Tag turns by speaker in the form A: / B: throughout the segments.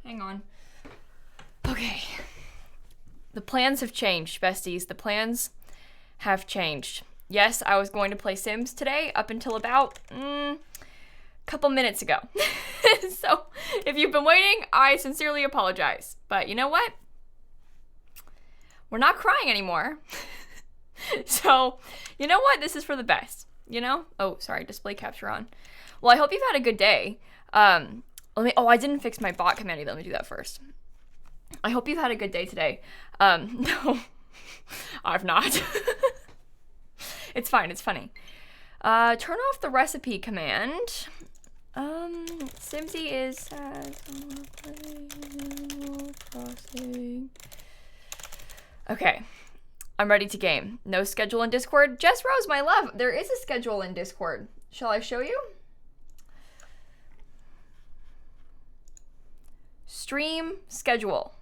A: hang on. Okay. The plans have changed, besties. The plans have changed. Yes, I was going to play Sims today up until about a couple minutes ago. So if you've been waiting, I sincerely apologize. But you know what? We're not crying anymore. So you know what? This is for the best, you know? Oh, sorry, display capture on. Well, I hope you've had a good day. I didn't fix my bot command either. Let me do that first. I hope you've had a good day today. No, I've not. It's fine, it's funny. Turn off the recipe command. Simsie is sad. Okay, I'm ready to game. No schedule in Discord. Jess Rose, my love, there is a schedule in Discord. Shall I show you? Stream schedule.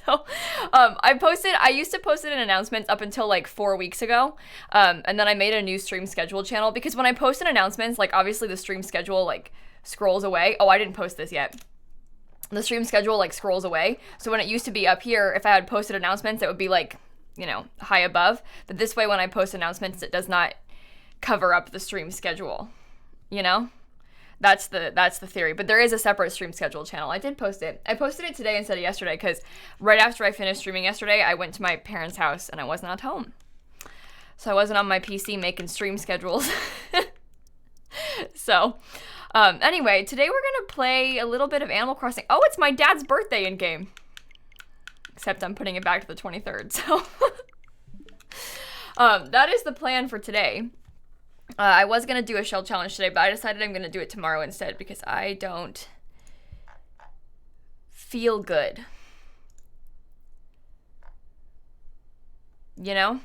A: So, I used to post it in announcements up until like 4 weeks ago. And then I made a new stream schedule channel because when I post in announcements, like obviously the stream schedule like scrolls away. Oh, I didn't post this yet. The stream schedule like scrolls away. So when it used to be up here, if I had posted announcements, it would be like, you know, high above. But this way, when I post announcements, it does not cover up the stream schedule, you know? That's the theory, but there is a separate stream schedule channel. I did post it. I posted it today instead of yesterday because right after I finished streaming yesterday, I went to my parents' house and I was not home. So I wasn't on my PC making stream schedules. So, anyway, today we're gonna play a little bit of Animal Crossing. Oh, it's my dad's birthday in game. Except I'm putting it back to the 23rd, so. That is the plan for today. I was going to do a shell challenge today, but I decided I'm going to do it tomorrow instead because I don't feel good. You know?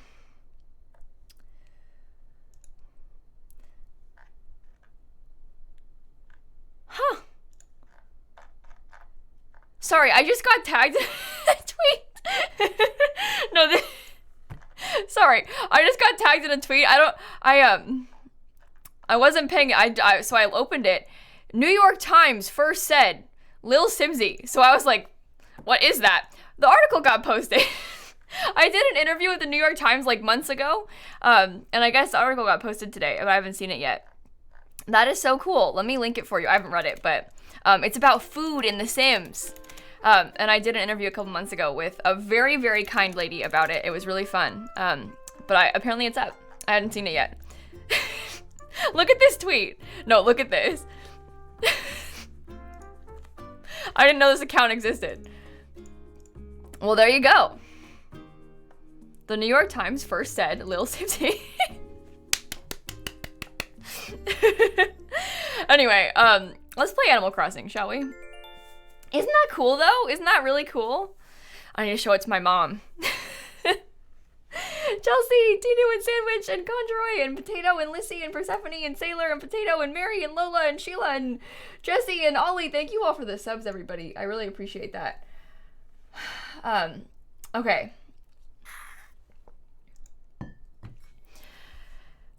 A: Huh. Sorry, I just got tagged in a tweet. No, sorry, I just got tagged in a tweet. I wasn't paying, so I opened it. New York Times first said, lilsimsie. So I was like, what is that? The article got posted. I did an interview with the New York Times like months ago, and I guess the article got posted today, but I haven't seen it yet. That is so cool. Let me link it for you. I haven't read it, but it's about food in The Sims. And I did an interview a couple months ago with a very, very kind lady about it. It was really fun. But apparently it's up. I hadn't seen it yet. Look at this tweet. No, look at this. I didn't know this account existed. Well, there you go. The New York Times first said lilsimsie. Anyway, let's play Animal Crossing, shall we? Isn't that cool, though? Isn't that really cool? I need to show it to my mom. Chelsea, Tinu and Sandwich and Conjoy and Potato and Lissy and Persephone and Sailor and Potato and Mary and Lola and Sheila and Jesse and Ollie. Thank you all for the subs, everybody. I really appreciate that. Okay.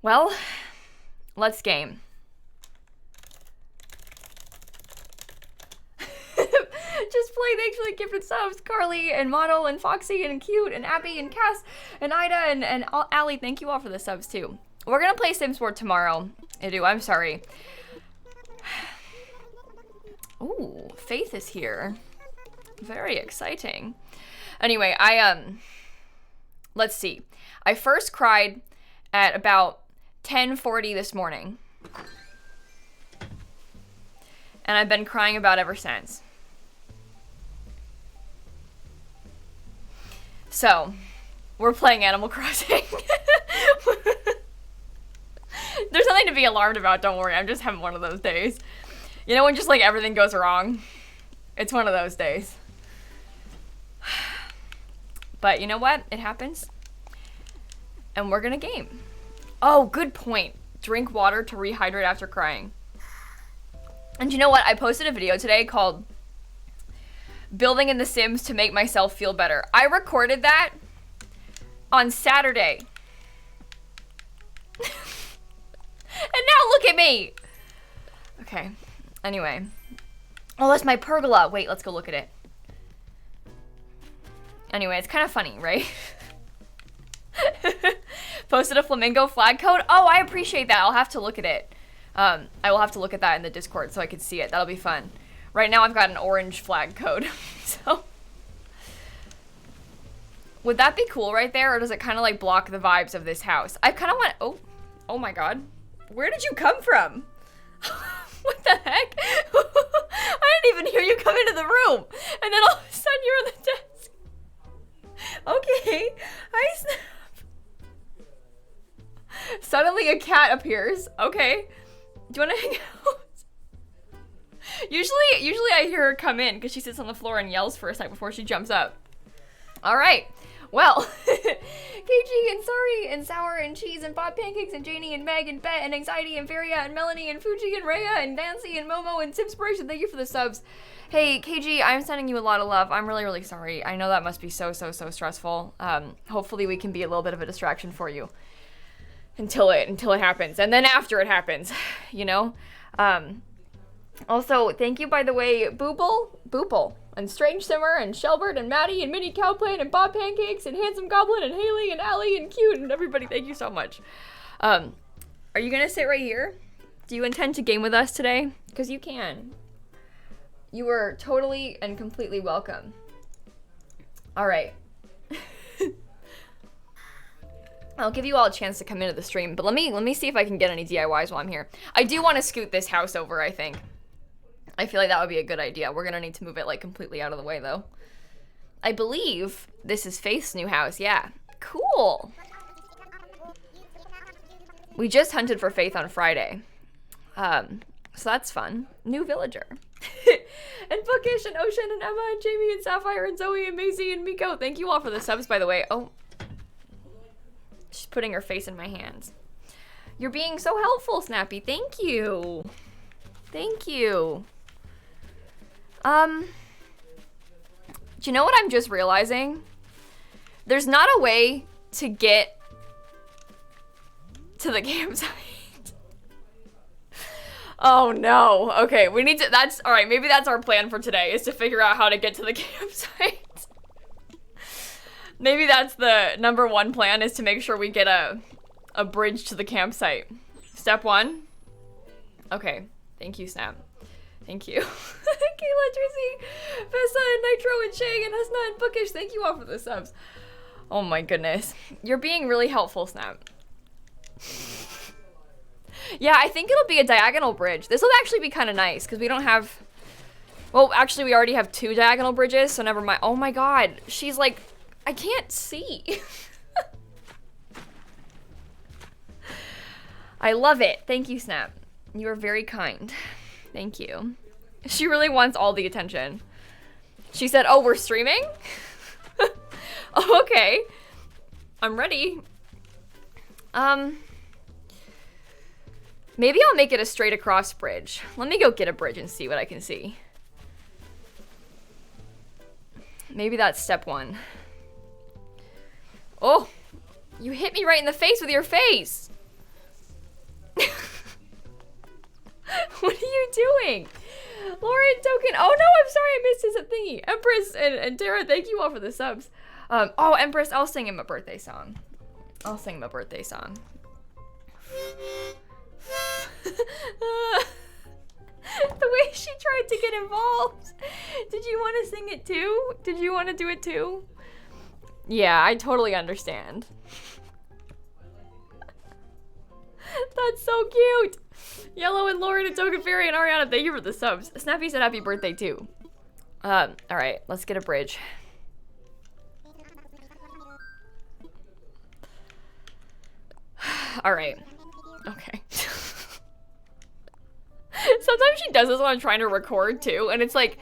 A: Well, let's game. Just play. Thanks for the gifted subs. Carly and Model and Foxy and Cute and Abby and Cass and Ida and Allie. Thank you all for the subs too. We're gonna play Sims 4 tomorrow. I'm sorry. Ooh, Faith is here. Very exciting. Anyway, let's see. I first cried at about 10:40 this morning. And I've been crying about ever since. So, we're playing Animal Crossing. There's nothing to be alarmed about, don't worry. I'm just having one of those days. You know when just like everything goes wrong? It's one of those days. But you know what? It happens. And we're gonna game. Oh, good point. Drink water to rehydrate after crying. And you know what? I posted a video today called Building in The Sims to Make Myself Feel Better. I recorded that on Saturday. And now look at me. Okay. Anyway. Oh, that's my pergola. Wait, let's go look at it. Anyway, it's kind of funny, right? Posted a flamingo flag code. Oh, I appreciate that. I'll have to look at it. I will have to look at that in the Discord so I can see it. That'll be fun. Right now I've got an orange flag code. So would that be cool right there, or does it kind of like block the vibes of this house? I kind of want, oh my god. Where did you come from? What the heck? I didn't even hear you come into the room. And then all of a sudden you're on the desk. Okay. Hi, Snap. Suddenly a cat appears. Okay. Do you want to hang out? Usually I hear her come in because she sits on the floor and yells for a sec before she jumps up. All right. Well, KG and Sorry and Sour and Cheese and Bob Pancakes and Janie and Meg and Bet and Anxiety and Feria and Melanie and Fuji and Rhea and Nancy and Momo and Simspiration, thank you for the subs. Hey, KG, I'm sending you a lot of love. I'm really, really sorry. I know that must be so stressful. Hopefully we can be a little bit of a distraction for you until it happens. And then after it happens, you know? Also, thank you, by the way, Boople, and Strange Simmer, and Shelbert, and Maddie, and Minnie Cowplane, and Bob Pancakes, and Handsome Goblin, and Haley, and Allie, and Cute, and everybody, thank you so much. Are you gonna sit right here? Do you intend to game with us today? Because you can. You are totally and completely welcome. Alright. I'll give you all a chance to come into the stream, but let me see if I can get any DIYs while I'm here. I do want to scoot this house over, I think. I feel like that would be a good idea. We're gonna need to move it like completely out of the way though. I believe this is Faith's new house, yeah. Cool. We just hunted for Faith on Friday. So that's fun. New villager. And Bookish and Ocean and Emma and Jamie and Sapphire and Zoe and Maisie and Miko. Thank you all for the subs, by the way. Oh. She's putting her face in my hands. You're being so helpful, Snappy. Thank you. Thank you. Do you know what I'm just realizing? There's not a way to get to the campsite. Oh no. Okay, we need to, all right, maybe that's our plan for today, is to figure out how to get to the campsite. Maybe that's the #1 plan, is to make sure we get a bridge to the campsite. Step 1. Okay, thank you, Snap. Thank you. Kayla, Drizzy, Vessa, and Nitro, and Shay, and Husna, and Bookish, thank you all for the subs. Oh my goodness. You're being really helpful, Snap. Yeah, I think it'll be a diagonal bridge. This will actually be kind of nice, because we don't have... Well, actually, we already have 2 diagonal bridges, so never mind. Oh my god. She's like... I can't see. I love it. Thank you, Snap. You are very kind. Thank you. She really wants all the attention. She said, oh, we're streaming? Oh, okay. I'm ready. Maybe I'll make it a straight across bridge. Let me go get a bridge and see what I can see. Maybe that's step 1. Oh, you hit me right in the face with your face. What are you doing? Lauren Token. Oh no, I'm sorry, I missed his thingy. Empress and Tara, thank you all for the subs. Oh, Empress, I'll sing him a birthday song. I'll sing him a birthday song. The way she tried to get involved. Did you want to sing it too? Did you want to do it too? Yeah, I totally understand. That's so cute. Yellow and Lauren and Token Fairy and Ariana, thank you for the subs. Snappy said happy birthday too. Alright, let's get a bridge. Alright. Okay. Sometimes she does this when I'm trying to record too, and it's like,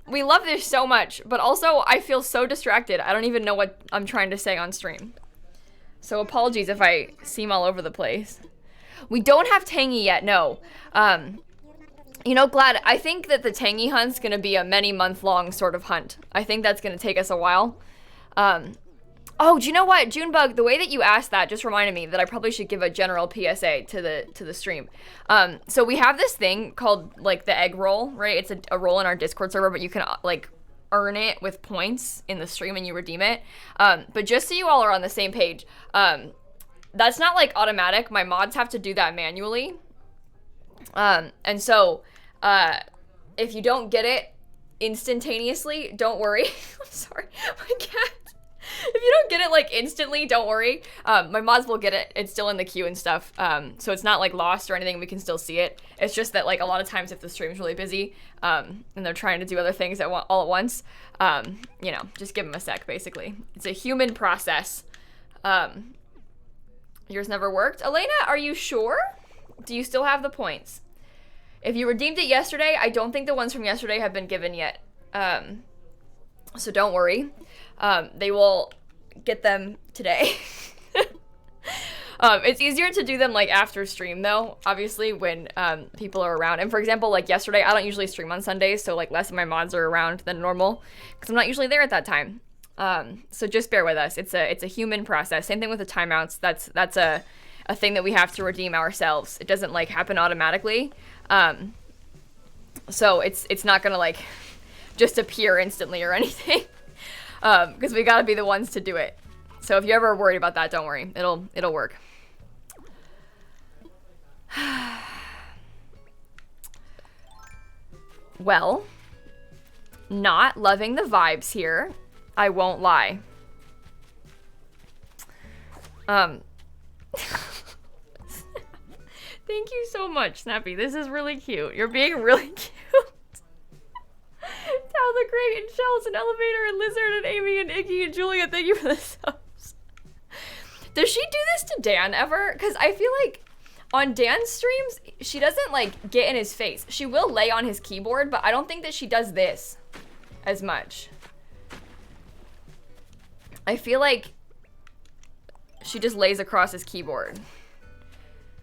A: we love this so much, but also I feel so distracted. I don't even know what I'm trying to say on stream. So apologies if I seem all over the place. We don't have Tangy yet, no. You know, Glad, I think that the Tangy hunt's gonna be a many month long sort of hunt. I think that's gonna take us a while. Oh, do you know what, Junebug? The way that you asked that just reminded me that I probably should give a general PSA to the stream. So we have this thing called like the egg roll, right? It's a roll in our Discord server, but you can like earn it with points in the stream and you redeem it. But just so you all are on the same page, that's not like automatic. My mods have to do that manually. And so if you don't get it instantaneously, don't worry. I'm sorry, my cat. If you don't get it like instantly, don't worry. My mods will get it. It's still in the queue and stuff. So it's not like lost or anything. We can still see it. It's just that like a lot of times if the stream's really busy and they're trying to do other things all at once, you know, just give them a sec, basically. It's a human process. Yours never worked. Elena, are you sure? Do you still have the points? If you redeemed it yesterday, I don't think the ones from yesterday have been given yet. So don't worry. They will get them today. It's easier to do them like after stream though, obviously when people are around. And for example, like yesterday, I don't usually stream on Sundays, so like less of my mods are around than normal because I'm not usually there at that time. So just bear with us. It's a human process. Same thing with the timeouts. That's a thing that we have to redeem ourselves. It doesn't like happen automatically. So it's not gonna like just appear instantly or anything. Because we gotta be the ones to do it. So if you're ever worried about that, don't worry. It'll work. Well, not loving the vibes here. I won't lie. Thank you so much, Snappy. This is really cute. You're being really cute. Tao the Great and Shells and Elevator and Lizard and Amy and Iggy and Julia, thank you for the subs. Does she do this to Dan ever? Because I feel like on Dan's streams, she doesn't like get in his face. She will lay on his keyboard, but I don't think that she does this as much. I feel like she just lays across his keyboard.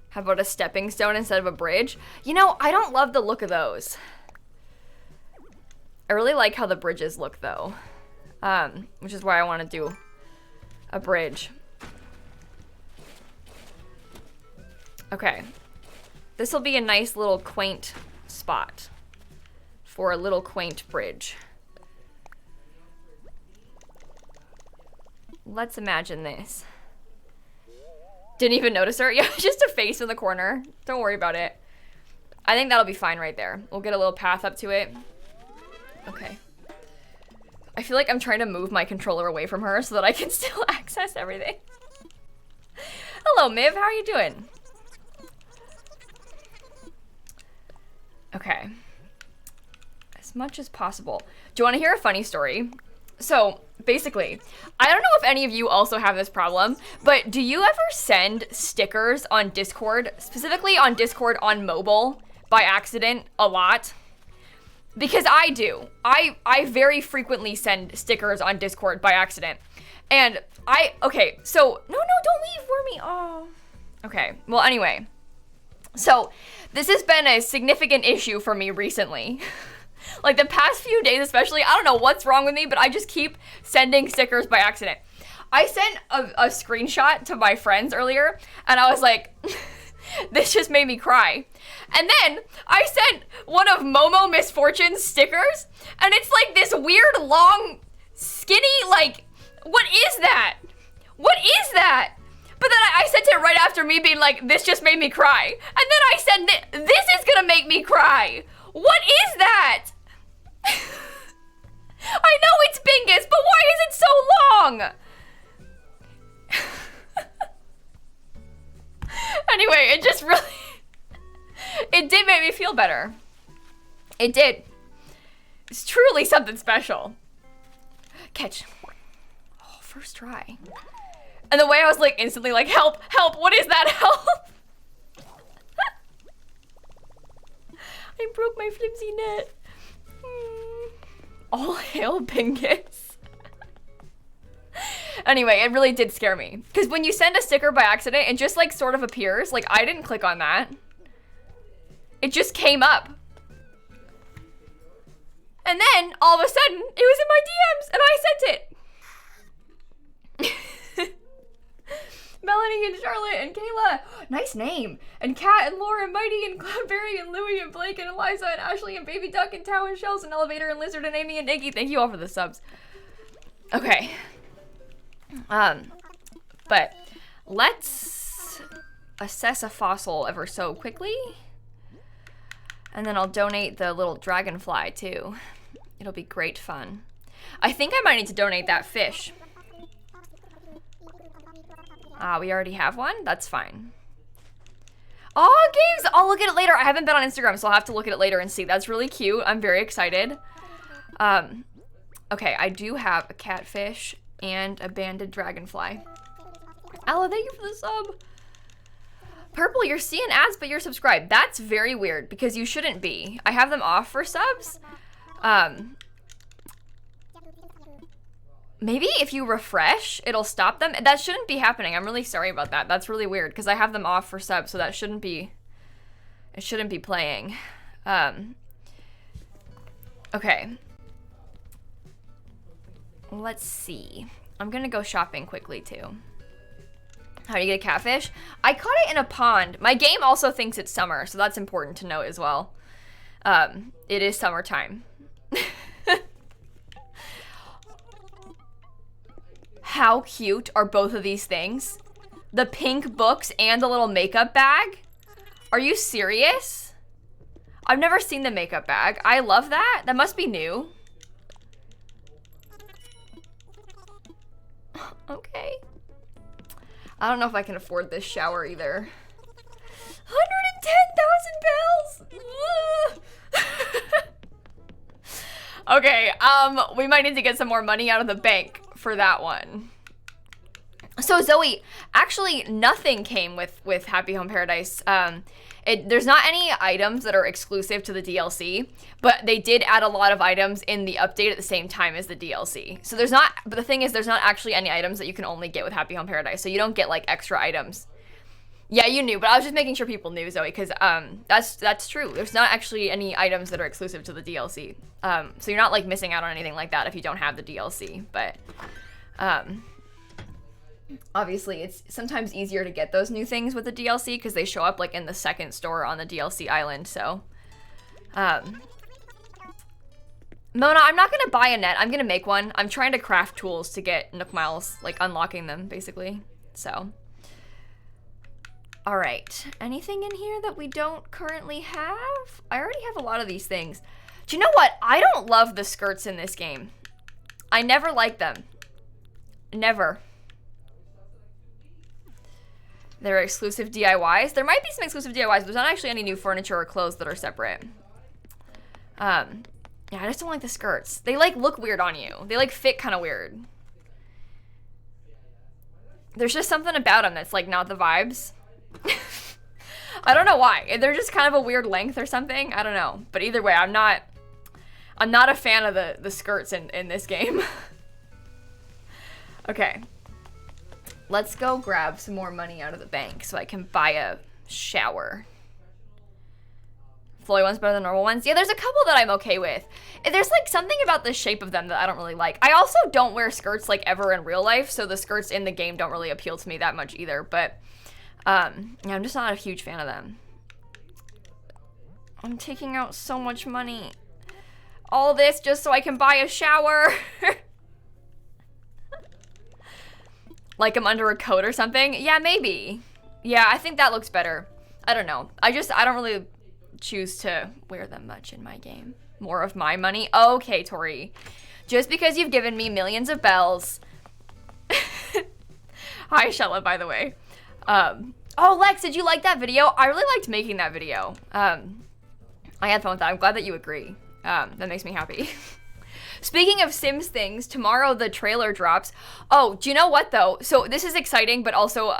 A: How about a stepping stone instead of a bridge? You know, I don't love the look of those. I really like how the bridges look though, which is why I want to do a bridge. Okay, this will be a nice little quaint spot for a little quaint bridge. Let's imagine this. Didn't even notice her? Yeah, just a face in the corner. Don't worry about it. I think that'll be fine right there. We'll get a little path up to it. Okay. I feel like I'm trying to move my controller away from her so that I can still access everything. Hello, Miv. How are you doing? Okay. As much as possible. Do you want to hear a funny story? So, basically, I don't know if any of you also have this problem, but do you ever send stickers on Discord, specifically on Discord on mobile, by accident a lot? Because I do. I very frequently send stickers on Discord by accident. And okay, so, no, don't leave for me. Oh. Okay, well, anyway. So, this has been a significant issue for me recently. Like the past few days especially, I don't know what's wrong with me, but I just keep sending stickers by accident. I sent a screenshot to my friends earlier, and I was like, this just made me cry. And then I sent one of Momo Misfortune's stickers, and it's like this weird, long, skinny, like, what is that? What is that? But then I sent it right after me being like, this just made me cry. And then I said, this is gonna make me cry. What is that? I know it's Bingus, but why is it so long? Anyway, it just really, it did make me feel better. It did. It's truly something special. Catch. Oh, first try. And the way I was like instantly like, help, what is that, help? I broke my flimsy net. All hail Bingus. Anyway, it really did scare me. Because when you send a sticker by accident, it just like sort of appears. Like I didn't click on that. It just came up. And then all of a sudden, it was in my DMs and I sent Melanie and Charlotte and Kayla. Nice name. And Kat and Laura and Mighty and Cloudberry and Louie and Blake and Eliza and Ashley and Baby Duck and Tao and Shells and Elevator and Lizard and Amy and Iggy. Thank you all for the subs. Okay. But let's assess a fossil ever so quickly. And then I'll donate the little dragonfly too. It'll be great fun. I think I might need to donate that fish. We already have one? That's fine. Oh, games! I'll look at it later. I haven't been on Instagram, so I'll have to look at it later and see. That's really cute. I'm very excited. Okay, I do have a catfish and a banded dragonfly. Ella, thank you for the sub. Purple, you're seeing ads, but you're subscribed. That's very weird, because you shouldn't be. I have them off for subs. Maybe if you refresh, it'll stop them. That shouldn't be happening. I'm really sorry about that. That's really weird, because I have them off for subs, so that shouldn't be... It shouldn't be playing. Okay. Let's see. I'm gonna go shopping quickly, too. How do you get a catfish? I caught it in a pond. My game also thinks it's summer, so that's important to note as well. It is summertime. How cute are both of these things? The pink books and the little makeup bag? Are you serious? I've never seen the makeup bag. I love that. That must be new. Okay. I don't know if I can afford this shower either. 110,000 bells! Okay, we might need to get some more money out of the bank for that one. So Zoe, actually nothing came with Happy Home Paradise. There's not any items that are exclusive to the DLC, but they did add a lot of items in the update at the same time as the DLC. So but the thing is, there's not actually any items that you can only get with Happy Home Paradise, so you don't get like extra items. Yeah, you knew, but I was just making sure people knew, Zoe, because that's true. There's not actually any items that are exclusive to the DLC. So you're not like missing out on anything like that if you don't have the DLC, but obviously it's sometimes easier to get those new things with the DLC because they show up like in the second store on the DLC island. So Mona, I'm not gonna buy a net. I'm gonna make one. I'm trying to craft tools to get Nook Miles, like unlocking them basically. So all right, anything in here that we don't currently have? I already have a lot of these things. Do you know what? I don't love the skirts in this game. I never like them. Never. They're exclusive DIYs. There might be some exclusive DIYs, but there's not actually any new furniture or clothes that are separate. Yeah, I just don't like the skirts. They like look weird on you. They like fit kind of weird. There's just something about them that's like not the vibes. I don't know why. They're just kind of a weird length or something. I don't know. But either way, I'm not a fan of the skirts in this game. Okay. Let's go grab some more money out of the bank so I can buy a shower. Flowy one's better than normal ones. Yeah, there's a couple that I'm okay with. There's like something about the shape of them that I don't really like. I also don't wear skirts like ever in real life, so the skirts in the game don't really appeal to me that much either, but yeah, I'm just not a huge fan of them. I'm taking out so much money. All this just so I can buy a shower. Like I'm under a coat or something? Yeah, maybe. Yeah, I think that looks better. I don't know. I don't really choose to wear them much in my game. More of my money. Okay, Tori. Just because you've given me millions of bells. Hi, Shella, by the way. Oh, Lex, did you like that video? I really liked making that video. I had fun with that. I'm glad that you agree. That makes me happy. Speaking of Sims things, tomorrow the trailer drops. Oh, do you know what though? So this is exciting, but also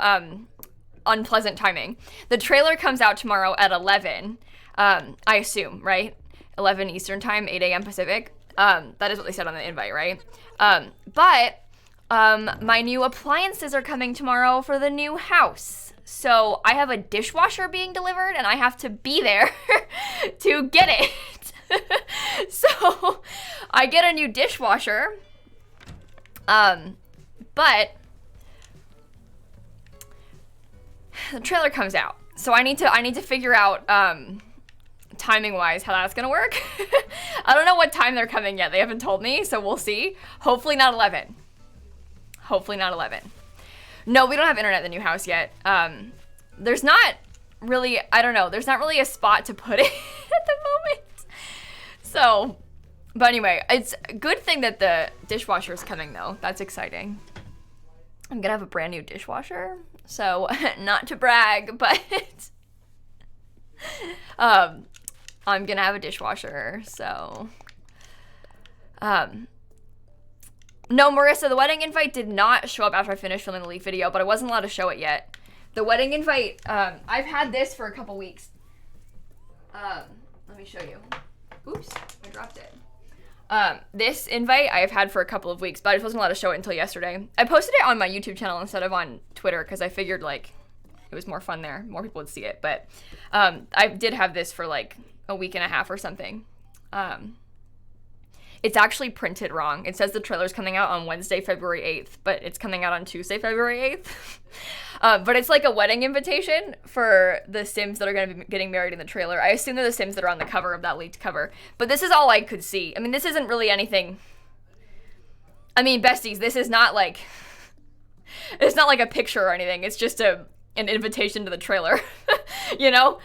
A: unpleasant timing. The trailer comes out tomorrow at 11, I assume, right? 11 Eastern time, 8 a.m. Pacific. That is what they said on the invite, right? But my new appliances are coming tomorrow for the new house. So I have a dishwasher being delivered and I have to be there to get it. So I get a new dishwasher, but the trailer comes out. So I need to figure out timing wise how that's gonna work. I don't know what time they're coming yet. They haven't told me, so we'll see. Hopefully not 11. Hopefully not 11. No, we don't have internet in the new house yet. There's not really, I don't know, there's not really a spot to put it at the moment. So, but anyway, it's a good thing that the dishwasher is coming though. That's exciting. I'm gonna have a brand new dishwasher. So, not to brag, but I'm gonna have a dishwasher, so. No, Marissa, the wedding invite did not show up after I finished filming the leaf video, but I wasn't allowed to show it yet. The wedding invite, I've had this for a couple weeks. Let me show you. Oops, I dropped it. This invite I've had for a couple of weeks, but I just wasn't allowed to show it until yesterday. I posted it on my YouTube channel instead of on Twitter because I figured like it was more fun there. More people would see it, but I did have this for like a week and a half or something. It's actually printed wrong. It says the trailer's coming out on Wednesday, February 8th, but it's coming out on Tuesday, February 8th. But it's like a wedding invitation for the Sims that are going to be getting married in the trailer. I assume they're the Sims that are on the cover of that leaked cover. But this is all I could see. I mean, this isn't really anything. I mean, besties, this is not like, it's not like a picture or anything. It's just an invitation to the trailer, you know?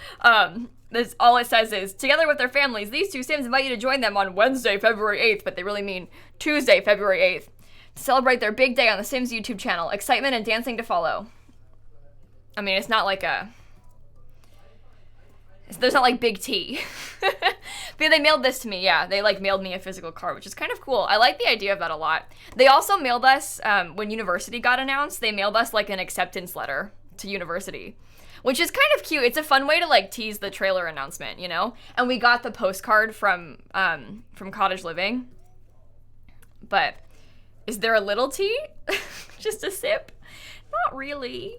A: This all it says is, together with their families, these two Sims invite you to join them on Wednesday, February 8th, but they really mean Tuesday, February 8th, to celebrate their big day on the Sims YouTube channel. Excitement and dancing to follow. I mean, it's not like there's not like big T. But they mailed this to me, yeah. They like mailed me a physical card, which is kind of cool. I like the idea of that a lot. They also mailed us, when university got announced, they mailed us like an acceptance letter to university. Which is kind of cute. It's a fun way to like tease the trailer announcement, you know? And we got the postcard from Cottage Living. But is there a little tea? Just a sip? Not really.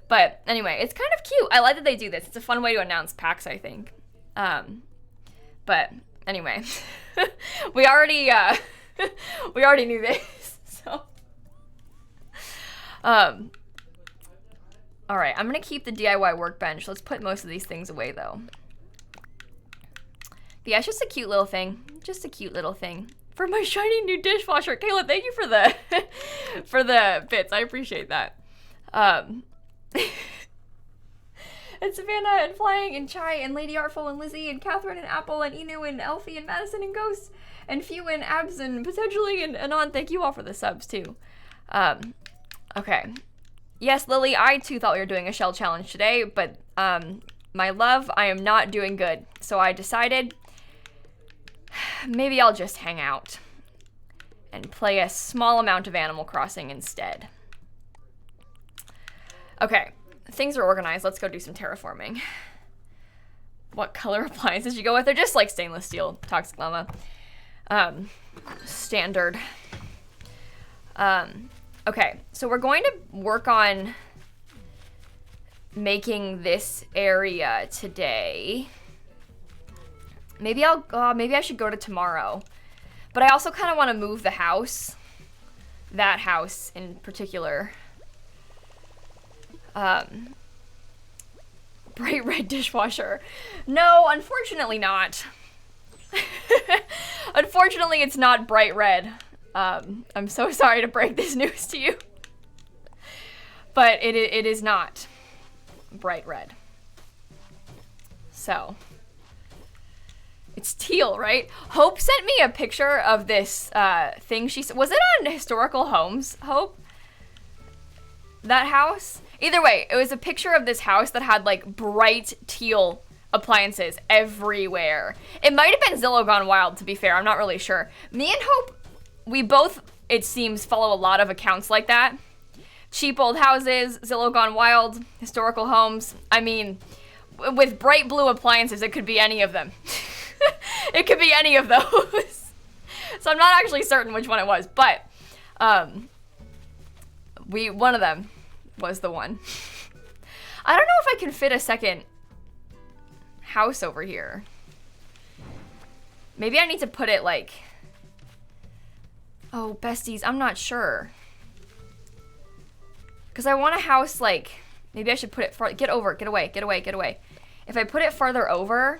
A: But anyway, it's kind of cute. I like that they do this. It's a fun way to announce packs, I think. But anyway, we already knew this. So all right, I'm gonna keep the DIY workbench. Let's put most of these things away though. But yeah, it's just a cute little thing. Just a cute little thing. For my shiny new dishwasher. Kayla, thank you for the for the bits. I appreciate that. And Savannah and Flying and Chai and Lady Artful and Lizzie and Catherine and Apple and Inu and Elfie and Madison and Ghost and Few and Abs and potentially and Anon. Thank you all for the subs too. Okay. Yes, Lily, I too thought we were doing a shell challenge today, but my love, I am not doing good. So I decided maybe I'll just hang out and play a small amount of Animal Crossing instead. Okay, things are organized. Let's go do some terraforming. What color appliances you go with? They're just like stainless steel, Toxic Llama. Standard. Okay, so we're going to work on making this area today. Maybe I should go to tomorrow. But I also kind of want to move the house. That house in particular. Bright red dishwasher. No, unfortunately not. Unfortunately, it's not bright red. I'm so sorry to break this news to you. But it is not bright red. So, it's teal, right? Hope sent me a picture of this thing. Was it on Historical Homes, Hope? That house? Either way, it was a picture of this house that had like bright teal appliances everywhere. It might have been Zillow Gone Wild, to be fair. I'm not really sure. Me and Hope, we both, it seems, follow a lot of accounts like that. Cheap old houses, Zillow Gone Wild, Historical Homes. I mean, with bright blue appliances, it could be any of them. It could be any of those. So I'm not actually certain which one it was, but one of them was the one. I don't know if I can fit a second house over here. Maybe I need to put it like, oh, besties, I'm not sure. Because I want a house like Maybe I should put it far. Get over. Get away. Get away. Get away. If I put it farther over.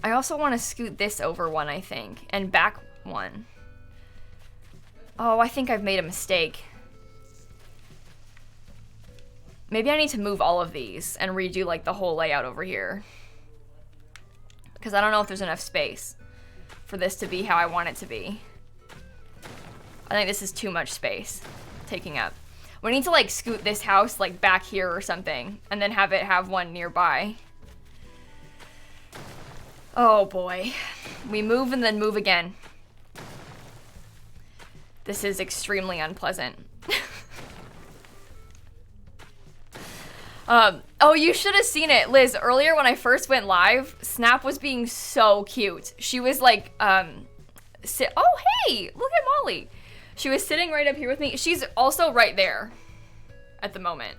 A: I also want to scoot this over one, I think. And back one. Oh, I think I've made a mistake. Maybe I need to move all of these and redo like the whole layout over here. Because I don't know if there's enough space for this to be how I want it to be. I think this is too much space taking up. We need to like scoot this house like back here or something and then have it have one nearby. Oh boy. We move and then move again. This is extremely unpleasant. Oh, you should have seen it, Liz. Earlier when I first went live, Snap was being so cute. She was like, oh, hey, look at Molly. She was sitting right up here with me. She's also right there at the moment.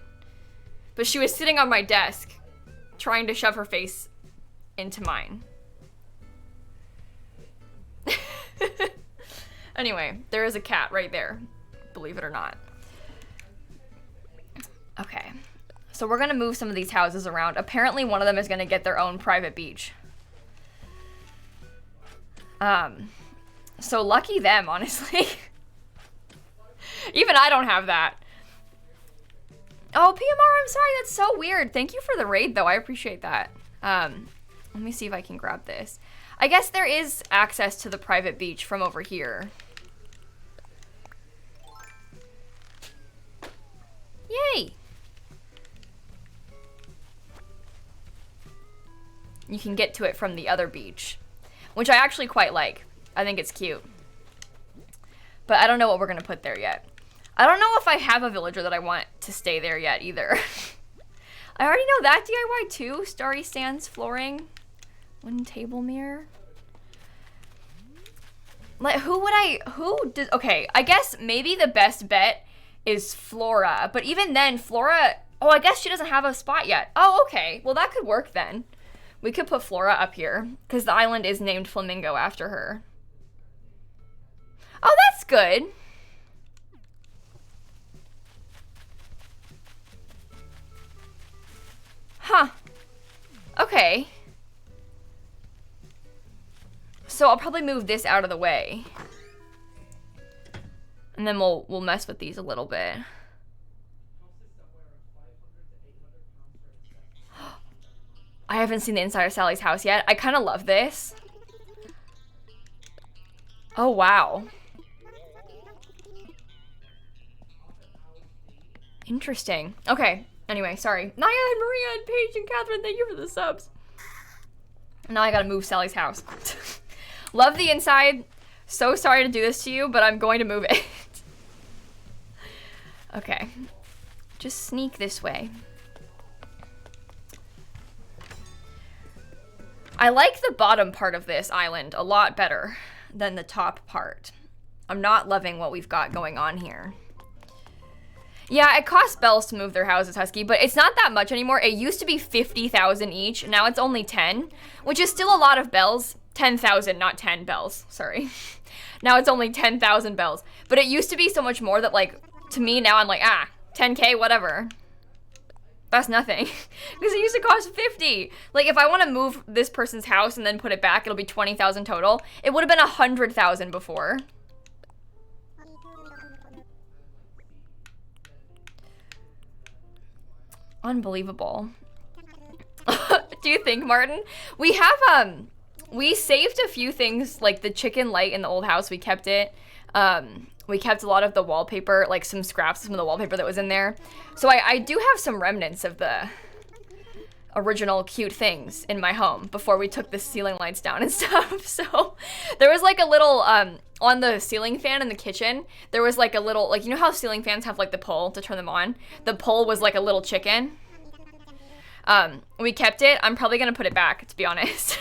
A: But she was sitting on my desk trying to shove her face into mine. Anyway, there is a cat right there, believe it or not. Okay. So we're gonna move some of these houses around. Apparently one of them is gonna get their own private beach. So lucky them, honestly. Even I don't have that. Oh, PMR, I'm sorry, that's so weird. Thank you for the raid though, I appreciate that. Let me see if I can grab this. I guess there is access to the private beach from over here. Yay! You can get to it from the other beach, which I actually quite like. I think it's cute. But I don't know what we're gonna put there yet. I don't know if I have a villager that I want to stay there yet either. I already know that DIY too. Starry Sands flooring. Wooden table mirror. Like, okay, I guess maybe the best bet is Flora. But even then, Flora, oh, I guess she doesn't have a spot yet. Oh, okay. Well, that could work then. We could put Flora up here because the island is named Flamingo after her. Oh, that's good. Huh. Okay. So I'll probably move this out of the way. And then we'll mess with these a little bit. I haven't seen the inside of Sally's house yet. I kind of love this. Oh, wow. Interesting. Okay. Anyway, sorry. Naya and Maria and Paige and Catherine, thank you for the subs. Now I gotta move Sally's house. Love the inside. So sorry to do this to you, but I'm going to move it. Okay. Just sneak this way. I like the bottom part of this island a lot better than the top part. I'm not loving what we've got going on here. Yeah, it costs bells to move their houses, Husky, but it's not that much anymore. It used to be 50,000 each. Now it's only 10, which is still a lot of bells. 10,000, not 10 bells, sorry. Now it's only 10,000 bells. But it used to be so much more that, like, to me now I'm like, 10K, whatever. That's nothing. Because it used to cost 50. Like, if I want to move this person's house and then put it back, it'll be 20,000 total. It would have been 100,000 before. Unbelievable. Do you think, Martin? We have, we saved a few things, like the chicken light in the old house, we kept it. We kept a lot of the wallpaper, like some scraps of some of the wallpaper that was in there. So I do have some remnants of the original cute things in my home before we took the ceiling lights down and stuff. So there was like a little, on the ceiling fan in the kitchen, there was like a little, like, you know how ceiling fans have like the pole to turn them on? The pole was like a little chicken. We kept it. I'm probably gonna put it back, to be honest.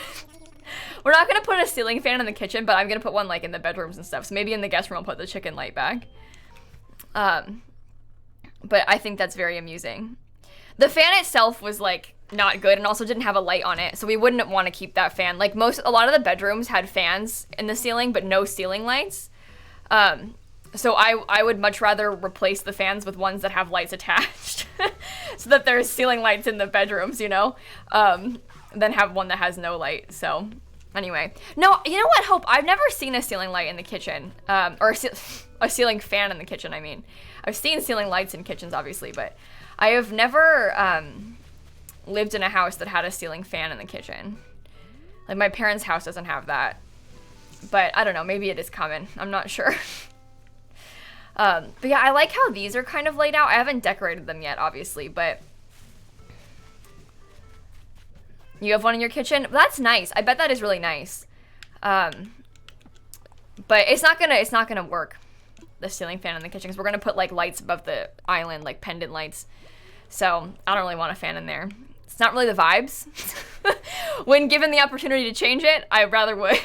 A: We're not gonna put a ceiling fan in the kitchen, but I'm gonna put one like in the bedrooms and stuff. So maybe in the guest room I'll put the chicken light back. But I think that's very amusing. The fan itself was like not good and also didn't have a light on it, so we wouldn't want to keep that fan. Like a lot of the bedrooms had fans in the ceiling, but no ceiling lights. So I would much rather replace the fans with ones that have lights attached so that there's ceiling lights in the bedrooms, you know, than have one that has no light. So anyway, no, you know what, Hope? I've never seen a ceiling light in the kitchen, or a ceiling fan in the kitchen, I mean. I've seen ceiling lights in kitchens, obviously, but I have never lived in a house that had a ceiling fan in the kitchen. Like, my parents' house doesn't have that. But I don't know, maybe it is common. I'm not sure. But yeah, I like how these are kind of laid out. I haven't decorated them yet, obviously, but you have one in your kitchen? That's nice. I bet that is really nice. But it's not gonna work, the ceiling fan in the kitchen, because we're gonna put like lights above the island, like pendant lights. So I don't really want a fan in there. It's not really the vibes. When given the opportunity to change it, I rather would.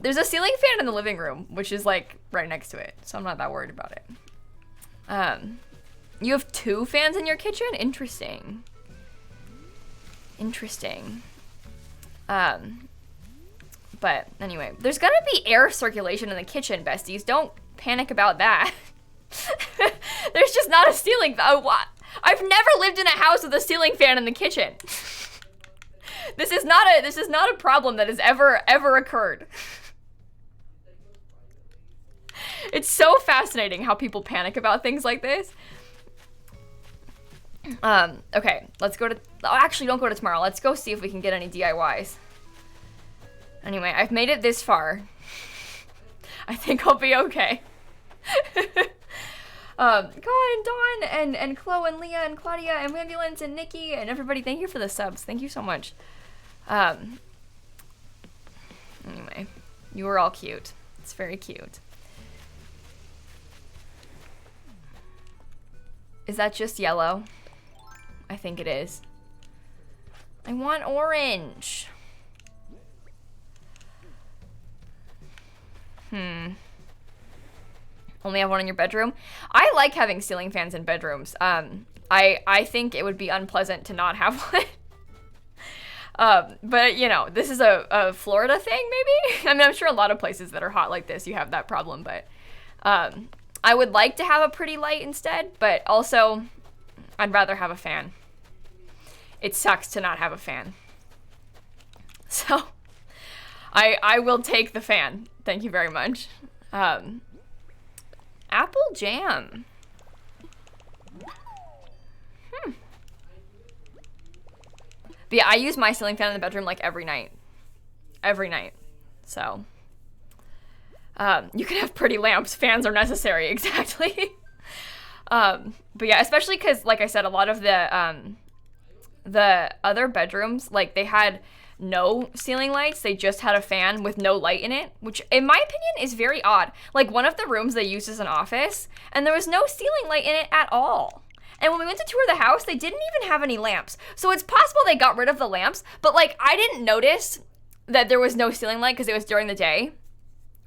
A: There's a ceiling fan in the living room, which is like right next to it, so I'm not that worried about it. You have 2 fans in your kitchen? Interesting. Interesting. But anyway, there's gonna be air circulation in the kitchen, besties. Don't panic about that. There's just not a ceiling. I've never lived in a house with a ceiling fan in the kitchen. This is not a problem that has ever occurred. It's so fascinating how people panic about things like this. Okay, let's go to, actually don't go to tomorrow. Let's go see if we can get any DIYs. Anyway, I've made it this far. I think I'll be okay. God and Dawn and Chloe and Leah and Claudia and Ambulance and Nikki and everybody, thank you for the subs. Thank you so much. Anyway, you were all cute. It's very cute. Is that just yellow? I think it is. I want orange. Only have one in your bedroom? I like having ceiling fans in bedrooms. I think it would be unpleasant to not have one. But you know, this is a Florida thing, maybe? I mean, I'm sure a lot of places that are hot like this, you have that problem, but I would like to have a pretty light instead, but also I'd rather have a fan. It sucks to not have a fan. So I will take the fan. Thank you very much. Apple jam. But yeah, I use my ceiling fan in the bedroom like every night. Every night. So you can have pretty lamps. Fans are necessary, exactly. But yeah, especially because, like I said, a lot of the other bedrooms, like, they had no ceiling lights. They just had a fan with no light in it, which in my opinion is very odd. Like, one of the rooms they used as an office, and there was no ceiling light in it at all. And when we went to tour the house, they didn't even have any lamps. So it's possible they got rid of the lamps, but like, I didn't notice that there was no ceiling light because it was during the day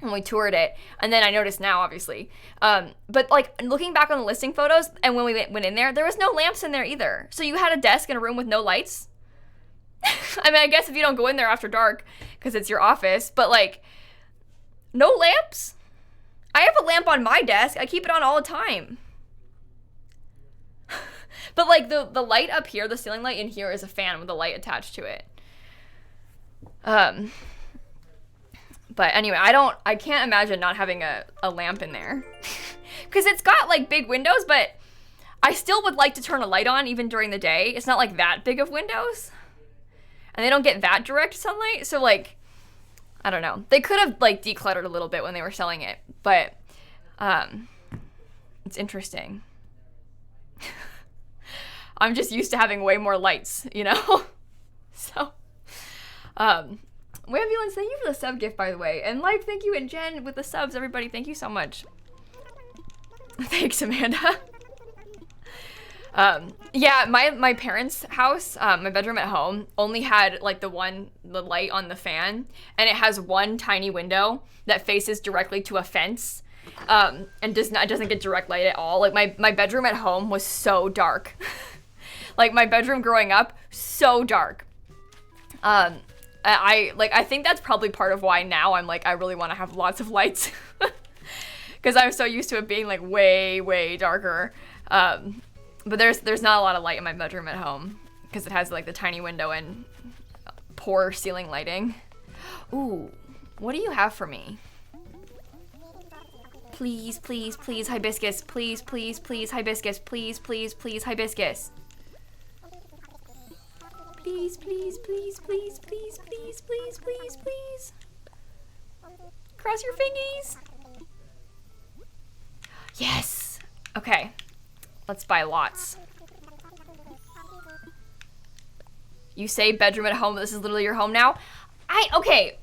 A: when we toured it. And then I noticed now, obviously. But like, looking back on the listing photos and when we went in there was no lamps in there either. So you had a desk in a room with no lights. I mean, I guess if you don't go in there after dark because it's your office, but like, no lamps? I have a lamp on my desk. I keep it on all the time. But like, the light up here, the ceiling light in here is a fan with a light attached to it. But anyway, I can't imagine not having a lamp in there. Because it's got like big windows, but I still would like to turn a light on even during the day. It's not like that big of windows. And they don't get that direct sunlight, so like, I don't know. They could have like decluttered a little bit when they were selling it, but it's interesting. I'm just used to having way more lights, you know? So, Ambulance, thank you for the sub gift, by the way. And Life, thank you, and Jen with the subs, everybody, thank you so much. Thanks, Amanda. Yeah, my parents' house, my bedroom at home, only had like the light on the fan, and it has one tiny window that faces directly to a fence, and doesn't get direct light at all. Like, my bedroom at home was so dark. Like, my bedroom growing up, so dark. I think that's probably part of why now I'm like, I really want to have lots of lights. Because I'm so used to it being like way, way darker. But there's not a lot of light in my bedroom at home because it has like the tiny window and poor ceiling lighting. Ooh, what do you have for me? Please, please, please, hibiscus. Please, please, please, hibiscus. Please, please, please, hibiscus. Please, please, please, please, please, please, please, please, please. Cross your fingies. Yes. Okay. Let's buy lots. You say bedroom at home, but this is literally your home now? Okay,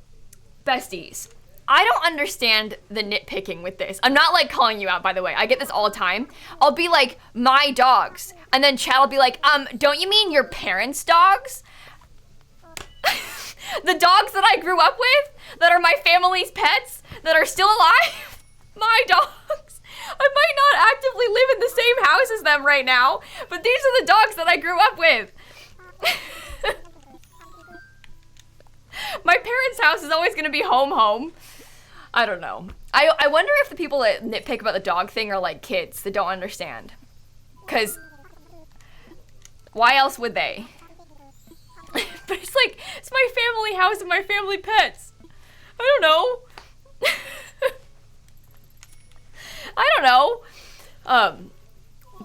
A: besties. I don't understand the nitpicking with this. I'm not like calling you out, by the way. I get this all the time. I'll be like, my dogs. And then Chad will be like, don't you mean your parents' dogs? The dogs that I grew up with, that are my family's pets, that are still alive, my dogs. I might not actively live in the same house as them right now, but these are the dogs that I grew up with. My parents' house is always gonna be home. I don't know. I wonder if the people that nitpick about the dog thing are like kids that don't understand. Cause why else would they? But it's like, it's my family house and my family pets. I don't know. I don't know.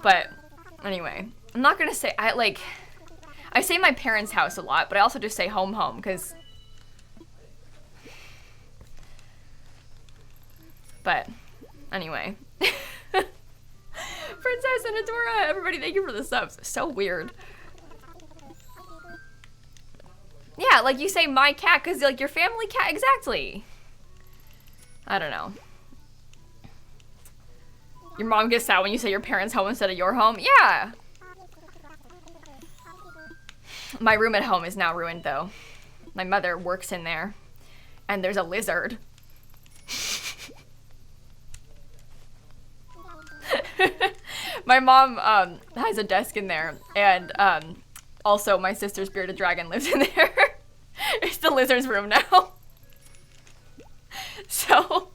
A: But anyway, I'm not gonna say, I say my parents' house a lot, but I also just say home, because, but anyway. Princess and Adora, everybody, thank you for the subs. So weird. Yeah, like you say my cat, because like your family cat, exactly. I don't know. Your mom gets sad when you say your parents' home instead of your home? Yeah. My room at home is now ruined though. My mother works in there and there's a lizard. My mom has a desk in there, and also my sister's bearded dragon lives in there. It's the lizard's room now. So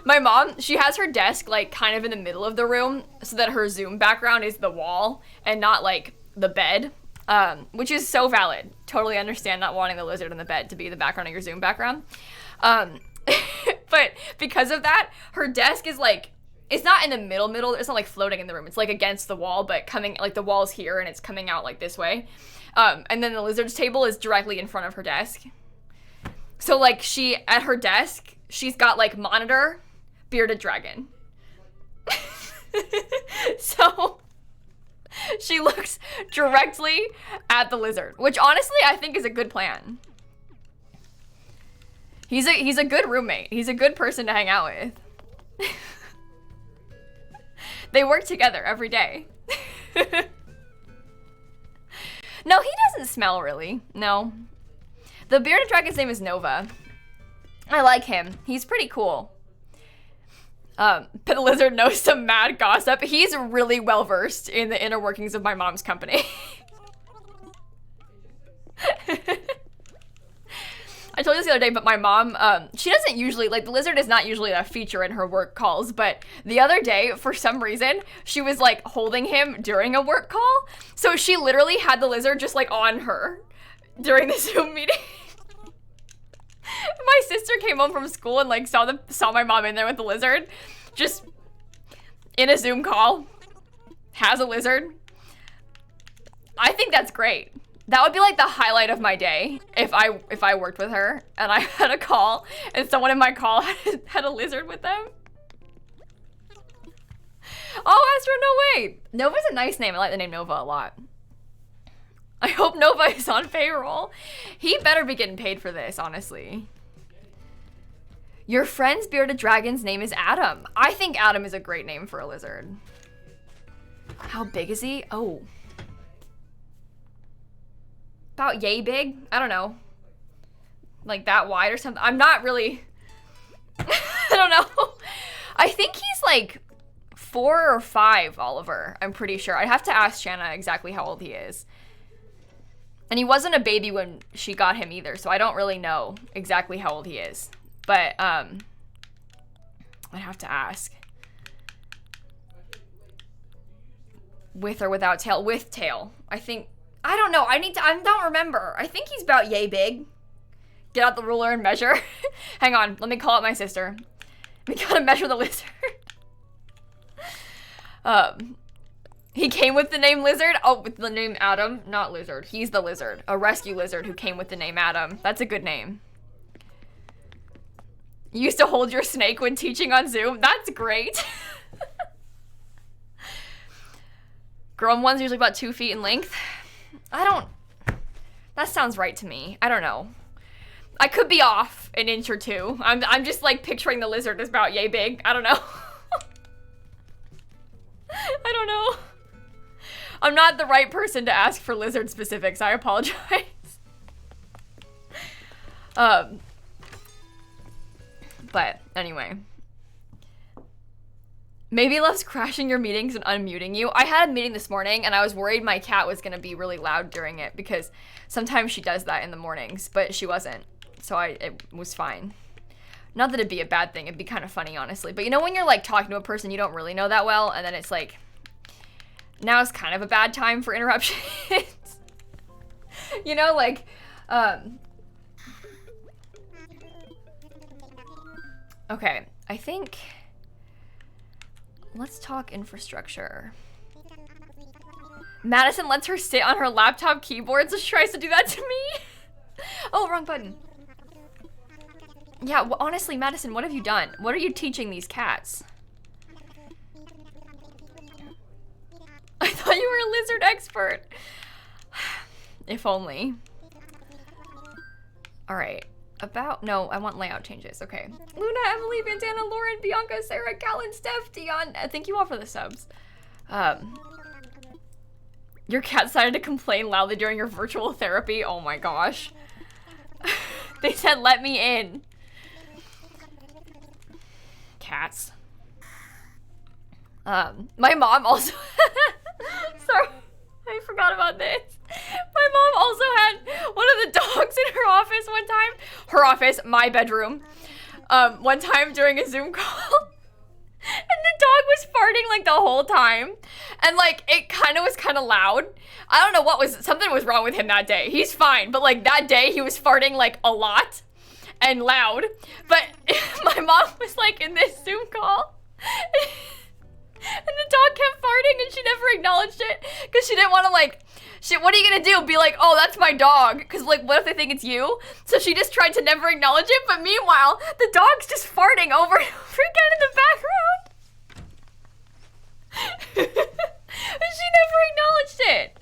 A: my mom, she has her desk like kind of in the middle of the room so that her Zoom background is the wall and not like the bed, which is so valid. Totally understand not wanting the lizard in the bed to be the background of your Zoom background. But because of that, her desk is like, it's not in the middle, it's not like floating in the room. It's like against the wall, but coming, like the wall's here and it's coming out like this way. And then the lizard's table is directly in front of her desk. So like at her desk, she's got like monitor, bearded dragon. So she looks directly at the lizard, which honestly I think is a good plan. He's a good roommate. He's a good person to hang out with. They work together every day. No, he doesn't smell really. No. The bearded dragon's name is Nova. I like him. He's pretty cool. But the lizard knows some mad gossip. He's really well versed in the inner workings of my mom's company. I told you this the other day, but my mom, she doesn't usually, like, the lizard is not usually a feature in her work calls, but the other day, for some reason, she was, like, holding him during a work call, so she literally had the lizard just, like, on her during the Zoom meeting. My sister came home from school and, like, saw my mom in there with the lizard, just in a Zoom call, has a lizard. I think that's great. That would be like the highlight of my day if I worked with her and I had a call and someone in my call had a lizard with them. Oh, Astro, no way. Nova's a nice name. I like the name Nova a lot. I hope Nova is on payroll. He better be getting paid for this, honestly. Your friend's bearded dragon's name is Adam. I think Adam is a great name for a lizard. How big is he? Oh. About yay big? I don't know. Like that wide or something? I'm not really... I don't know. I think he's like 4 or 5, Oliver. I'm pretty sure. I'd have to ask Shanna exactly how old he is. And he wasn't a baby when she got him either, so I don't really know exactly how old he is. But, I'd have to ask. With or without tail? With tail. I think, I don't know. I don't remember. I think he's about yay big. Get out the ruler and measure. Hang on, let me call up my sister. We gotta measure the lizard. He came with the name Lizard. Oh, with the name Adam. Not Lizard. He's the lizard. A rescue lizard who came with the name Adam. That's a good name. You used to hold your snake when teaching on Zoom. That's great. Grown ones usually about 2 feet in length. That sounds right to me. I don't know. I could be off an inch or two. I'm just like picturing the lizard as about yay big. I don't know. I don't know. I'm not the right person to ask for lizard specifics. I apologize. But anyway. Maybe loves crashing your meetings and unmuting you. I had a meeting this morning and I was worried my cat was gonna be really loud during it because sometimes she does that in the mornings, but she wasn't. So it was fine. Not that it'd be a bad thing, it'd be kind of funny, honestly. But you know when you're like talking to a person you don't really know that well and then it's like, now is kind of a bad time for interruptions. You know, like, okay, I think, let's talk infrastructure. Madison lets her sit on her laptop keyboard, so she tries to do that to me. Oh, wrong button. Yeah, well, honestly, Madison, what have you done? What are you teaching these cats? I thought you were a lizard expert. If only. All right. No, I want layout changes. Okay. Luna, Emily, Vandana, Lauren, Bianca, Sarah, Callan, Steph, Dion. Thank you all for the subs. Your cat decided to complain loudly during your virtual therapy. Oh my gosh. They said, let me in. Cats. My mom also... Sorry, I forgot about this. My mom also had one of the dogs in her office one time. Her office, my bedroom. One time during a Zoom call. And the dog was farting like the whole time. And like, it was kind of loud. I don't know something was wrong with him that day. He's fine, but like that day he was farting like a lot and loud. But my mom was like in this Zoom call. And the dog kept farting and she never acknowledged it because she didn't want to like, what are you gonna do? Be like, oh, that's my dog. Because like, what if they think it's you? So she just tried to never acknowledge it. But meanwhile, the dog's just farting over and over again in the background. And she never acknowledged it.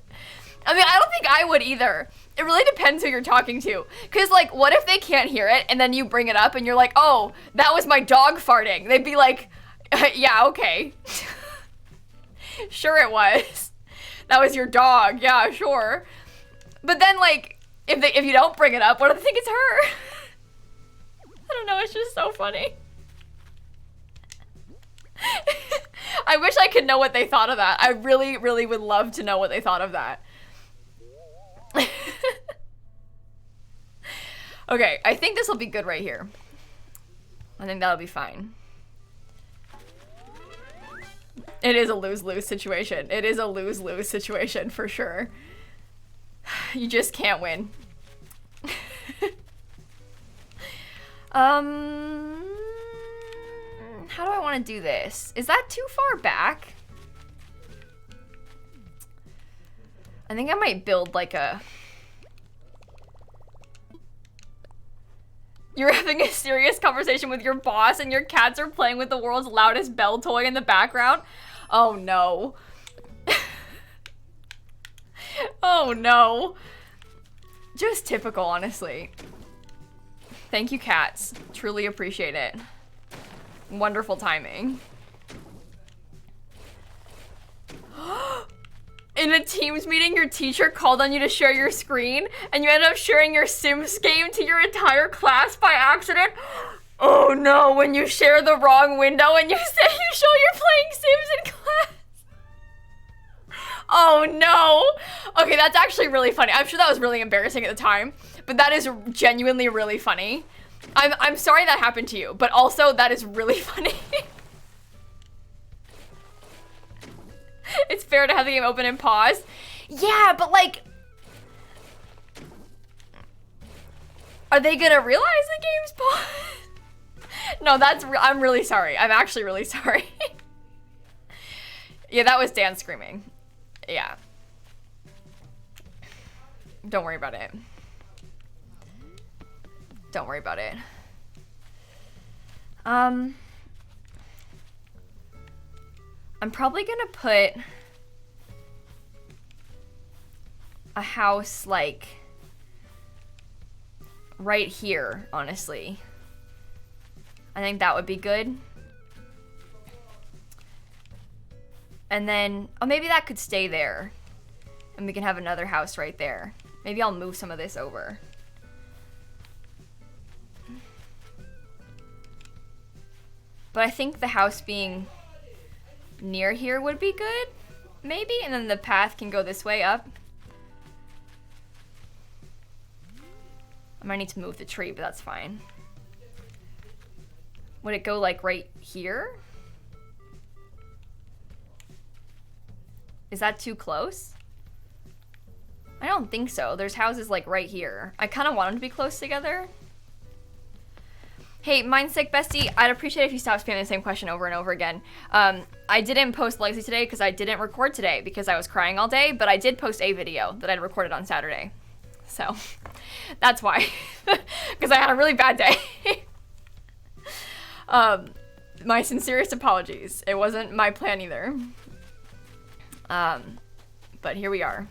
A: I mean, I don't think I would either. It really depends who you're talking to. Because like, what if they can't hear it and then you bring it up and you're like, oh, that was my dog farting. They'd be like, yeah, okay. Sure it was. That was your dog. Yeah, sure. But then, like, if you don't bring it up, what do they think it's her? I don't know. It's just so funny. I wish I could know what they thought of that. I really, really would love to know what they thought of that. Okay, I think this will be good right here. I think that'll be fine. It is a lose-lose situation. It is a lose-lose situation for sure. You just can't win. How do I want to do this? Is that too far back? I think I might build like a... You're having a serious conversation with your boss and your cats are playing with the world's loudest bell toy in the background? Oh no. Oh no. Just typical, honestly. Thank you, cats. Truly appreciate it. Wonderful timing. In a Teams meeting, your teacher called on you to share your screen, and you ended up sharing your Sims game to your entire class by accident. Oh no, when you share the wrong window and you say you show you're playing Sims in class. Oh no. Okay, that's actually really funny. I'm sure that was really embarrassing at the time, but that is genuinely really funny. I'm sorry that happened to you, but also that is really funny. It's fair to have the game open and pause. Yeah, but like, are they gonna realize the game's paused? No, I'm really sorry. I'm actually really sorry. Yeah, that was Dan screaming. Yeah. Don't worry about it. Don't worry about it. I'm probably gonna put a house like right here, honestly. I think that would be good. And then, oh, maybe that could stay there. And we can have another house right there. Maybe I'll move some of this over. But I think the house being near here would be good, maybe? And then the path can go this way up. I might need to move the tree, but that's fine. Would it go like right here? Is that too close? I don't think so. There's houses like right here. I kind of want them to be close together. Hey, Mindsick Bestie, I'd appreciate if you stopped spamming the same question over and over again. I didn't post Legacy today because I didn't record today because I was crying all day, but I did post a video that I'd recorded on Saturday. So, that's why. Because I had a really bad day. My sincerest apologies. It wasn't my plan either. But here we are.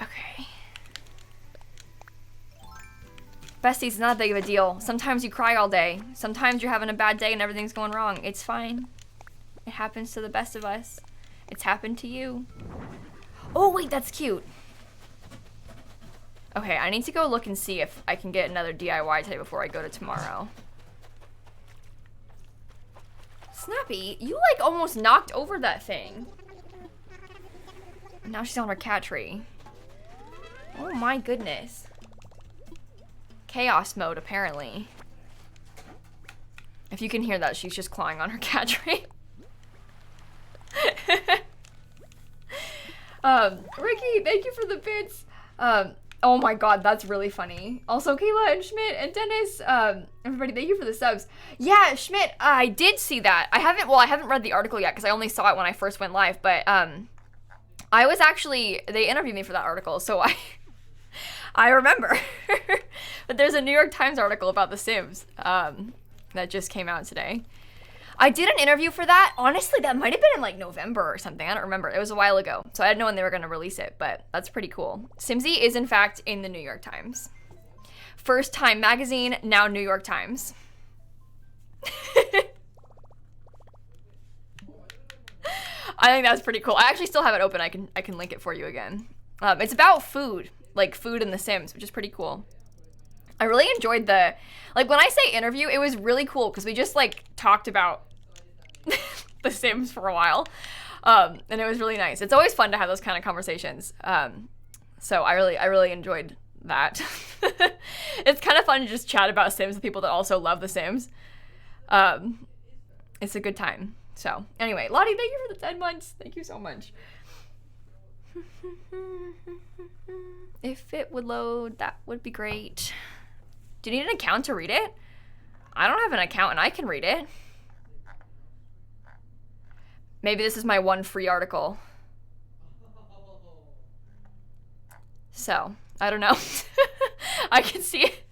A: Okay. Besties, it's not that big of a deal. Sometimes you cry all day. Sometimes you're having a bad day and everything's going wrong. It's fine. It happens to the best of us. It's happened to you. Oh, wait, that's cute. Okay, I need to go look and see if I can get another DIY today before I go to tomorrow. Snappy, you like almost knocked over that thing. Now she's on her cat tree. Oh my goodness. Chaos mode, apparently. If you can hear that, she's just clawing on her cat tree. Ricky, thank you for the bits. Oh my god, that's really funny. Also, Kayla and Schmidt and Dennis, everybody, thank you for the subs. Yeah, Schmidt, I did see that. I haven't read the article yet because I only saw it when I first went live, but I was actually, they interviewed me for that article, so I remember. But there's a New York Times article about The Sims that just came out today. I did an interview for that. Honestly, that might have been in like November or something. I don't remember. It was a while ago. So I didn't know when they were going to release it, but that's pretty cool. Simsie is in fact in the New York Times. First Time Magazine, now New York Times. I think that's pretty cool. I actually still have it open. I can link it for you again. It's about food, like food in The Sims, which is pretty cool. I really enjoyed like when I say interview, it was really cool because we just like talked about The Sims for a while. And it was really nice. It's always fun to have those kind of conversations. So I really enjoyed that. It's kind of fun to just chat about Sims with people that also love The Sims. It's a good time. So anyway, Lottie, thank you for the 10 months. Thank you so much. If it would load, that would be great. Do you need an account to read it? I don't have an account and I can read it. Maybe this is my one free article. So, I don't know. I can see it.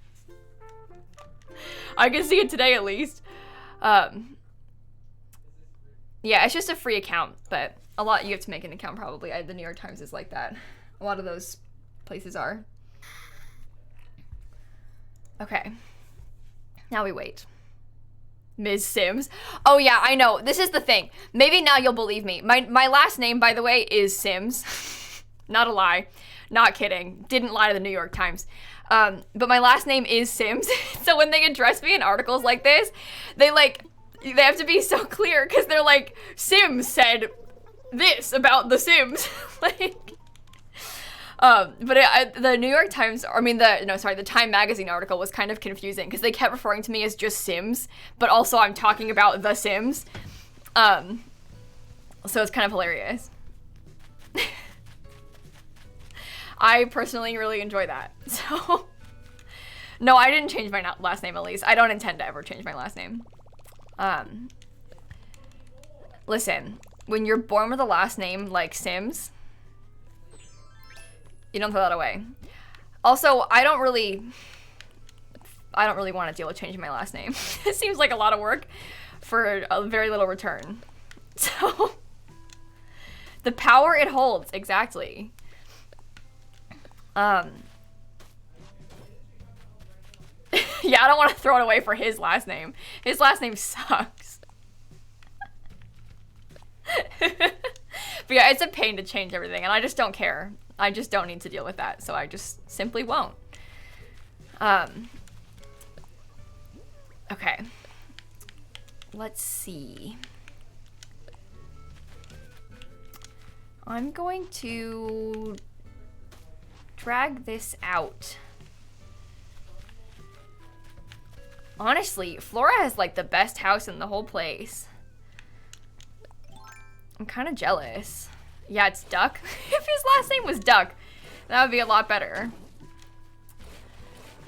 A: I can see it today at least. Yeah, it's just a free account, but you have to make an account probably. The New York Times is like that. A lot of those places are. Okay. Now we wait. Ms. Sims. Oh yeah, I know. This is the thing. Maybe now you'll believe me. My last name, by the way, is Sims. Not a lie. Not kidding. Didn't lie to the New York Times. But my last name is Sims. So when they address me in articles like this, they have to be so clear because they're like, Sims said this about The Sims. Like, the New York Times, the Time Magazine article was kind of confusing because they kept referring to me as just Sims, but also I'm talking about The Sims. So it's kind of hilarious. I personally really enjoy that. So, no, I didn't change my last name, Elise. I don't intend to ever change my last name. Listen, when you're born with a last name like Sims, you don't throw that away. Also, I don't really want to deal with changing my last name. It seems like a lot of work for a very little return. So, the power it holds, exactly. Yeah, I don't want to throw it away for his last name. His last name sucks. But yeah, it's a pain to change everything, and I just don't care. I just don't need to deal with that, so I just simply won't. Okay. Let's see. I'm going to drag this out. Honestly, Flora has like the best house in the whole place. I'm kind of jealous. Yeah, it's Duck. If his last name was Duck, that would be a lot better.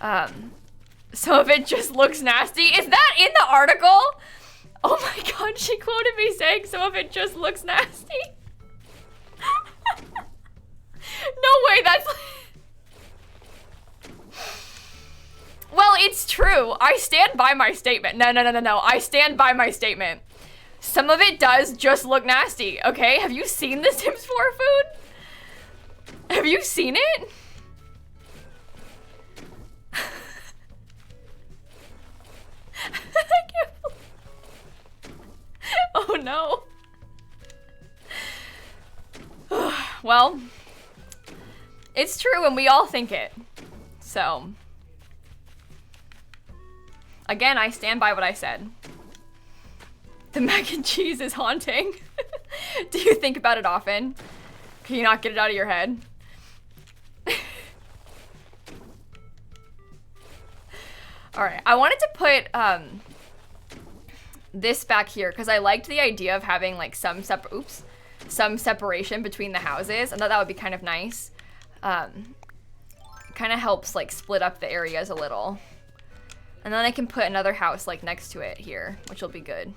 A: Some of it just looks nasty. Is that in the article? Oh my god, she quoted me saying some of it just looks nasty. No way, that's... Well, it's true. I stand by my statement. No. I stand by my statement. Some of it does just look nasty, okay? Have you seen the Sims 4 food? Have you seen it? I can't believe... Oh no. Well, it's true and we all think it. So, again, I stand by what I said. The mac and cheese is haunting. Do you think about it often? Can you not get it out of your head? Alright, I wanted to put this back here because I liked the idea of having like some separation between the houses. I thought that would be kind of nice. Kind of helps like split up the areas a little. And then I can put another house like next to it here, which will be good.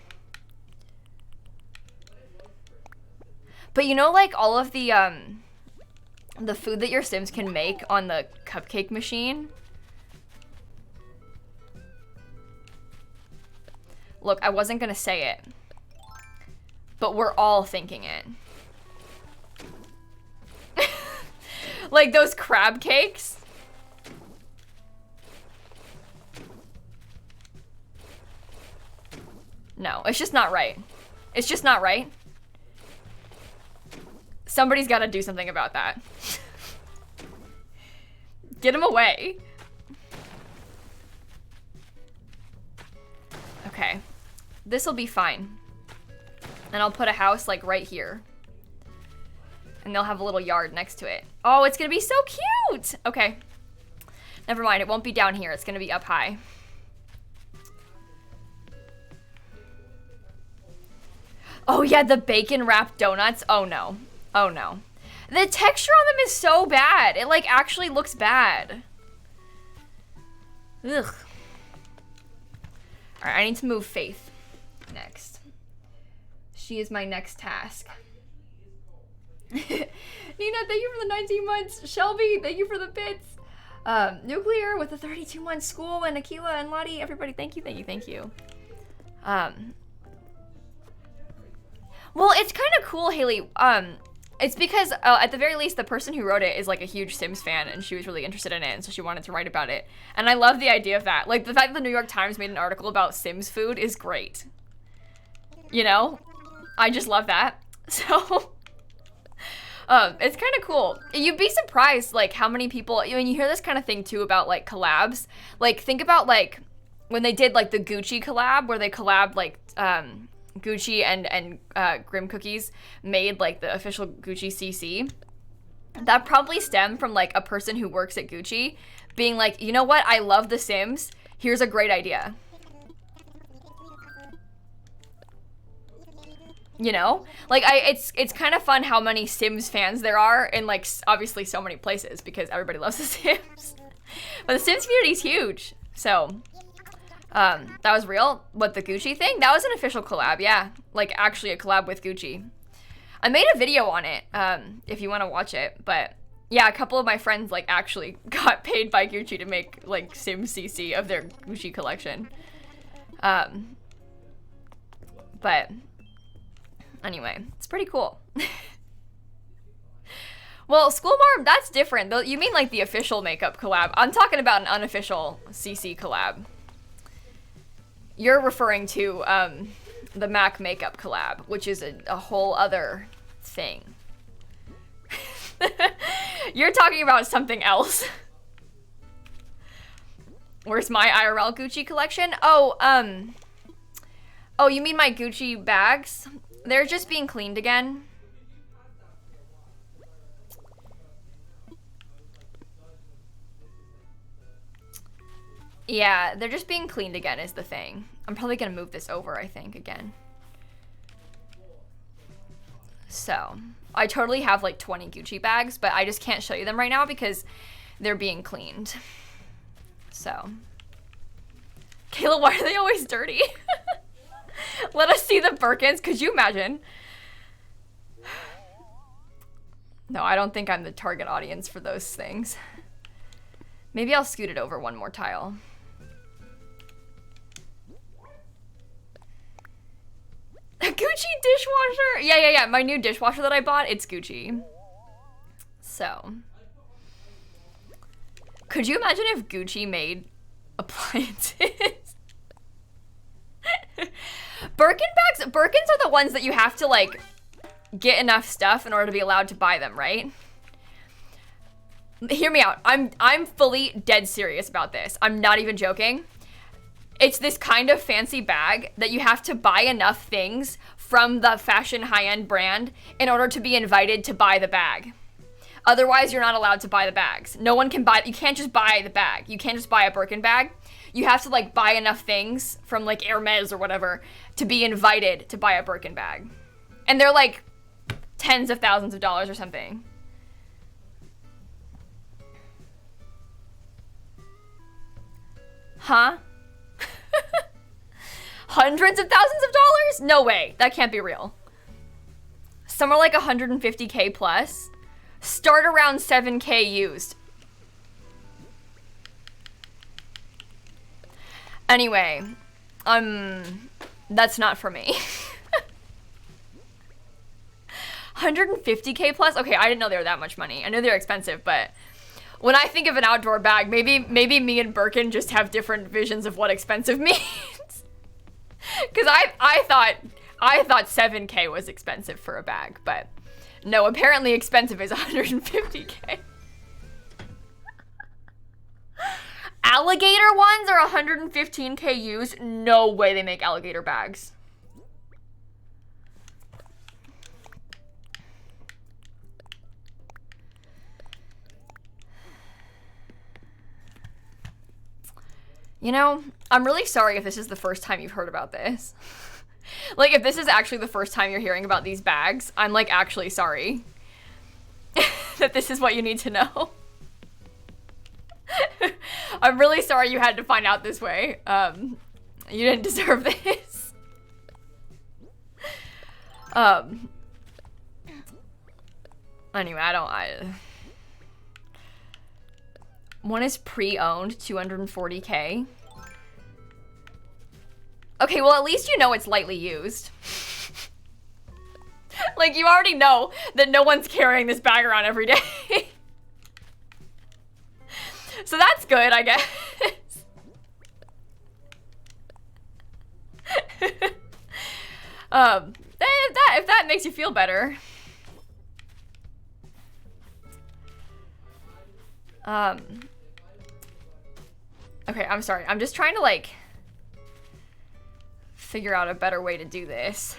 A: But you know, like all of the food that your Sims can make on the cupcake machine? Look, I wasn't gonna say it, but we're all thinking it. Like those crab cakes? No, it's just not right. It's just not right. Somebody's gotta do something about that. Get him away. Okay, this'll be fine. And I'll put a house like right here. And they'll have a little yard next to it. Oh, it's gonna be so cute! Okay, never mind, it won't be down here, it's gonna be up high. Oh yeah, the bacon wrapped donuts, oh no. Oh no. The texture on them is so bad. It like actually looks bad. Ugh. All right, I need to move Faith next. She is my next task. Nina, thank you for the 19 months. Shelby, thank you for the bits. Nuclear with the 32 months. School and Akila and Lottie, everybody, thank you. Well, it's kind of cool, Haley. It's because, at the very least, the person who wrote it is, like, a huge Sims fan, and she was really interested in it, and so she wanted to write about it. And I love the idea of that. Like, the fact that the New York Times made an article about Sims food is great. You know? I just love that. So, it's kind of cool. You'd be surprised, like, how many people, I mean, you hear this kind of thing, too, about, like, collabs. Like, think about, like, when they did, like, the Gucci collab, where they collabed, like, Gucci and Grim Cookies made like the official Gucci CC, that probably stemmed from like a person who works at Gucci being like, you know what, I love The Sims, here's a great idea. You know, like it's kind of fun how many Sims fans there are in like obviously so many places because everybody loves The Sims. But the Sims community is huge. So that was real. What, the Gucci thing? That was an official collab, yeah. Like actually a collab with Gucci. I made a video on it, if you want to watch it. But yeah, a couple of my friends like actually got paid by Gucci to make like Sims CC of their Gucci collection. But anyway, it's pretty cool. Well, School Marm, that's different. You mean like the official makeup collab. I'm talking about an unofficial CC collab. You're referring to the MAC makeup collab, which is a whole other thing. You're talking about something else. Where's my IRL Gucci collection? Oh, you mean my Gucci bags? They're just being cleaned again. Yeah, they're just being cleaned again is the thing. I'm probably gonna move this over, I think, again. So, I totally have like 20 Gucci bags, but I just can't show you them right now because they're being cleaned. So. Kayla, why are they always dirty? Let us see the Birkins. Could you imagine? No, I don't think I'm the target audience for those things. Maybe I'll scoot it over one more tile. A Gucci dishwasher? Yeah. My new dishwasher that I bought, it's Gucci. So. Could you imagine if Gucci made appliances? Birkins are the ones that you have to like get enough stuff in order to be allowed to buy them, right? Hear me out. I'm fully dead serious about this. I'm not even joking. It's this kind of fancy bag that you have to buy enough things from the fashion high-end brand in order to be invited to buy the bag. Otherwise, you're not allowed to buy the bags. No one can buy, you can't just buy the bag. You can't just buy a Birkin bag. You have to like buy enough things from like Hermes or whatever to be invited to buy a Birkin bag. And they're like tens of thousands of dollars or something. Huh? Hundreds of thousands of dollars? No way. That can't be real. Somewhere like 150K plus. Start around 7K used. Anyway, that's not for me. 150K plus? Okay, I didn't know they were that much money. I knew they were expensive, but when I think of an outdoor bag, maybe me and Birkin just have different visions of what expensive means. Because I thought 7K was expensive for a bag, but no, apparently expensive is 150K. Alligator ones are 115K used. No way they make alligator bags. You know, I'm really sorry if this is the first time you've heard about this. Like, if this is actually the first time you're hearing about these bags, I'm, like, actually sorry that this is what you need to know. I'm really sorry you had to find out this way. You didn't deserve this. Anyway, one is pre-owned, 240K. Okay, well, at least you know it's lightly used. Like, you already know that no one's carrying this bag around every day. So that's good, I guess. If that makes you feel better. Okay, I'm sorry. I'm just trying to, like, figure out a better way to do this.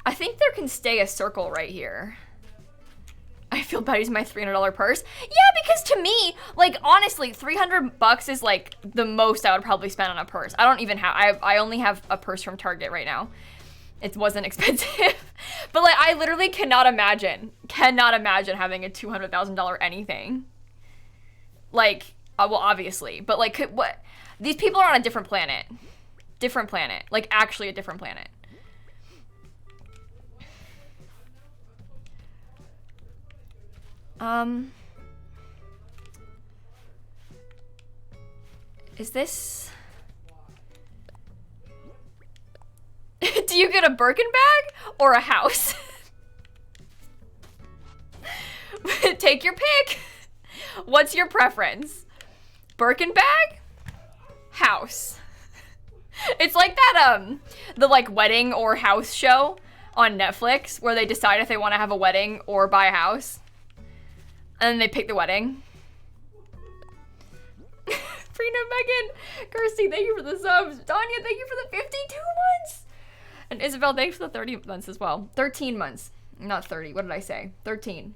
A: I think there can stay a circle right here. I feel bad using my $300 purse. Yeah, because to me, like, honestly, $300 is like the most I would probably spend on a purse. I don't even have, I only have a purse from Target right now. It wasn't expensive. But like, I literally cannot imagine having a $200,000 anything. Like, well, obviously, but like, what? These people are on a different planet. Different planet. Like, actually a different planet. Is this... Do you get a Birkin bag or a house? Take your pick. What's your preference? Birkin bag? House. It's like that, the like wedding or house show on Netflix where they decide if they want to have a wedding or buy a house. And then they pick the wedding. Frina, Megan, Kirsty, thank you for the subs. Danya, thank you for the 52 months. And Isabel, thanks for the 30 months as well. 13 months. Not 30. What did I say? 13.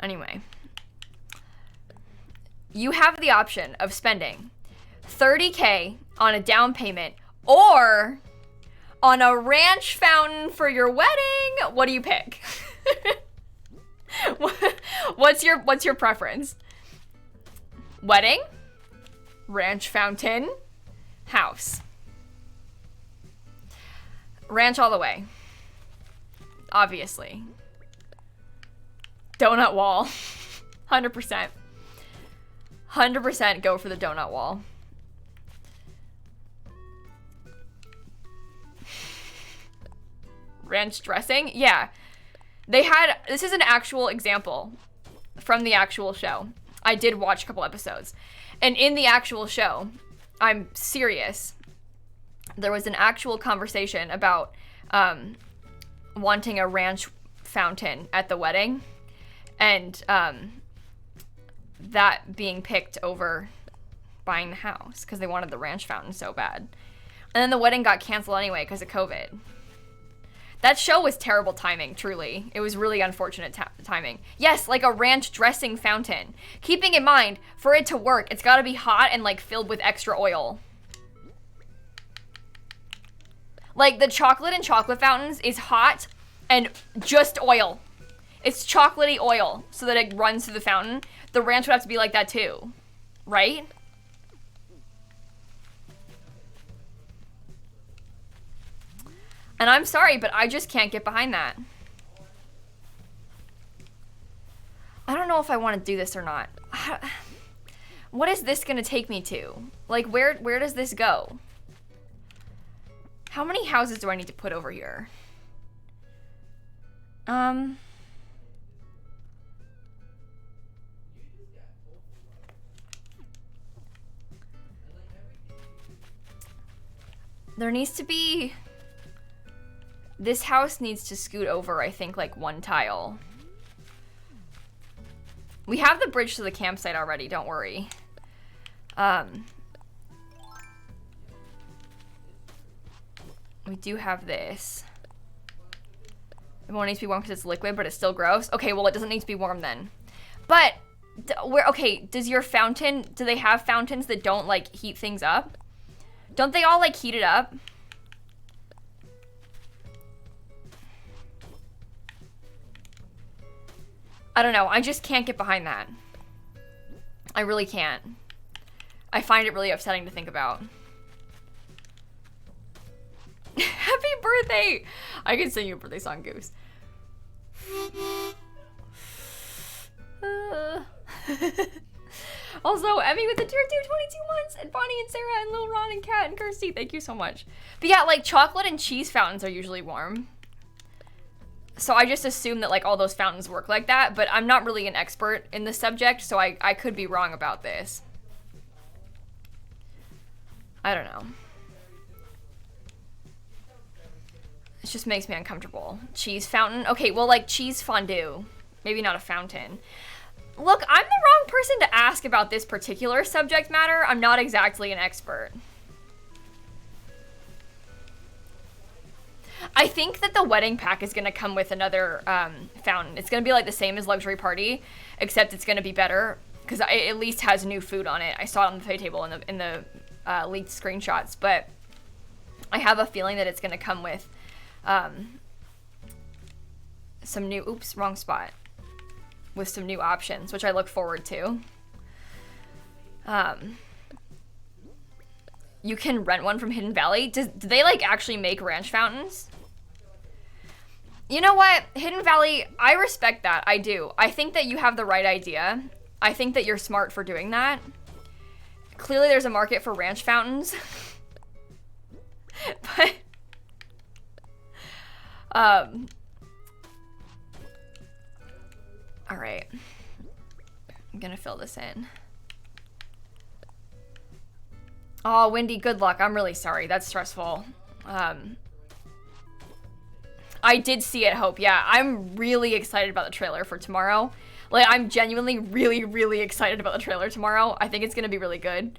A: Anyway. You have the option of spending $30K on a down payment or on a ranch fountain for your wedding. What do you pick? What's your preference? Wedding, ranch fountain, house. Ranch all the way. Obviously. Donut wall. 100%. 100% go for the donut wall. Ranch dressing? Yeah. They had, this is an actual example from the actual show. I did watch a couple episodes. And in the actual show, I'm serious, there was an actual conversation about wanting a ranch fountain at the wedding. And that being picked over buying the house because they wanted the ranch fountain so bad. And then the wedding got canceled anyway because of COVID. That show was terrible timing, truly. It was really unfortunate timing. Yes, like a ranch dressing fountain. Keeping in mind, for it to work, it's gotta be hot and like filled with extra oil. Like the chocolate and chocolate fountains is hot and just oil. It's chocolatey oil so that it runs through the fountain. The ranch would have to be like that too, right? And I'm sorry, but I just can't get behind that. I don't know if I want to do this or not. What is this gonna take me to? Like, where does this go? How many houses do I need to put over here? There needs to be... This house needs to scoot over, I think, like one tile. We have the bridge to the campsite already, don't worry. We do have this. It won't need to be warm because it's liquid, but it's still gross. Okay, well, it doesn't need to be warm then. But, okay, does your fountain, do they have fountains that don't, like, heat things up? Don't they all, like, heat it up? I don't know. I just can't get behind that. I really can't. I find it really upsetting to think about. Happy birthday! I can sing you a birthday song, Goose. Also, Emmy with the tier 2, 22 months, and Bonnie and Sarah and Lil Ron and Kat and Kirsty, thank you so much. But yeah, like chocolate and cheese fountains are usually warm. So I just assume that like all those fountains work like that, but I'm not really an expert in the subject, so I could be wrong about this. I don't know. It just makes me uncomfortable. Cheese fountain? Okay, well like cheese fondue. Maybe not a fountain. Look, I'm the wrong person to ask about this particular subject matter. I'm not exactly an expert. I think that the wedding pack is going to come with another fountain. It's going to be like the same as Luxury Party, except it's going to be better because it at least has new food on it. I saw it on the pay table in the leaked screenshots, but I have a feeling that it's going to come with some new, oops, wrong spot, with some new options, which I look forward to. You can rent one from Hidden Valley. Do they like actually make ranch fountains? You know what? Hidden Valley, I respect that. I do. I think that you have the right idea. I think that you're smart for doing that. Clearly there's a market for ranch fountains. But all right. I'm gonna fill this in. Oh, Wendy, good luck. I'm really sorry. That's stressful. I did see it, Hope. Yeah, I'm really excited about the trailer for tomorrow. Like, I'm genuinely really, really excited about the trailer tomorrow. I think it's gonna be really good.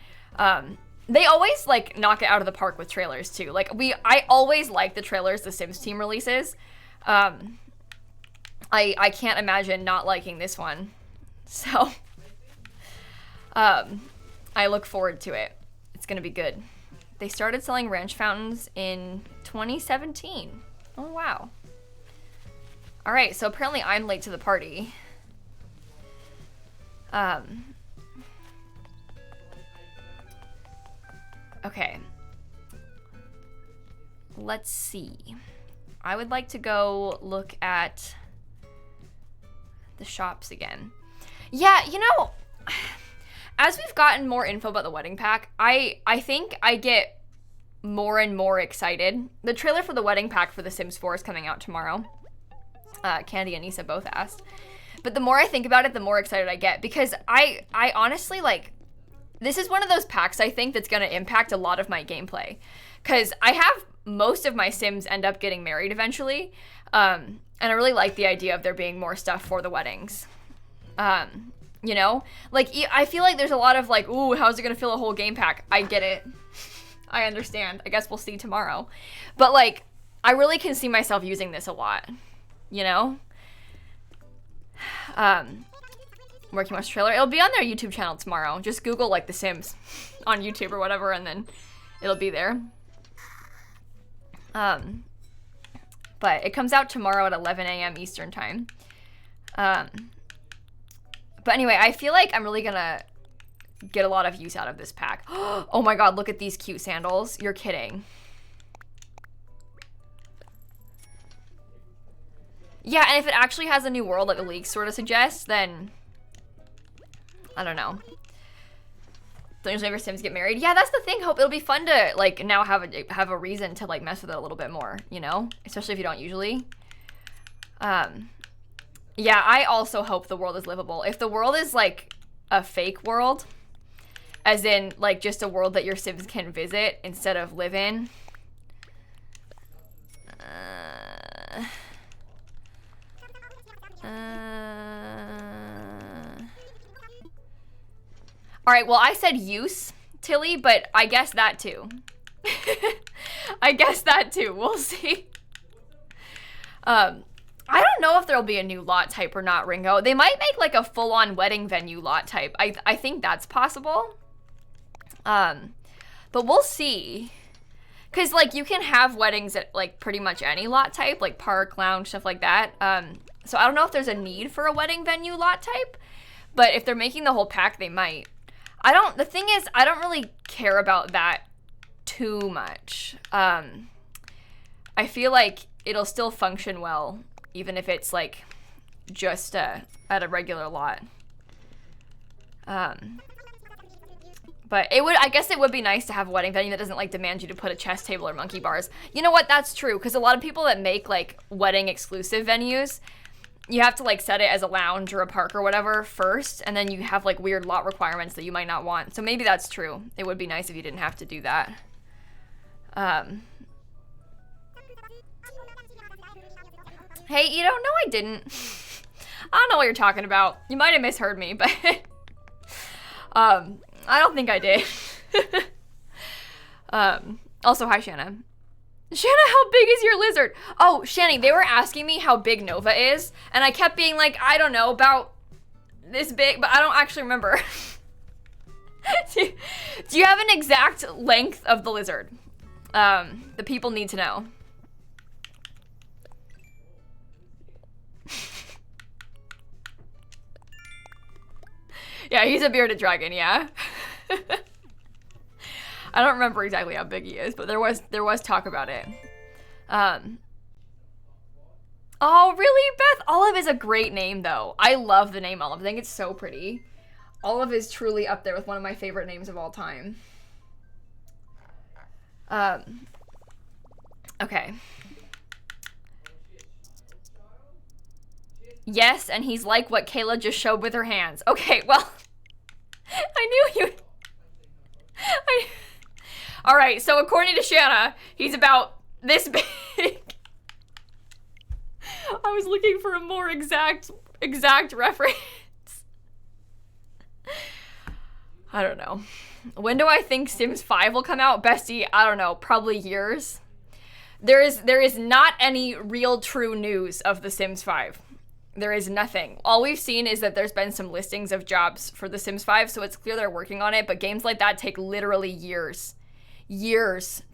A: They always, like, knock it out of the park with trailers, too. Like, I always like the trailers the Sims team releases. I can't imagine not liking this one. So, I look forward to it. It's gonna be good. They started selling ranch fountains in 2017. Oh, wow. All right, so apparently I'm late to the party. Okay. Let's see. I would like to go look at the shops again. Yeah, you know, as we've gotten more info about the wedding pack, I think I get more and more excited. The trailer for the wedding pack for The Sims 4 is coming out tomorrow. Candy and Nisa both asked. But the more I think about it, the more excited I get, because I honestly, like, this is one of those packs I think that's going to impact a lot of my gameplay. Because I have most of my Sims end up getting married eventually. And I really like the idea of there being more stuff for the weddings. You know? Like, I feel like there's a lot of like, ooh, how's it going to fill a whole game pack? I get it. I understand. I guess we'll see tomorrow. But, like, I really can see myself using this a lot. You know? Working on trailer. It'll be on their YouTube channel tomorrow. Just Google, like, The Sims on YouTube or whatever, and then it'll be there. But it comes out tomorrow at 11 a.m. Eastern time. But anyway, I feel like I'm really gonna get a lot of use out of this pack. Oh my god, look at these cute sandals. You're kidding. Yeah, and if it actually has a new world like the leaks sort of suggests, then I don't know. Don't usually ever Sims get married. Yeah, that's the thing, Hope. It'll be fun to like now have a reason to like mess with it a little bit more, you know? Especially if you don't usually. Yeah, I also hope the world is livable. If the world is like a fake world, as in like just a world that your Sims can visit instead of live in. All right, well, I said use, Tilly, but I guess that too. I guess that too. We'll see. I don't know if there'll be a new lot type or not, Ringo. They might make like a full-on wedding venue lot type. I think that's possible. But we'll see. Because, like, you can have weddings at, like, pretty much any lot type, like park, lounge, stuff like that. So I don't know if there's a need for a wedding venue lot type, but if they're making the whole pack, they might. The thing is, I don't really care about that too much. I feel like it'll still function well, even if it's, like, just at a regular lot. But I guess it would be nice to have a wedding venue that doesn't like demand you to put a chess table or monkey bars. You know what? That's true, because a lot of people that make like wedding exclusive venues, you have to like set it as a lounge or a park or whatever first, and then you have like weird lot requirements that you might not want. So maybe that's true. It would be nice if you didn't have to do that. Hey, Ito, no I didn't. I don't know what you're talking about. You might have misheard me, but I don't think I did. Also, hi, Shanna. Shanna, how big is your lizard? Oh, Shanny, they were asking me how big Nova is, and I kept being like, I don't know, about this big, but I don't actually remember. Do you have an exact length of the lizard? The people need to know. Yeah, he's a bearded dragon, yeah. I don't remember exactly how big he is, but there was talk about it. Oh, really, Beth? Olive is a great name, though. I love the name Olive. I think it's so pretty. Olive is truly up there with one of my favorite names of all time. Okay. Yes, and he's like what Kayla just showed with her hands. Okay, well, I knew you. All right, so according to Shanna, he's about this big. I was looking for a more exact reference. I don't know. When do I think Sims 5 will come out? Bestie, I don't know, probably years. There is not any real true news of The Sims 5. There is nothing. All we've seen is that there's been some listings of jobs for The Sims 5, so it's clear they're working on it, but games like that take literally years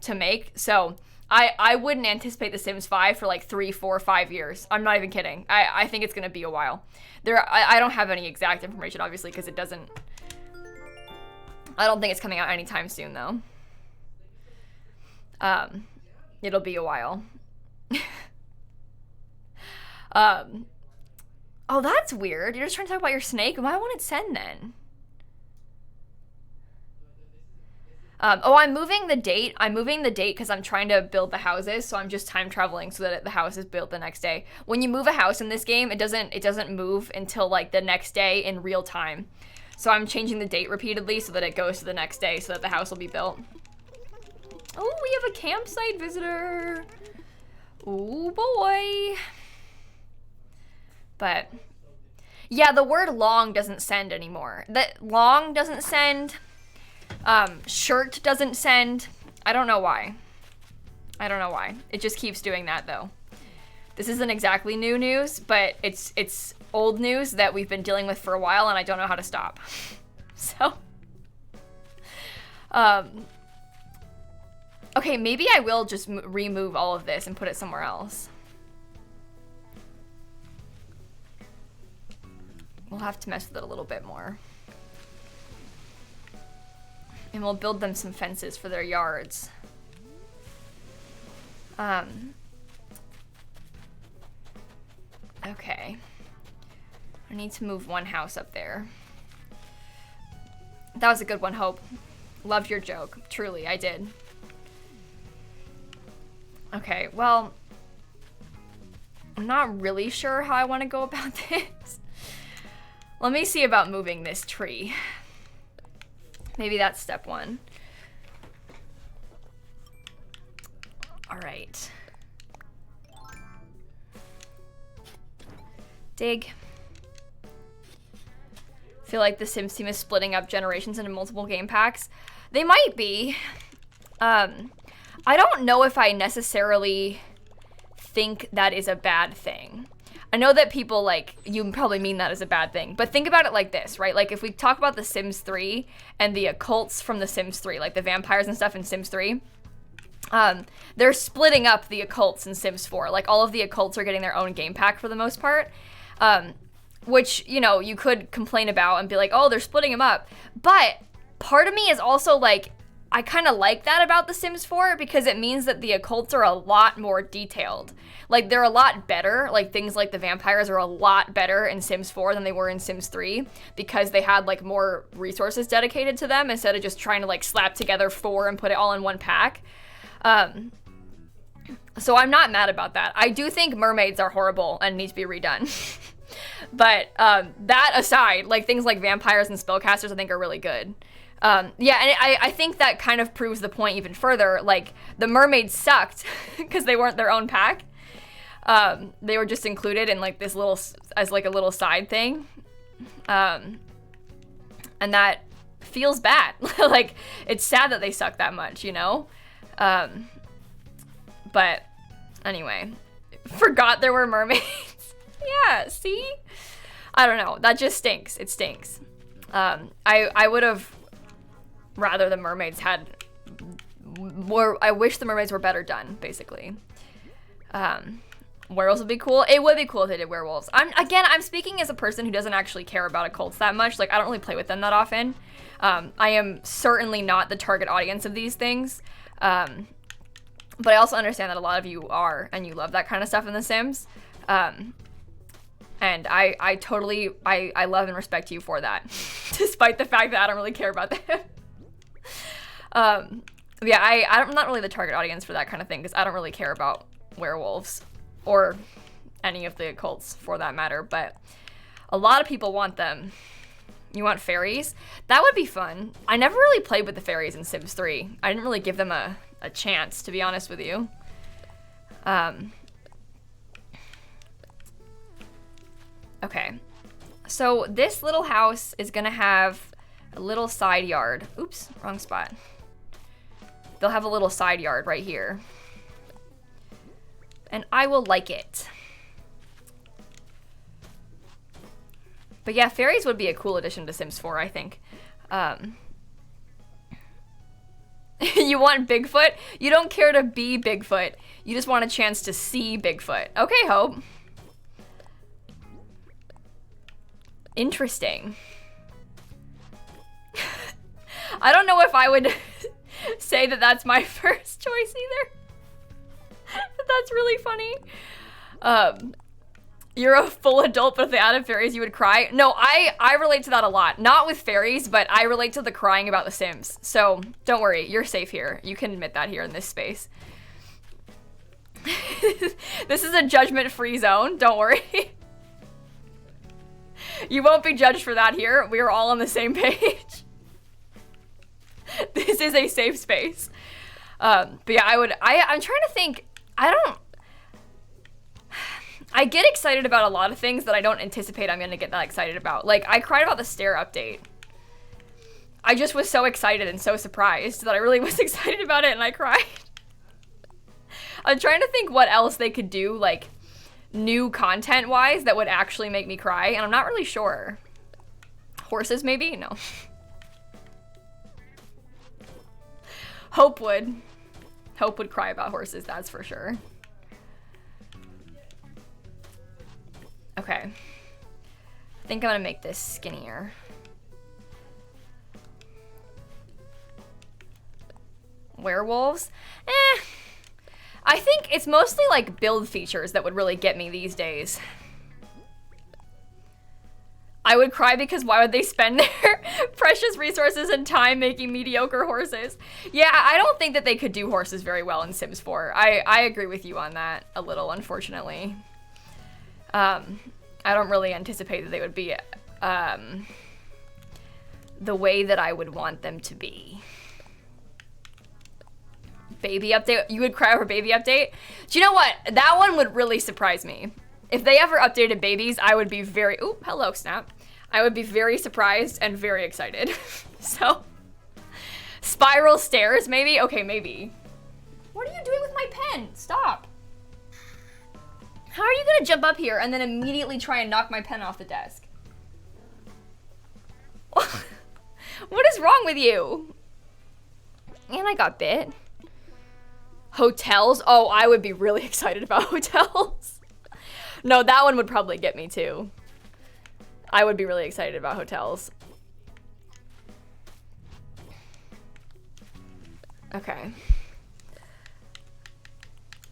A: to make. So I wouldn't anticipate The Sims 5 for like 3, 4, 5 years. I'm not even kidding. I think it's gonna be a while. I don't have any exact information, obviously, because it doesn't. I don't think it's coming out anytime soon, though. It'll be a while. Oh, that's weird. You're just trying to talk about your snake? Why won't it send then? Oh, I'm moving the date. I'm moving the date because I'm trying to build the houses, so I'm just time traveling so that the house is built the next day. When you move a house in this game, it doesn't move until like the next day in real time. So I'm changing the date repeatedly so that it goes to the next day so that the house will be built. Oh, we have a campsite visitor. Oh boy. But yeah, the word long doesn't send anymore. That long doesn't send. Shirt doesn't send. I don't know why. It just keeps doing that though. This isn't exactly new news, but it's old news that we've been dealing with for a while and I don't know how to stop. So, okay, maybe I will just remove all of this and put it somewhere else. We'll have to mess with it a little bit more. And we'll build them some fences for their yards. Okay. I need to move one house up there. That was a good one, Hope. Loved your joke. Truly, I did. Okay, well, I'm not really sure how I want to go about this. Let me see about moving this tree. Maybe that's step one. All right. Dig. Feel like the Sims team is splitting up generations into multiple game packs. They might be. I don't know if I necessarily think that is a bad thing. I know that people, like, you probably mean that as a bad thing, but think about it like this, right? Like, if we talk about The Sims 3 and the occults from The Sims 3, like the vampires and stuff in Sims 3, they're splitting up the occults in Sims 4. Like, all of the occults are getting their own game pack for the most part, which, you know, you could complain about and be like, oh, they're splitting them up. But part of me is also like, I kind of like that about The Sims 4 because it means that the occults are a lot more detailed. Like, they're a lot better. Like, things like the vampires are a lot better in Sims 4 than they were in Sims 3 because they had, like, more resources dedicated to them instead of just trying to, like, slap together 4 and put it all in one pack. So I'm not mad about that. I do think mermaids are horrible and need to be redone. But that aside, like, things like vampires and spellcasters I think are really good. Yeah, and I think that kind of proves the point even further. Like, the mermaids sucked because they weren't their own pack. They were just included in like this little, as like a little side thing. And that feels bad. Like, it's sad that they suck that much, you know? But anyway, forgot there were mermaids. Yeah, see? I don't know. That just stinks. It stinks. I would have rather the mermaids had more. I wish the mermaids were better done, basically. Werewolves would be cool. It would be cool if they did werewolves. I'm speaking as a person who doesn't actually care about occults that much. Like, I don't really play with them that often. I am certainly not the target audience of these things. But I also understand that a lot of you are, and you love that kind of stuff in The Sims. And I totally love and respect you for that, despite the fact that I don't really care about them. Yeah, I'm not really the target audience for that kind of thing, because I don't really care about werewolves, or any of the occults for that matter, but a lot of people want them. You want fairies? That would be fun. I never really played with the fairies in Sims 3. I didn't really give them a chance, to be honest with you. Okay, so this little house is gonna have a little side yard. Oops, wrong spot. They'll have a little side yard right here. And I will like it. But yeah, fairies would be a cool addition to Sims 4, I think. You want Bigfoot? You don't care to be Bigfoot. You just want a chance to see Bigfoot. Okay, Hope. Interesting. I don't know if I would say that that's my first choice either. But that's really funny. You're a full adult, but if they added fairies, you would cry. No, I relate to that a lot. Not with fairies, but I relate to the crying about The Sims. So don't worry, you're safe here. You can admit that here in this space. This is a judgment-free zone. Don't worry. You won't be judged for that here. We are all on the same page. This is a safe space. But yeah, I'm trying to think. I get excited about a lot of things that I don't anticipate I'm gonna get that excited about. Like, I cried about the stair update. I just was so excited and so surprised that I really was excited about it, and I cried. I'm trying to think what else they could do, like, new content-wise that would actually make me cry, and I'm not really sure. Horses, maybe? No. Hope would. Hope would cry about horses, that's for sure. Okay. I think I'm gonna make this skinnier. Werewolves? I think it's mostly like build features that would really get me these days. I would cry because why would they spend their precious resources and time making mediocre horses? Yeah, I don't think that they could do horses very well in Sims 4. I agree with you on that a little, unfortunately. I don't really anticipate that they would be the way that I would want them to be. Baby update? You would cry over baby update? Do you know what? That one would really surprise me. If they ever updated babies, I would be very... Ooh, hello, Snap. I would be very surprised and very excited. So, spiral stairs, maybe? Okay, maybe. What are you doing with my pen? Stop. How are you gonna jump up here and then immediately try and knock my pen off the desk? What is wrong with you? And I got bit. Hotels? Oh, I would be really excited about hotels. No, that one would probably get me too. I would be really excited about hotels. Okay.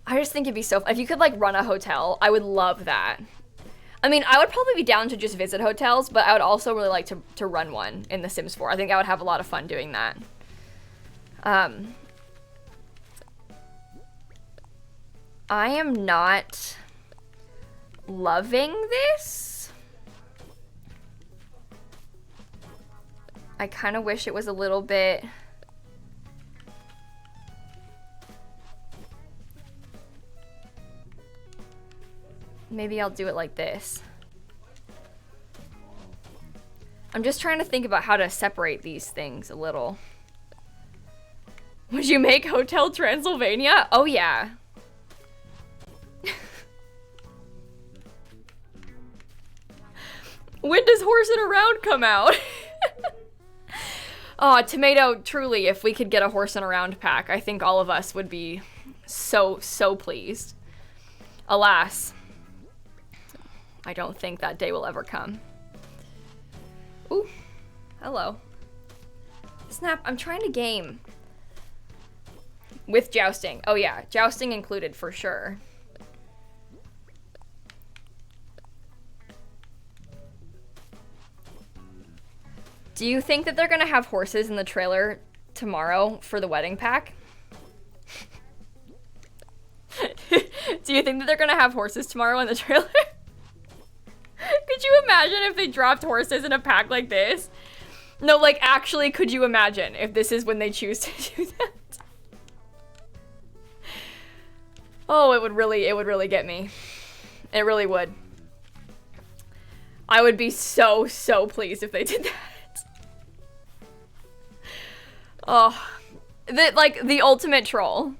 A: I just think it'd be so fun. If you could like run a hotel, I would love that. I mean, I would probably be down to just visit hotels, but I would also really like to run one in The Sims 4. I think I would have a lot of fun doing that. I am not loving this. I kind of wish it was a little bit... maybe I'll do it like this. I'm just trying to think about how to separate these things a little. Would you make Hotel Transylvania? Oh yeah. When does Horsin' Around come out? Oh, Tomato, truly, if we could get a Horsin' Around pack, I think all of us would be so pleased. Alas, I don't think that day will ever come. Ooh, hello. Snap, I'm trying to game. With jousting. Oh yeah, jousting included for sure. Do you think that they're gonna have horses in the trailer tomorrow for the wedding pack? Do you think that they're gonna have horses tomorrow in the trailer? Could you imagine if they dropped horses in a pack like this? No, like actually, could you imagine if this is when they choose to do that? Oh, it would really get me. It really would. I would be so pleased if they did that. Oh, the ultimate troll.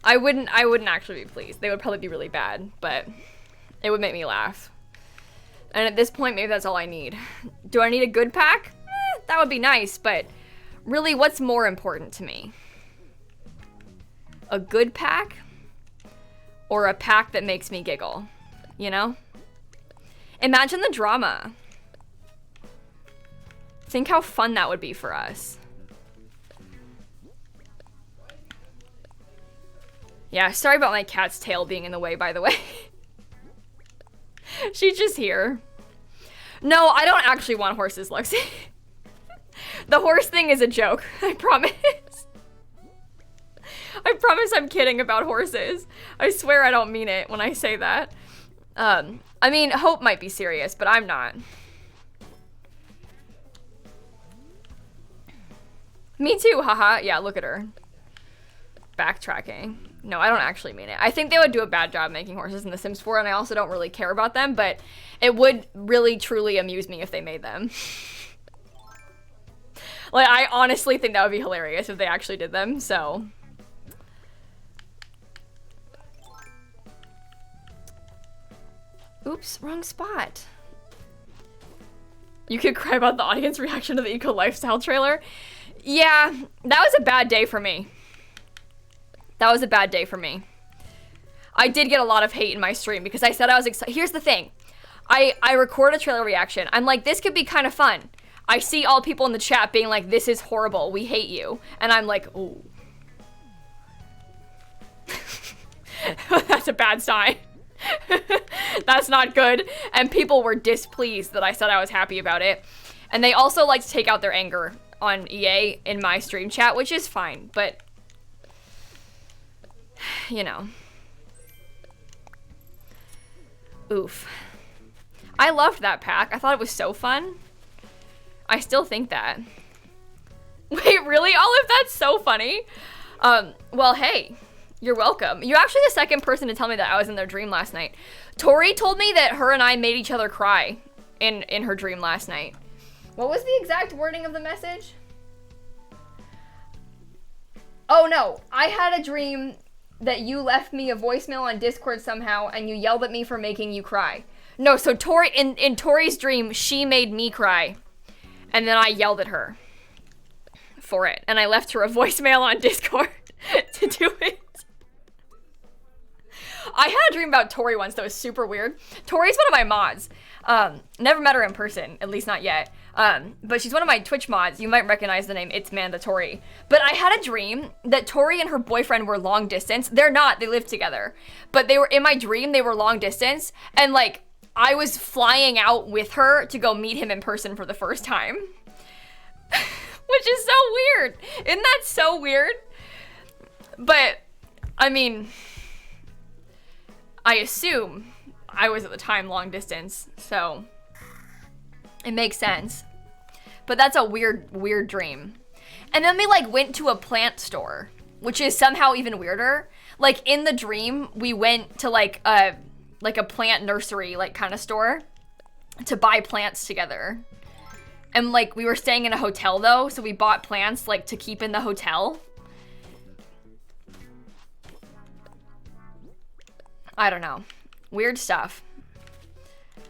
A: I wouldn't actually be pleased. They would probably be really bad, but it would make me laugh. And at this point, maybe that's all I need. Do I need a good pack? That would be nice, but really, what's more important to me? A good pack or a pack that makes me giggle, you know? Imagine the drama. Think how fun that would be for us. Yeah, sorry about my cat's tail being in the way, by the way. She's just here. No, I don't actually want horses, Lexi. The horse thing is a joke, I promise. I promise I'm kidding about horses. I swear I don't mean it when I say that. I mean, Hope might be serious, but I'm not. Me too, haha. Yeah, look at her. Backtracking. No, I don't actually mean it. I think they would do a bad job making horses in The Sims 4, and I also don't really care about them, but it would really, truly amuse me if they made them. Like, I honestly think that would be hilarious if they actually did them, so. Oops, wrong spot. You could cry about the audience reaction to the Eco Lifestyle trailer. Yeah, that was a bad day for me. That was a bad day for me. I did get a lot of hate in my stream because I said I was excited. Here's the thing. I record a trailer reaction. I'm like, this could be kind of fun. I see all people in the chat being like, this is horrible. We hate you. And I'm like, oh. That's a bad sign. That's not good. And people were displeased that I said I was happy about it. And they also like to take out their anger on EA in my stream chat, which is fine, but you know. Oof. I loved that pack. I thought it was so fun. I still think that. Wait, really, Olive? That's so funny. Well, hey, you're welcome. You're actually the second person to tell me that I was in their dream last night. Tori told me that her and I made each other cry in her dream last night. What was the exact wording of the message? Oh no, I had a dream that you left me a voicemail on Discord somehow and you yelled at me for making you cry. No, so Tori, in Tori's dream, she made me cry. And then I yelled at her for it. And I left her a voicemail on Discord to do it. I had a dream about Tori once that was super weird. Tori's one of my mods. Never met her in person, at least not yet. But she's one of my Twitch mods. You might recognize the name It's Mandatory. But I had a dream that Tori and her boyfriend were long distance. They're not, they live together. But they were, in my dream, they were long distance. And like, I was flying out with her to go meet him in person for the first time. Which is so weird. Isn't that so weird? But, I mean, I assume I was at the time long distance, so it makes sense. But that's a weird dream. And then we like went to a plant store which is somehow even weirder. Like, in the dream, we went to, like a plant nursery, like, kind of store to buy plants together. And, like, we were staying in a hotel, though, so we bought plants, like, to keep in the hotel. I don't know. Weird stuff.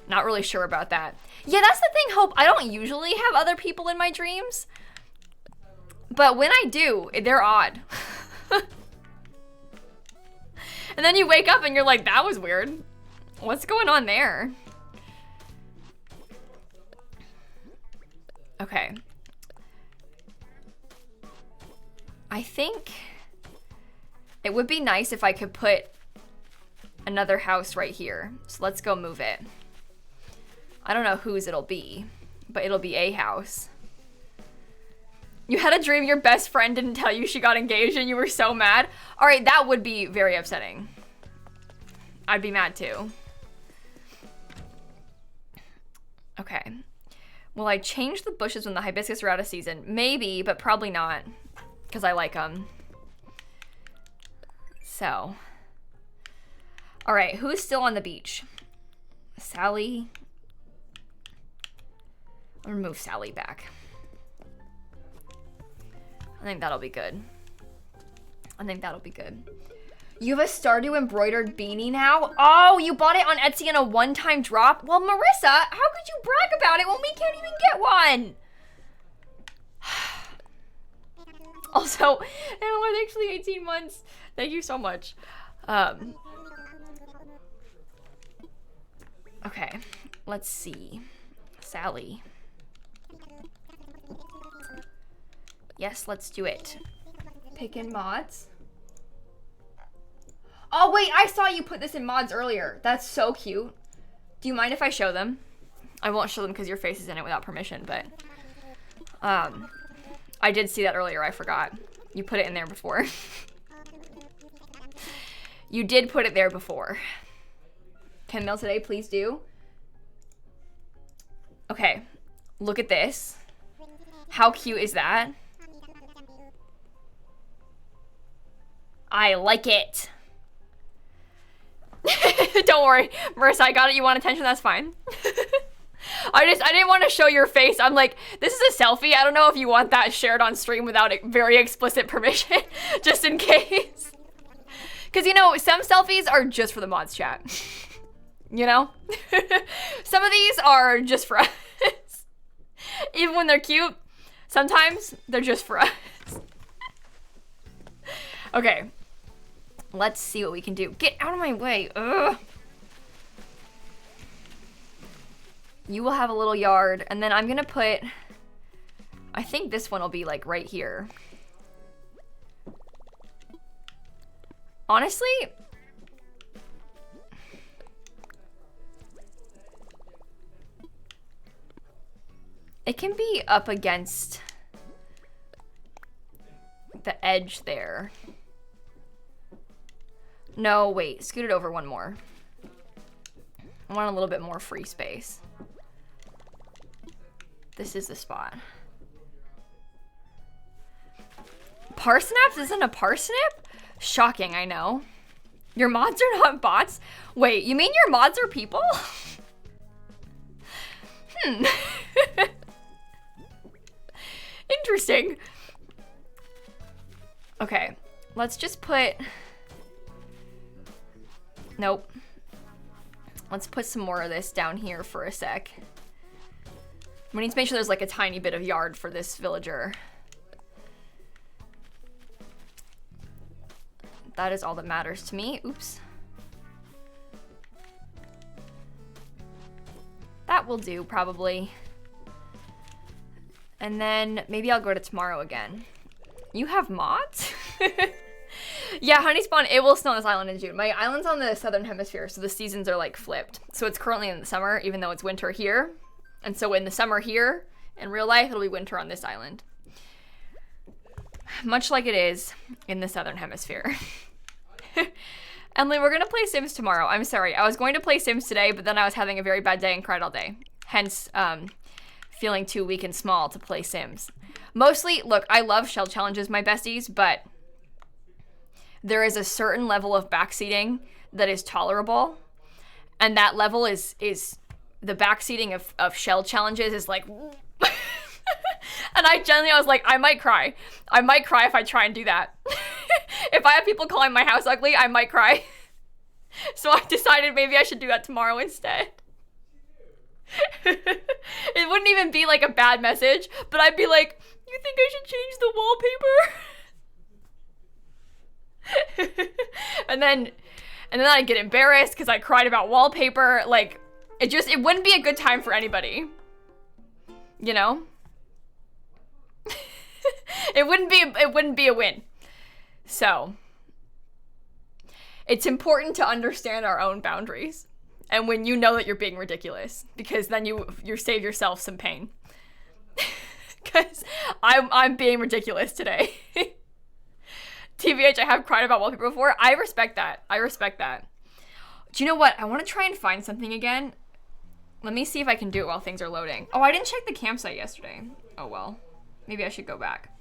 A: Not really sure about that. Yeah, that's the thing, Hope. I don't usually have other people in my dreams. But when I do, they're odd. And then you wake up and you're like, that was weird. What's going on there? Okay. I think it would be nice if I could put another house right here. So let's go move it. I don't know whose it'll be, but it'll be a house. You had a dream your best friend didn't tell you she got engaged and you were so mad. All right, that would be very upsetting. I'd be mad too. Okay. Will I change the bushes when the hibiscus are out of season? Maybe, but probably not, because I like them. So. All right, who's still on the beach? Sally. I'll remove Sally back. I think that'll be good. I think that'll be good. You have a Stardew embroidered beanie now? Oh, you bought it on Etsy in a one-time drop? Well, Marissa, how could you brag about it when we can't even get one? Also, it was actually 18 months. Thank you so much. Okay, let's see. Sally. Yes, let's do it. Pick in mods. Oh, wait, I saw you put this in mods earlier. That's so cute. Do you mind if I show them? I won't show them because your face is in it without permission, but I did see that earlier. I forgot. You put it in there before. You did put it there before. Can mail today, please do. Okay, look at this. How cute is that? I like it. Don't worry, Marissa, I got it. You want attention? That's fine. I didn't want to show your face. I'm like, this is a selfie. I don't know if you want that shared on stream without very explicit permission, just in case. Because, you know, some selfies are just for the mods chat. You know? Some of these are just for us. Even when they're cute, sometimes they're just for us. Okay. Let's see what we can do. Get out of my way. Ugh. You will have a little yard, and then I'm gonna put, I think this one will be like right here. Honestly, it can be up against the edge there. No, wait, scoot it over one more. I want a little bit more free space. This is the spot. Parsnips isn't a parsnip? Shocking, I know. Your mods are not bots? Wait, you mean your mods are people? Interesting. Okay, let's just put... Nope. Let's put some more of this down here for a sec. We need to make sure there's like a tiny bit of yard for this villager. That is all that matters to me. Oops. That will do, probably. And then maybe I'll go to tomorrow again. You have mods? Yeah, honey spawn, it will snow on this island in June. My island's on the southern hemisphere, so the seasons are like flipped. So it's currently in the summer, even though it's winter here. And so in the summer here, in real life, it'll be winter on this island. Much like it is in the southern hemisphere. Emily, we're gonna play Sims tomorrow. I'm sorry, I was going to play Sims today, but then I was having a very bad day and cried all day. Hence, feeling too weak and small to play Sims. Mostly, look, I love shell challenges, my besties, but there is a certain level of backseating that is tolerable. And that level is the backseating of shell challenges is like, and I was like, I might cry. I might cry if I try and do that. If I have people calling my house ugly, I might cry. So I decided maybe I should do that tomorrow instead. It wouldn't even be like a bad message, but I'd be like, you think I should change the wallpaper? and then I'd get embarrassed because I cried about wallpaper. Like, it wouldn't be a good time for anybody. You know? It wouldn't be a win. So, it's important to understand our own boundaries. And when you know that you're being ridiculous, because then you save yourself some pain. Because I'm being ridiculous today. TBH, I have cried about wallpaper before. I respect that. Do you know what? I want to try and find something again. Let me see if I can do it while things are loading. Oh, I didn't check the campsite yesterday. Oh, well. Maybe I should go back.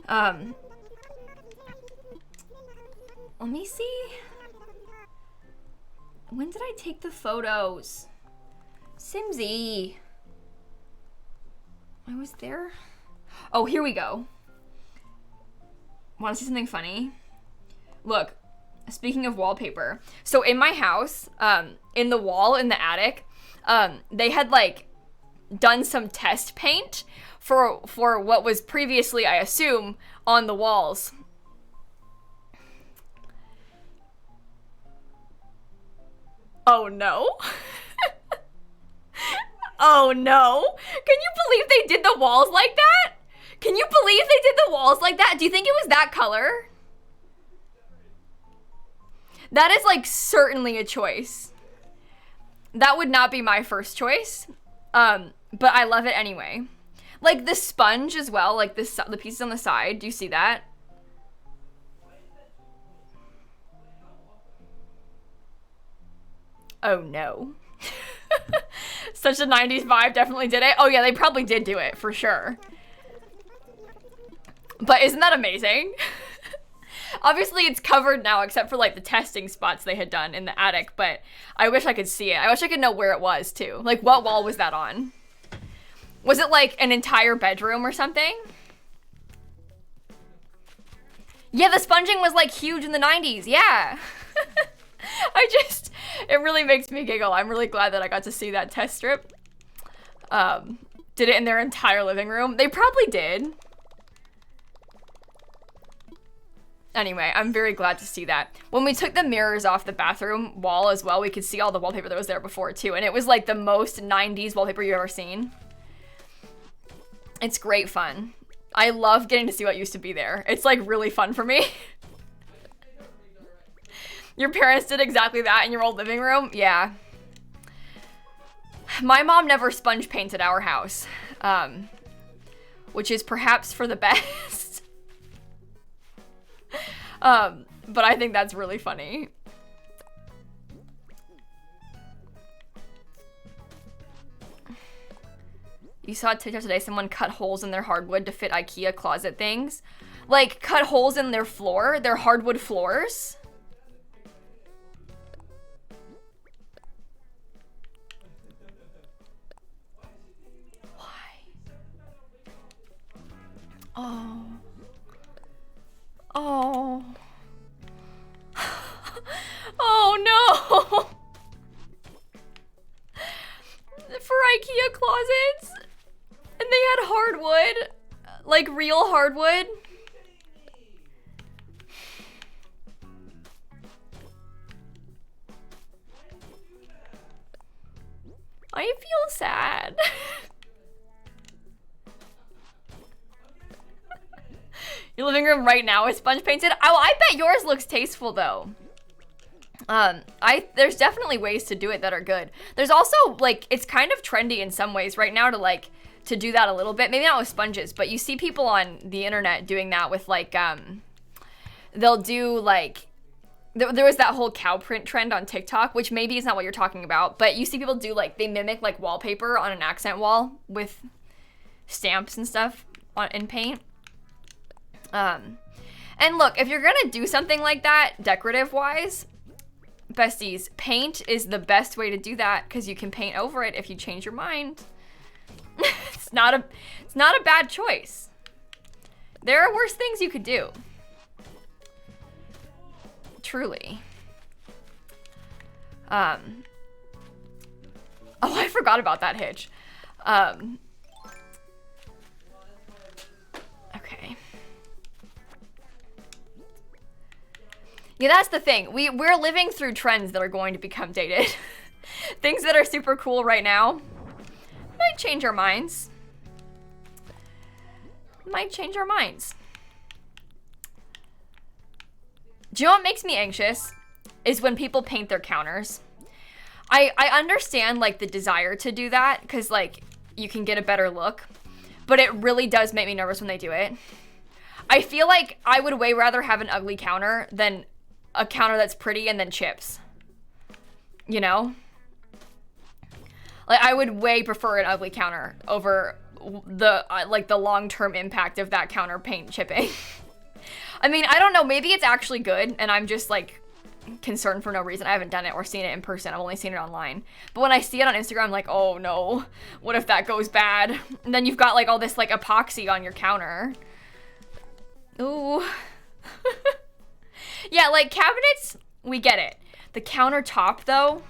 A: Let me see. When did I take the photos? Simsie. I was there. Oh, here we go. Want to see something funny? Look, speaking of wallpaper. So in my house, in the wall in the attic, they had like done some test paint for what was previously, I assume, on the walls. Oh no. Oh no. Can you believe they did the walls like that? Can you believe they did the walls like that? Do you think it was that color? That is like certainly a choice. That would not be my first choice. But I love it anyway. Like the sponge as well, like the pieces on the side. Do you see that? Oh no. Such a 90s vibe, definitely did it. Oh yeah, they probably did do it, for sure. But isn't that amazing? Obviously it's covered now, except for like the testing spots they had done in the attic, but I wish I could see it. I wish I could know where it was too. Like what wall was that on? Was it like an entire bedroom or something? Yeah, the sponging was like huge in the 90s, yeah. It really makes me giggle. I'm really glad that I got to see that test strip. Did it in their entire living room? They probably did. Anyway, I'm very glad to see that. When we took the mirrors off the bathroom wall as well, we could see all the wallpaper that was there before too. And it was like the most 90s wallpaper you've ever seen. It's great fun. I love getting to see what used to be there. It's like really fun for me. Your parents did exactly that in your old living room? Yeah. My mom never sponge painted our house, which is perhaps for the best. But I think that's really funny. You saw a TikTok today, someone cut holes in their hardwood to fit IKEA closet things. Like, cut holes in their floor, their hardwood floors. Oh. Oh. Oh no. For IKEA closets. And they had hardwood. Like real hardwood. I feel sad. Your living room right now is sponge painted. Oh, I bet yours looks tasteful though. There's definitely ways to do it that are good. There's also like, it's kind of trendy in some ways right now to do that a little bit. Maybe not with sponges, but you see people on the internet doing that with like, they'll do like, there was that whole cow print trend on TikTok, which maybe is not what you're talking about, but you see people do like, they mimic like wallpaper on an accent wall with stamps and stuff in paint. And look, if you're gonna do something like that, decorative-wise, besties, paint is the best way to do that because you can paint over it if you change your mind. It's not a bad choice. There are worse things you could do. Truly. Oh, I forgot about that hitch. Okay. Yeah, that's the thing. We're living through trends that are going to become dated. Things that are super cool right now might change our minds. Might change our minds. Do you know what makes me anxious? Is when people paint their counters. I understand like the desire to do that because like you can get a better look, but it really does make me nervous when they do it. I feel like I would way rather have an ugly counter than a counter that's pretty and then chips. You know? Like I would way prefer an ugly counter over the like the long-term impact of that counter paint chipping. I mean, I don't know, maybe it's actually good and I'm just like concerned for no reason. I haven't done it or seen it in person. I've only seen it online. But when I see it on Instagram, I'm like, oh no, what if that goes bad? And then you've got like all this like epoxy on your counter. Ooh. Yeah, like cabinets, we get it. The countertop though,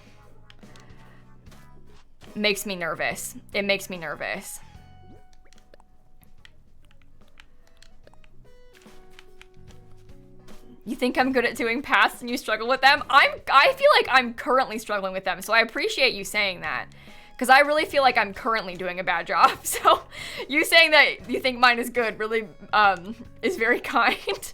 A: makes me nervous. It makes me nervous. You think I'm good at doing paths and you struggle with them? I feel like I'm currently struggling with them, so I appreciate you saying that. Because I really feel like I'm currently doing a bad job. So you saying that you think mine is good really is very kind.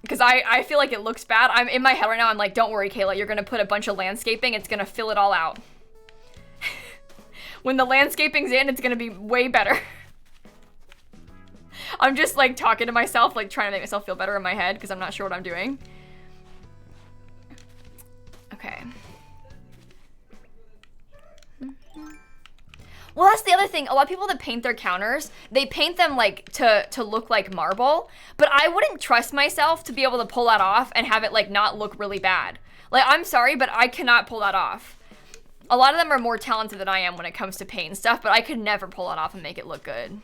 A: Because I feel like it looks bad. I'm in my head right now, I'm like, don't worry, Kayla, you're gonna put a bunch of landscaping, it's gonna fill it all out. When the landscaping's in, it's gonna be way better. I'm just like talking to myself, like trying to make myself feel better in my head because I'm not sure what I'm doing. Okay. Well, that's the other thing. A lot of people that paint their counters, they paint them like to look like marble, but I wouldn't trust myself to be able to pull that off and have it like not look really bad. Like, I'm sorry, but I cannot pull that off. A lot of them are more talented than I am when it comes to paint and stuff, but I could never pull that off and make it look good.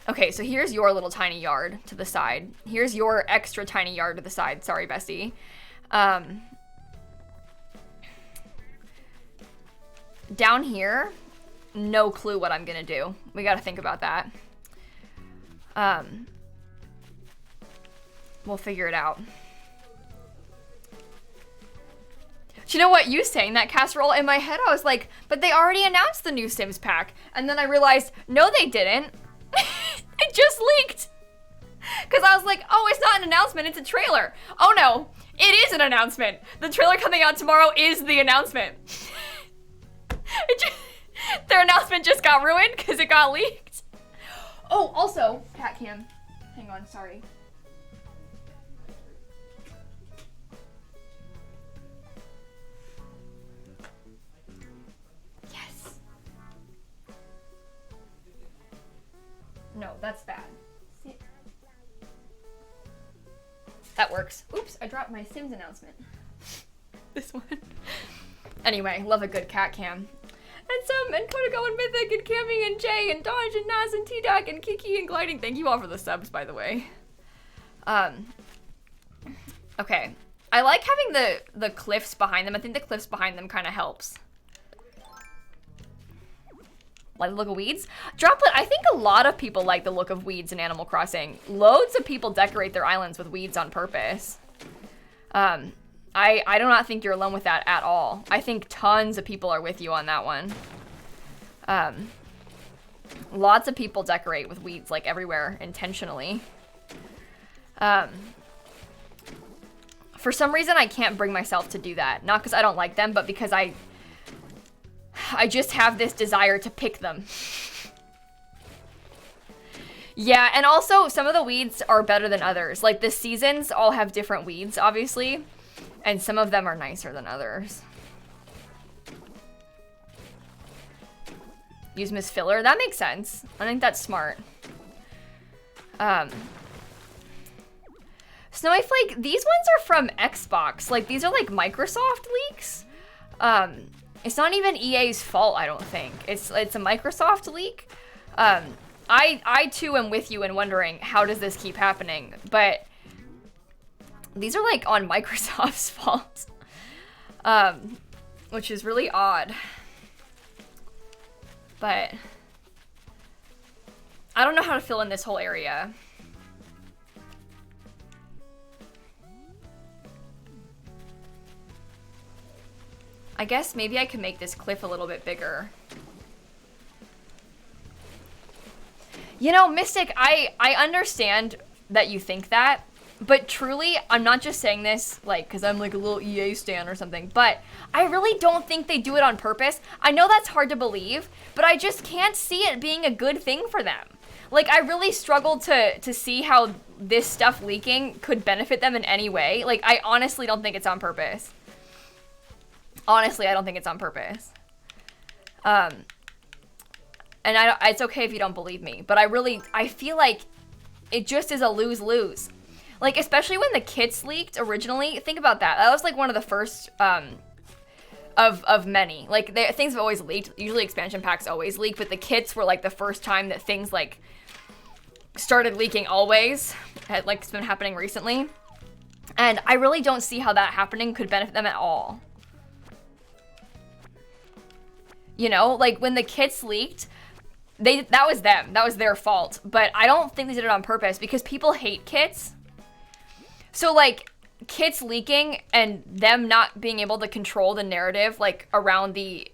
A: Okay, so here's your little tiny yard to the side. Here's your extra tiny yard to the side. Sorry, bestie. Down here, no clue what I'm gonna do. We gotta think about that. We'll figure it out. Do you know what? You saying that casserole, in my head I was like, but they already announced the new Sims pack. And then I realized, no they didn't. It just leaked. Because I was like, oh, it's not an announcement, it's a trailer. Oh no, it is an announcement. The trailer coming out tomorrow is the announcement. Their announcement just got ruined because it got leaked. Oh, also, cat cam. Hang on, sorry. Yes. No, that's bad. That works. Oops, I dropped my Sims announcement. This one. Anyway, love a good cat cam. And Kodako and Mythic and Cammy and Jay and Dodge and Naz and T-Doc and Kiki and Gliding. Thank you all for the subs, by the way. Okay. I like having the cliffs behind them. I think the cliffs behind them kind of helps. Like the look of weeds? Droplet, I think a lot of people like the look of weeds in Animal Crossing. Loads of people decorate their islands with weeds on purpose. I do not think you're alone with that at all. I think tons of people are with you on that one. Lots of people decorate with weeds like everywhere intentionally. For some reason, I can't bring myself to do that. Not because I don't like them, but because I just have this desire to pick them. Yeah, and also some of the weeds are better than others. Like the seasons all have different weeds, obviously. And some of them are nicer than others. Use them as filler. That makes sense. I think that's smart. Snowy Flake, these ones are from Xbox. Like, these are like Microsoft leaks. It's not even EA's fault, I don't think. It's a Microsoft leak. I too am with you in wondering, how does this keep happening? But these are like on Microsoft's fault. Which is really odd. But I don't know how to fill in this whole area. I guess maybe I can make this cliff a little bit bigger. You know, Mystic, I understand that you think that, but truly, I'm not just saying this, like, because I'm like a little EA stan or something, but I really don't think they do it on purpose. I know that's hard to believe, but I just can't see it being a good thing for them. Like, I really struggle to see how this stuff leaking could benefit them in any way. Like, I honestly don't think it's on purpose. Honestly, I don't think it's on purpose. And it's okay if you don't believe me, but I feel like it just is a lose-lose. Like, especially when the kits leaked originally, think about that. That was like one of the first of many. Like, things have always leaked. Usually expansion packs always leak, but the kits were like the first time that things like started leaking always. Like, it's been happening recently. And I really don't see how that happening could benefit them at all. You know, like when the kits leaked, that was them. That was their fault. But I don't think they did it on purpose because people hate kits. So like kits leaking and them not being able to control the narrative like around the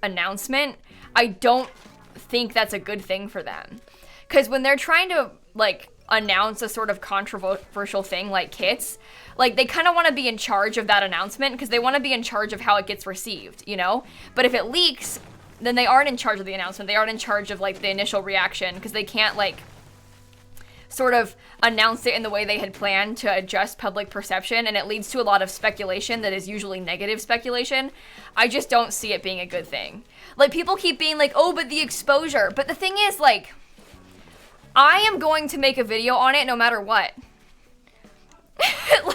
A: announcement, I don't think that's a good thing for them. Because when they're trying to like announce a sort of controversial thing like kits, like they kind of want to be in charge of that announcement because they want to be in charge of how it gets received, you know? But if it leaks, then they aren't in charge of the announcement. They aren't in charge of like the initial reaction because they can't like sort of announce it in the way they had planned to adjust public perception, and it leads to a lot of speculation that is usually negative speculation. I just don't see it being a good thing. Like, people keep being like, oh, but the exposure. But the thing is, like, I am going to make a video on it no matter what.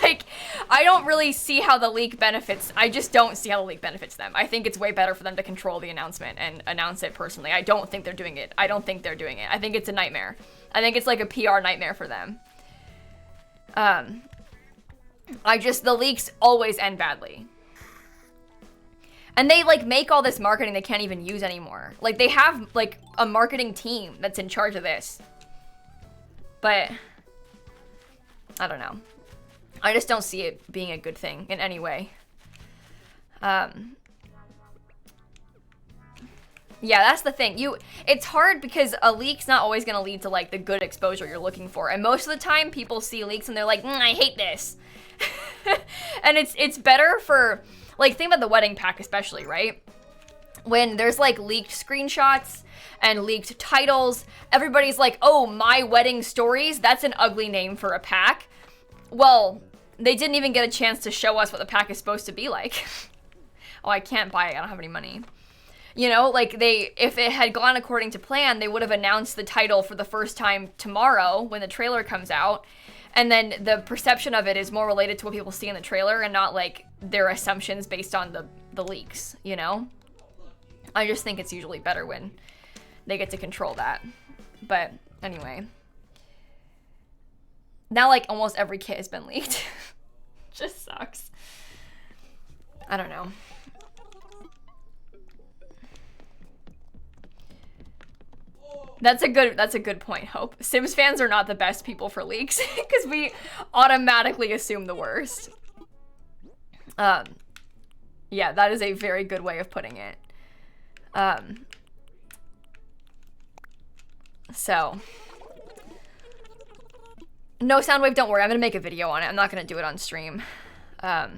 A: Like, I don't really see how the leak benefits. I just don't see how the leak benefits them. I think it's way better for them to control the announcement and announce it personally. I don't think they're doing it. I don't think they're doing it. I think it's a nightmare. I think it's like a PR nightmare for them. The leaks always end badly. And they like make all this marketing they can't even use anymore. Like, they have like a marketing team that's in charge of this. But I don't know. I just don't see it being a good thing in any way. Yeah, that's the thing. It's hard because a leak's not always going to lead to like the good exposure you're looking for. And most of the time people see leaks and they're like, I hate this. And it's better for, like, think about the wedding pack especially, right? When there's like leaked screenshots and leaked titles, everybody's like, oh, my wedding stories, that's an ugly name for a pack. Well, they didn't even get a chance to show us what the pack is supposed to be like. Oh, I can't buy it, I don't have any money. You know, like, if it had gone according to plan, they would have announced the title for the first time tomorrow when the trailer comes out. And then the perception of it is more related to what people see in the trailer and not like their assumptions based on the leaks, you know? I just think it's usually better when they get to control that. But anyway. Now, like, almost every kit has been leaked. Just sucks. I don't know. That's a good point, Hope. Sims fans are not the best people for leaks because we automatically assume the worst. Yeah, that is a very good way of putting it. So no, Soundwave, don't worry. I'm gonna make a video on it. I'm not gonna do it on stream. But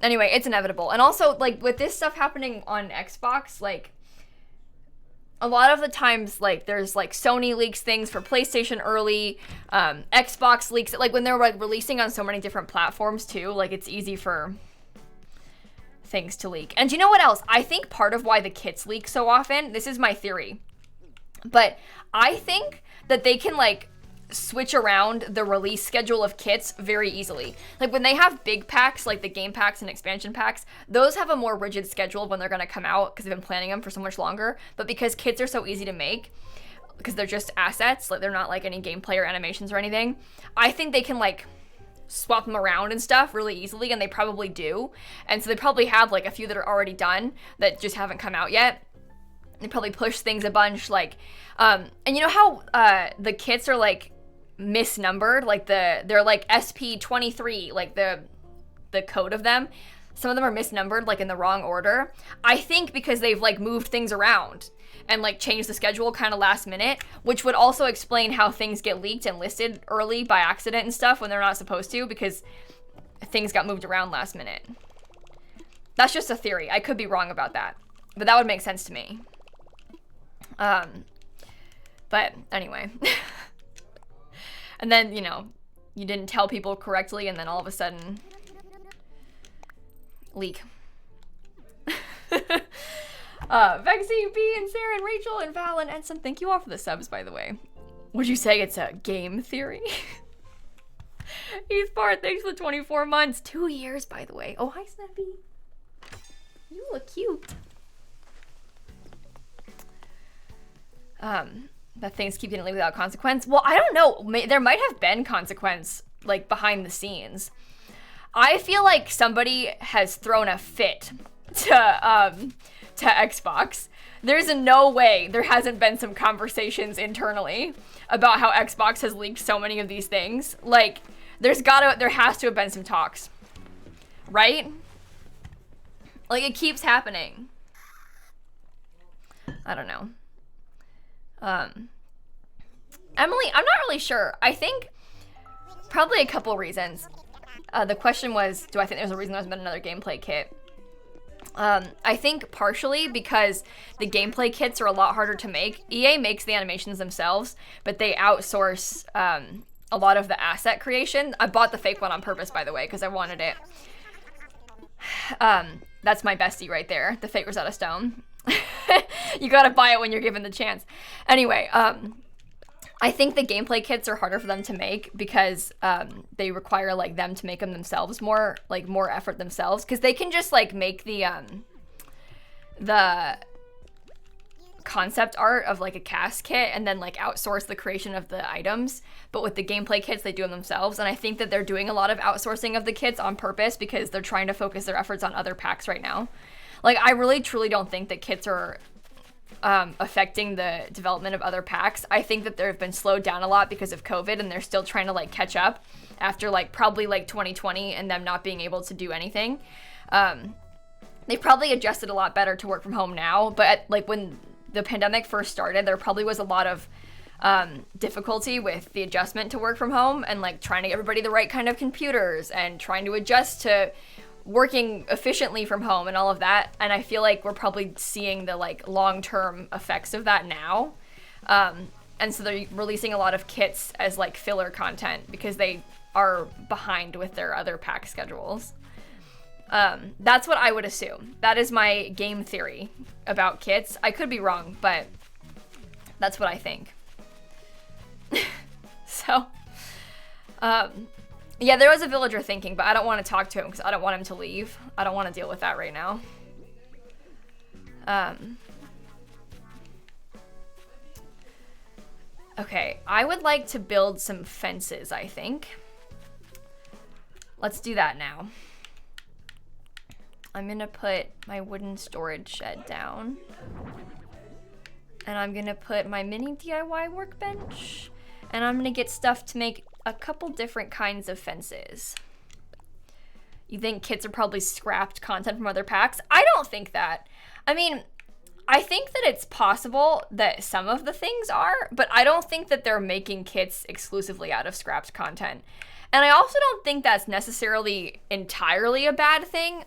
A: anyway, it's inevitable. And also, like, with this stuff happening on Xbox, like, a lot of the times, like, there's, like, Sony leaks things for PlayStation early, Xbox leaks it, like, when they're, like, releasing on so many different platforms, too, like, it's easy for things to leak. And you know what else? I think part of why the kits leak so often, this is my theory, But I think that they can like switch around the release schedule of kits very easily. Like when they have big packs, like the game packs and expansion packs, those have a more rigid schedule when they're going to come out because they've been planning them for so much longer. But because kits are so easy to make, because they're just assets, like they're not like any gameplay or animations or anything, I think they can like swap them around and stuff really easily, and they probably do. And so they probably have like a few that are already done that just haven't come out yet. They probably push things a bunch, like, and you know how the kits are like misnumbered, like they're like SP23, like the code of them. Some of them are misnumbered, like in the wrong order. I think because they've like moved things around and like changed the schedule kind of last minute, which would also explain how things get leaked and listed early by accident and stuff when they're not supposed to, because things got moved around last minute. That's just a theory. I could be wrong about that, but that would make sense to me. But anyway. And then, you know, you didn't tell people correctly, and then all of a sudden, leak. Vexy, B, and Sarah, and Rachel, and Val, and Ensign, thank you all for the subs, by the way. Would you say it's a game theory? Heath Bart, thanks for the 24 months. 2 years, by the way. Oh, hi, Snappy. You look cute. That things keep getting leaked without consequence. Well, I don't know. There might have been consequence, like, behind the scenes. I feel like somebody has thrown a fit to Xbox. There's no way there hasn't been some conversations internally about how Xbox has leaked so many of these things. Like, there has to have been some talks. Right? Like, it keeps happening. I don't know. Emily, I'm not really sure. I think probably a couple reasons. The question was, do I think there's a reason there's been another gameplay kit? I think partially because the gameplay kits are a lot harder to make. EA makes the animations themselves, but they outsource a lot of the asset creation. I bought the fake one on purpose, by the way, because I wanted it. That's my bestie right there, the fake Rosetta Stone. You gotta buy it when you're given the chance. Anyway, I think the gameplay kits are harder for them to make because they require like them to make them themselves more effort themselves, because they can just like make the concept art of like a cast kit and then like outsource the creation of the items. But with the gameplay kits, they do them themselves, and I think that they're doing a lot of outsourcing of the kits on purpose because they're trying to focus their efforts on other packs right now. Like, I really truly don't think that kits are affecting the development of other packs. I think that they've been slowed down a lot because of COVID, and they're still trying to like catch up after like probably like 2020 and them not being able to do anything. They probably adjusted a lot better to work from home now, but like when the pandemic first started, there probably was a lot of difficulty with the adjustment to work from home and like trying to get everybody the right kind of computers and trying to adjust to working efficiently from home and all of that. And I feel like we're probably seeing the like long-term effects of that now. And so they're releasing a lot of kits as like filler content because they are behind with their other pack schedules. That's what I would assume. That is my game theory about kits. I could be wrong, but that's what I think. So, yeah, there was a villager thinking, but I don't want to talk to him because I don't want him to leave. I don't want to deal with that right now. Okay, I would like to build some fences, I think. Let's do that now. I'm gonna put my wooden storage shed down. And I'm gonna put my mini DIY workbench. And I'm gonna get stuff to make a couple different kinds of fences. You think kits are probably scrapped content from other packs? I don't think that. I mean, I think that it's possible that some of the things are, but I don't think that they're making kits exclusively out of scrapped content. And I also don't think that's necessarily entirely a bad thing,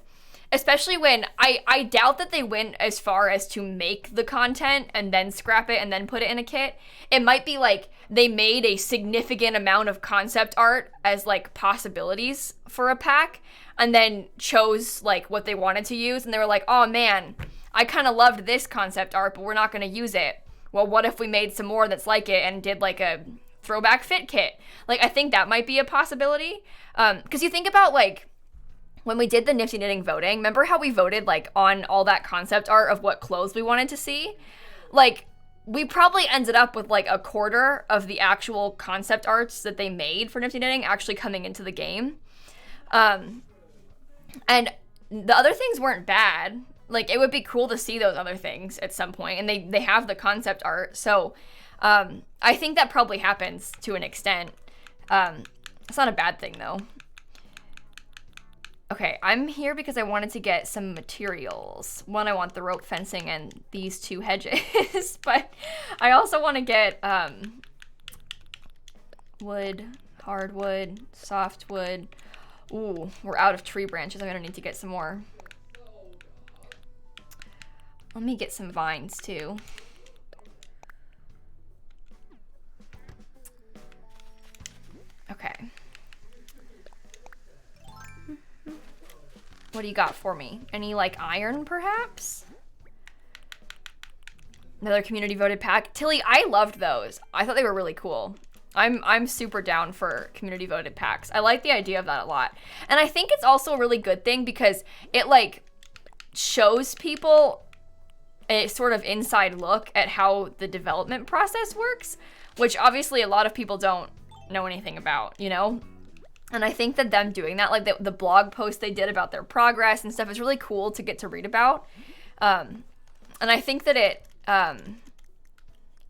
A: especially when I doubt that they went as far as to make the content and then scrap it and then put it in a kit. It might be like they made a significant amount of concept art as like possibilities for a pack and then chose like what they wanted to use, and they were like, oh man, I kind of loved this concept art, but we're not going to use it. well, what if we made some more that's like it and did like a throwback fit kit? Like, I think that might be a possibility. Because you think about like when we did the Nifty Knitting voting, remember how we voted like on all that concept art of what clothes we wanted to see? Like, we probably ended up with like a quarter of the actual concept arts that they made for Nifty Knitting actually coming into the game. And the other things weren't bad. Like, it would be cool to see those other things at some point, and they have the concept art. So I think that probably happens to an extent. It's not a bad thing though. Okay, I'm here because I wanted to get some materials. One, I want the rope fencing and these 2 hedges, but I also want to get wood, hardwood, softwood. Ooh, we're out of tree branches. I'm gonna need to get some more. Let me get some vines too. Okay. What do you got for me? Any like iron perhaps? Another community voted pack. Tilly, I loved those. I thought they were really cool. I'm super down for community voted packs. I like the idea of that a lot. And I think it's also a really good thing because it like shows people a sort of inside look at how the development process works, which obviously a lot of people don't know anything about, you know? And I think that them doing that, like the blog post they did about their progress and stuff, is really cool to get to read about. And I think that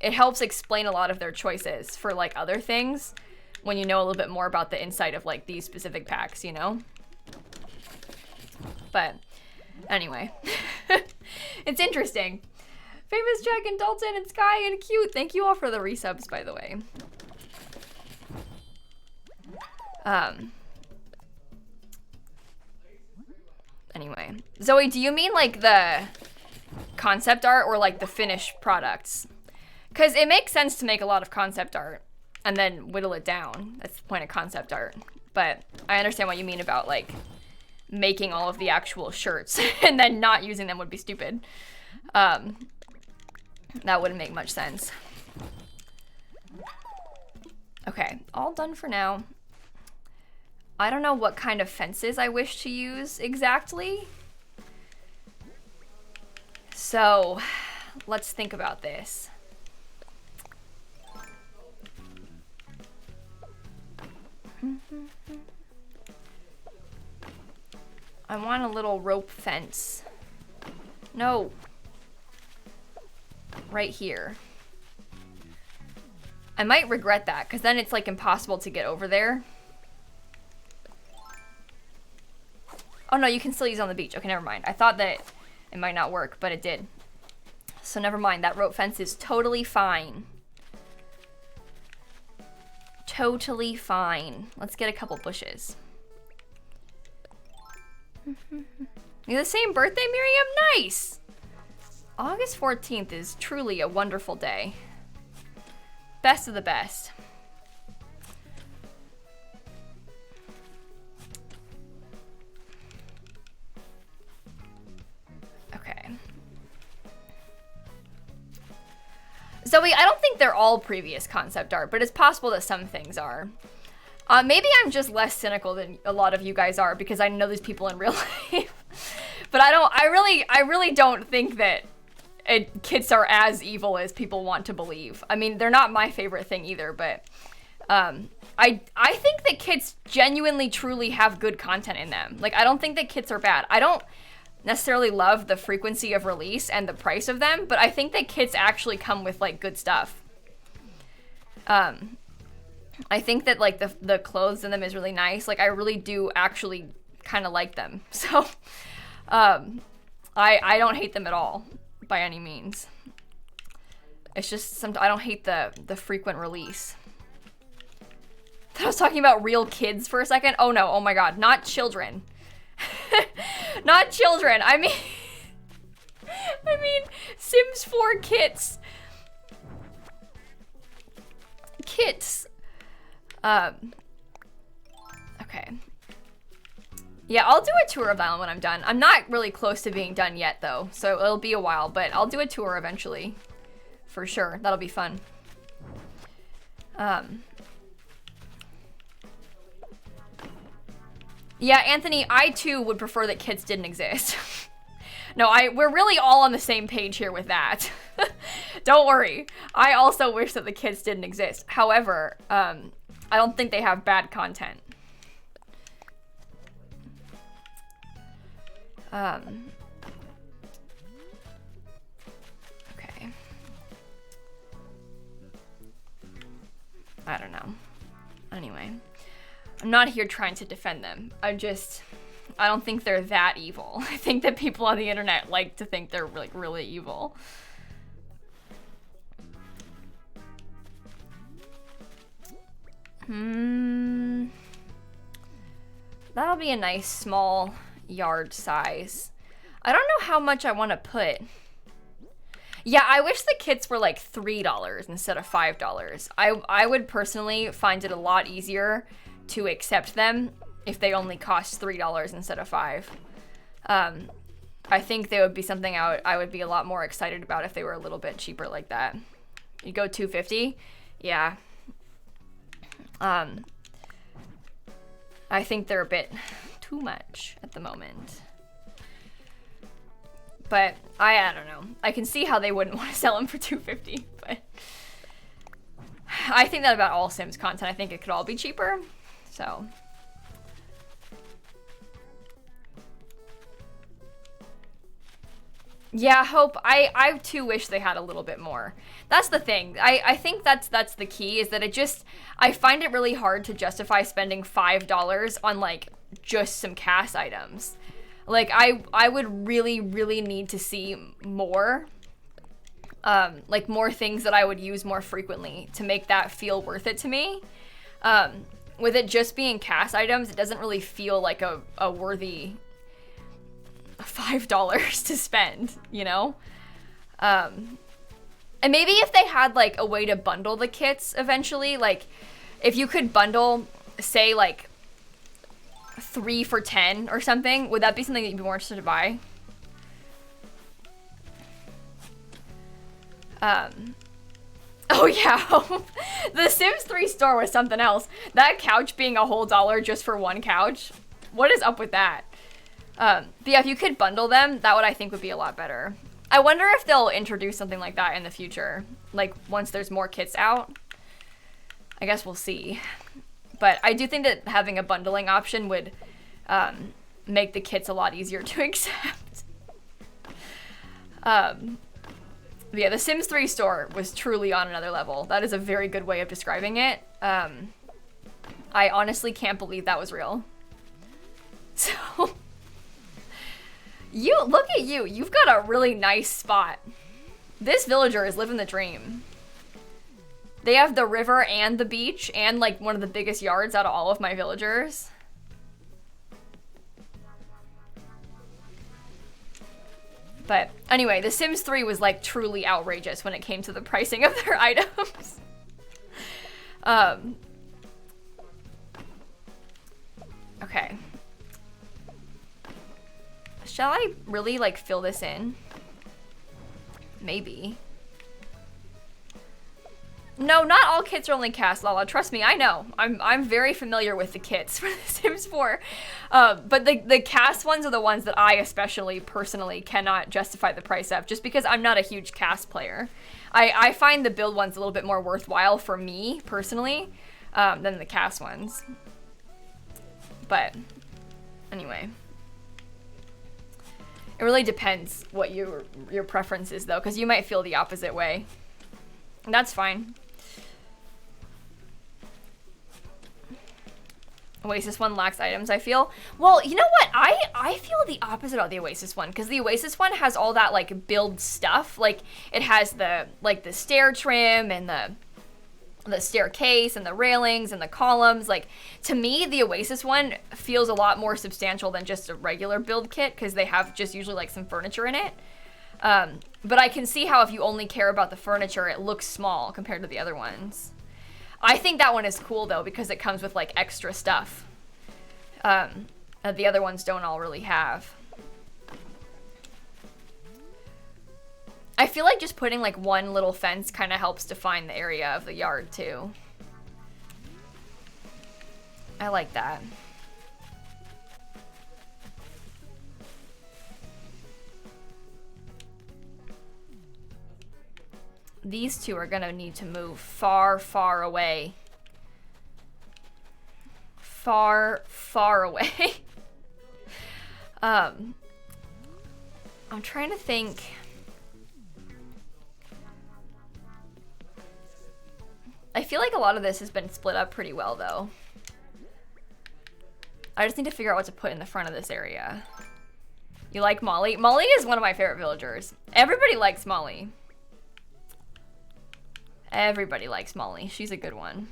A: it helps explain a lot of their choices for like other things when you know a little bit more about the inside of like these specific packs, you know? But anyway, it's interesting. Famous Jack and Dalton and Sky and Cute. Thank you all for the resubs, by the way. Anyway, Zoe, do you mean like the concept art or like the finished products? Because it makes sense to make a lot of concept art and then whittle it down. That's the point of concept art. But I understand what you mean about like making all of the actual shirts and then not using them would be stupid. That wouldn't make much sense. Okay, all done for now. I don't know what kind of fences I wish to use exactly. So let's think about this. I want a little rope fence. No. Right here. I might regret that because then it's like impossible to get over there. Oh no, you can still use it on the beach. Okay, never mind. I thought that it might not work, but it did. So never mind, that rope fence is totally fine. Totally fine. Let's get a couple bushes. You're the same birthday, Miriam? Nice! August 14th is truly a wonderful day. Best of the best. Okay. Zoe, I don't think they're all previous concept art, but it's possible that some things are. Maybe I'm just less cynical than a lot of you guys are because I know these people in real life. But I really don't think that kits are as evil as people want to believe. I mean, they're not my favorite thing either, but I think that kits genuinely truly have good content in them. Like, I don't think that kits are bad. I don't necessarily love the frequency of release and the price of them, but I think that kits actually come with like good stuff. I think that like the clothes in them is really nice. Like, I really do actually kind of like them. So I don't hate them at all by any means. It's just I don't hate the frequent release. I was talking about real kids for a second. Oh no, oh my god, not children. Not children. I mean Sims 4 kits. Kits. Okay. Yeah, I'll do a tour of the island when I'm done. I'm not really close to being done yet though, so it'll be a while, but I'll do a tour eventually for sure. That'll be fun. Yeah, Anthony, I too would prefer that kits didn't exist. No, we're really all on the same page here with that. Don't worry. I also wish that the kits didn't exist. However, I don't think they have bad content. Okay. I don't know. Anyway, I'm not here trying to defend them. I don't think they're that evil. I think that people on the internet like to think they're like really evil. That'll be a nice small yard size. I don't know how much I want to put. Yeah, I wish the kits were like $3 instead of $5. I would personally find it a lot easier to accept them if they only cost $3 instead of $5. I think they would be something I would be a lot more excited about if they were a little bit cheaper like that. You go $2.50? Yeah. I think they're a bit too much at the moment. But I don't know. I can see how they wouldn't want to sell them for $2.50, but I think that about all Sims content. I think it could all be cheaper. So yeah, Hope, I too wish they had a little bit more. That's the thing. I think that's the key, is that I find it really hard to justify spending $5 on like just some cast items. Like I would really, really need to see more, like more things that I would use more frequently to make that feel worth it to me. With it just being cast items, it doesn't really feel like a worthy $5 to spend, you know? And maybe if they had like a way to bundle the kits eventually, like if you could bundle, say like 3 for $10 or something, would that be something that you'd be more interested to buy? Oh yeah, the Sims 3 store was something else. That couch being a whole dollar just for one couch. What is up with that? But yeah, if you could bundle them, that would, I think, would be a lot better. I wonder if they'll introduce something like that in the future, like once there's more kits out. I guess we'll see. But I do think that having a bundling option would make the kits a lot easier to accept. Yeah, the Sims 3 store was truly on another level. That is a very good way of describing it. I honestly can't believe that was real. So, look at you. You've got a really nice spot. This villager is living the dream. They have the river and the beach and like one of the biggest yards out of all of my villagers. But anyway, The Sims 3 was like truly outrageous when it came to the pricing of their items. Okay. Shall I really like fill this in? Maybe. No, not all kits are only cast, Lala. Trust me, I know. I'm very familiar with the kits for The Sims 4. But the cast ones are the ones that I especially personally cannot justify the price of, just because I'm not a huge cast player. I find the build ones a little bit more worthwhile for me personally than the cast ones. But anyway. It really depends what your preference is though, because you might feel the opposite way. And that's fine. Oasis one lacks items, I feel. Well, you know what? I feel the opposite of the Oasis one, because the Oasis one has all that like build stuff. Like it has the stair trim and the staircase and the railings and the columns. Like to me, the Oasis one feels a lot more substantial than just a regular build kit, because they have just usually like some furniture in it. But I can see how if you only care about the furniture, it looks small compared to the other ones. I think that one is cool though, because it comes with like extra stuff that the other ones don't all really have. I feel like just putting like one little fence kind of helps define the area of the yard too. I like that. These two are gonna need to move far, far away. Far, far away. I'm trying to think. I feel like a lot of this has been split up pretty well though. I just need to figure out what to put in the front of this area. You like Molly? Molly is one of my favorite villagers. Everybody likes Molly. Everybody likes Molly. She's a good one.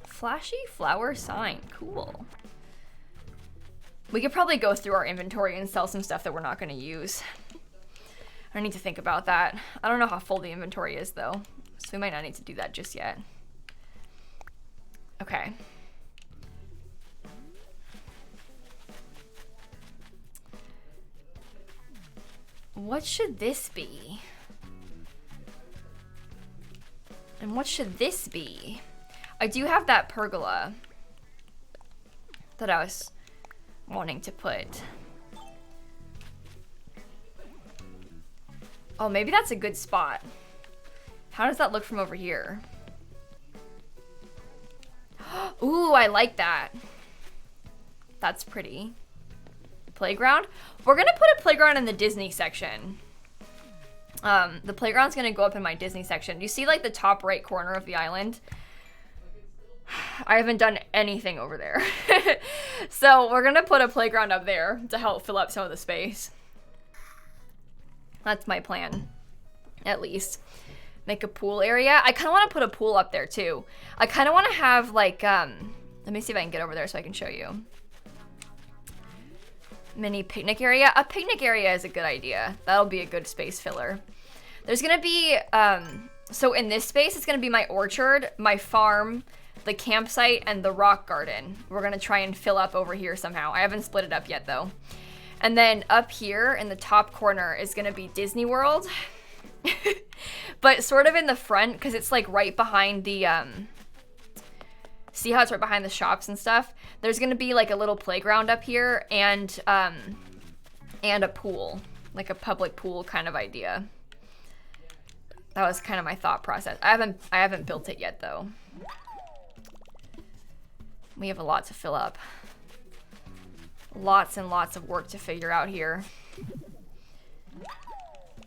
A: Flashy flower sign. Cool. We could probably go through our inventory and sell some stuff that we're not going to use. I need to think about that. I don't know how full the inventory is though, so we might not need to do that just yet. Okay. What should this be? And what should this be? I do have that pergola that I was wanting to put. Oh, maybe that's a good spot. How does that look from over here? Ooh, I like that. That's pretty. Playground? We're gonna put a playground in the Disney section. The playground's gonna go up in my Disney section. Do you see like the top right corner of the island? I haven't done anything over there. So we're gonna put a playground up there to help fill up some of the space. That's my plan, at least. Make a pool area. I kind of want to put a pool up there too. I kind of want to have like, let me see if I can get over there so I can show you. Mini picnic area. A picnic area is a good idea. That'll be a good space filler. There's gonna be, so in this space, it's gonna be my orchard, my farm, the campsite, and the rock garden. We're gonna try and fill up over here somehow. I haven't split it up yet though. And then up here in the top corner is gonna be Disney World. But sort of in the front, because it's like right behind the, see how it's right behind the shops and stuff? There's gonna be like a little playground up here and a pool, like a public pool kind of idea. That was kind of my thought process. I haven't built it yet though. We have a lot to fill up. Lots and lots of work to figure out here.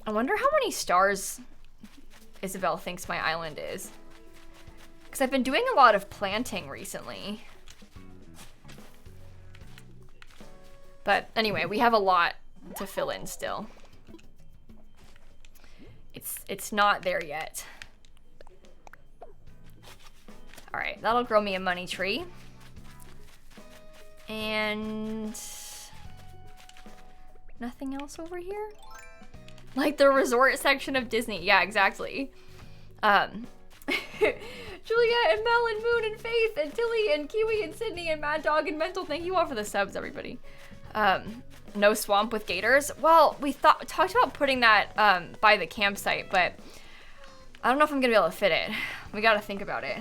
A: I wonder how many stars Isabel thinks my island is. Because I've been doing a lot of planting recently. But anyway, we have a lot to fill in still. It's not there yet. All right, that'll grow me a money tree. And nothing else over here? Like the resort section of Disney. Yeah, exactly. Juliet and Mel and Moon and Faith and Tilly and Kiwi and Sydney and Mad Dog and Mental. Thank you all for the subs, everybody. No swamp with gators. Well, we talked about putting that by the campsite, but I don't know if I'm gonna be able to fit it. We gotta think about it.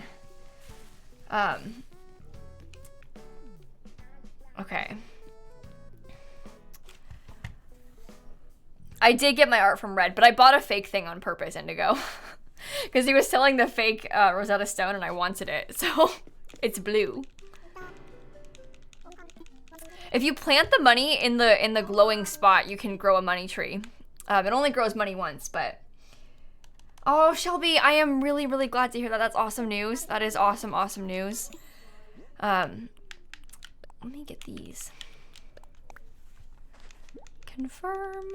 A: Okay. I did get my art from Red, but I bought a fake thing on purpose, Indigo. Because he was selling the fake Rosetta Stone and I wanted it, so it's blue. If you plant the money in the glowing spot, you can grow a money tree. It only grows money once, but... Oh, Shelby, I am really, really glad to hear that. That's awesome news. That is awesome, awesome news. Let me get these. Confirm.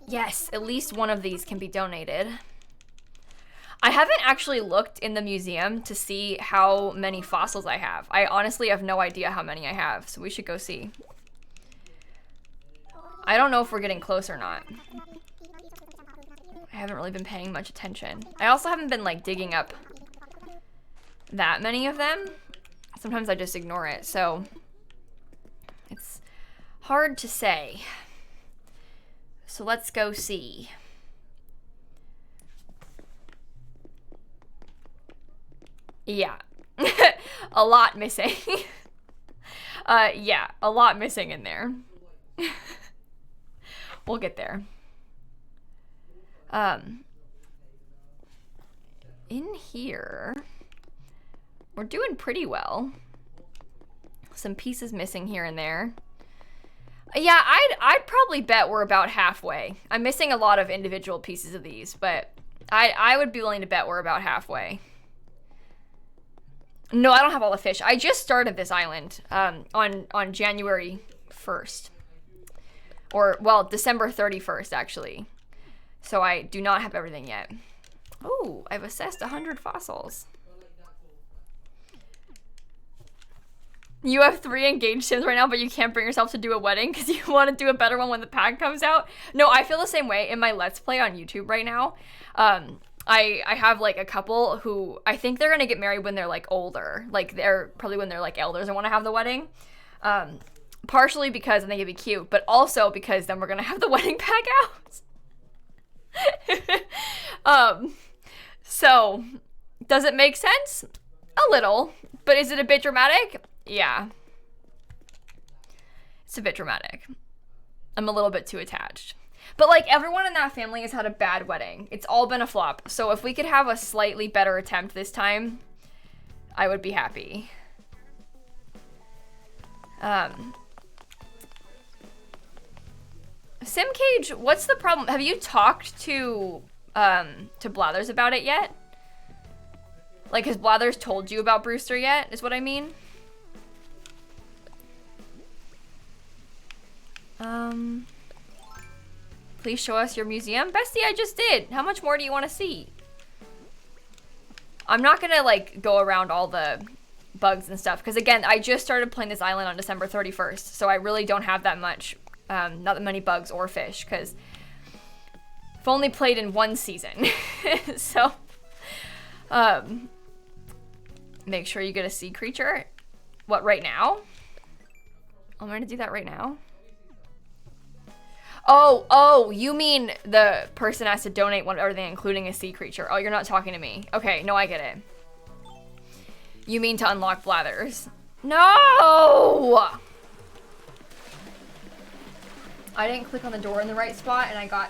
A: Yes, at least one of these can be donated. I haven't actually looked in the museum to see how many fossils I have. I honestly have no idea how many I have, so we should go see. I don't know if we're getting close or not. I haven't really been paying much attention. I also haven't been like digging up that many of them. Sometimes I just ignore it, so Hard to say. So let's go see. Yeah. A lot missing. Yeah, a lot missing in there. We'll get there. In here, we're doing pretty well. Some pieces missing here and there. Yeah, I'd probably bet we're about halfway. I'm missing a lot of individual pieces of these, but I would be willing to bet we're about halfway. No, I don't have all the fish. I just started this island on January 1st. Or, well, December 31st, actually. So I do not have everything yet. Oh, I've assessed 100 fossils. You have 3 engaged Sims right now, but you can't bring yourself to do a wedding because you want to do a better one when the pack comes out. No, I feel the same way in my Let's Play on YouTube right now. I have like a couple who I think they're gonna get married when they're like older. Like they're probably when they're like elders and want to have the wedding. Partially because I think it'd be cute, but also because then we're gonna have the wedding pack out. So does it make sense? A little, but is it a bit dramatic? Yeah. It's a bit dramatic. I'm a little bit too attached. But like everyone in that family has had a bad wedding. It's all been a flop. So if we could have a slightly better attempt this time, I would be happy. SimCage, what's the problem? Have you talked to Blathers about it yet? Like, has Blathers told you about Brewster yet, is what I mean? Please show us your museum. Bestie, I just did. How much more do you want to see? I'm not gonna, like, go around all the bugs and stuff, because, again, I just started playing this island on December 31st, so I really don't have that much, not that many bugs or fish, because I've only played in one season. So, make sure you get a sea creature. What, right now? I'm gonna do that right now. Oh, you mean the person has to donate one everything, including a sea creature. Oh, you're not talking to me. Okay, no, I get it. You mean to unlock Blathers. No! I didn't click on the door in the right spot and I got.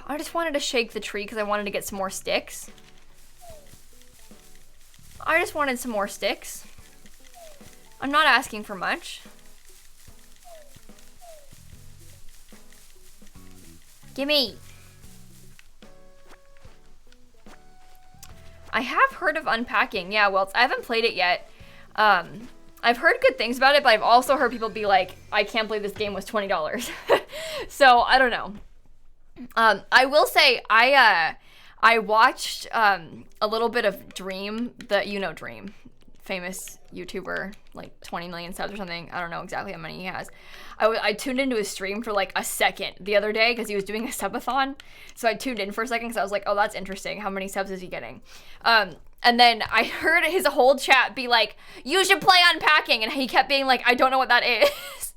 A: I just wanted to shake the tree because I wanted to get some more sticks. I just wanted some more sticks. I'm not asking for much. Gimme. I have heard of unpacking. Yeah, well, I haven't played it yet. I've heard good things about it, but I've also heard people be like, I can't believe this game was $20. So, I don't know. I will say, I watched a little bit of Dream, Dream, famous YouTuber, like 20 million subs or something. I don't know exactly how many he has. I tuned into his stream for like a second the other day because he was doing a subathon. So I tuned in for a second because I was like, oh, that's interesting. How many subs is he getting? And then I heard his whole chat be like, you should play unpacking. And he kept being like, I don't know what that is.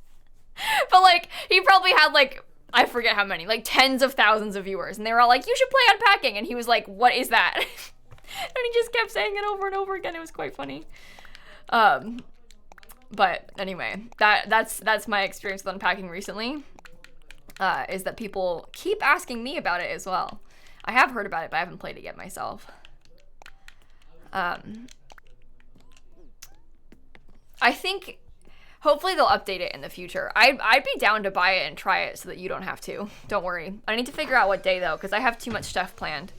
A: But like, he probably had like, I forget how many, like tens of thousands of viewers. And they were all like, you should play unpacking. And he was like, what is that? And he just kept saying it over and over again. It was quite funny. But anyway, that's my experience with unpacking recently, is that people keep asking me about it as well. I have heard about it, but I haven't played it yet myself. I think hopefully they'll update it in the future. I'd be down to buy it and try it so that you don't have to. Don't worry. I need to figure out what day though, because I have too much stuff planned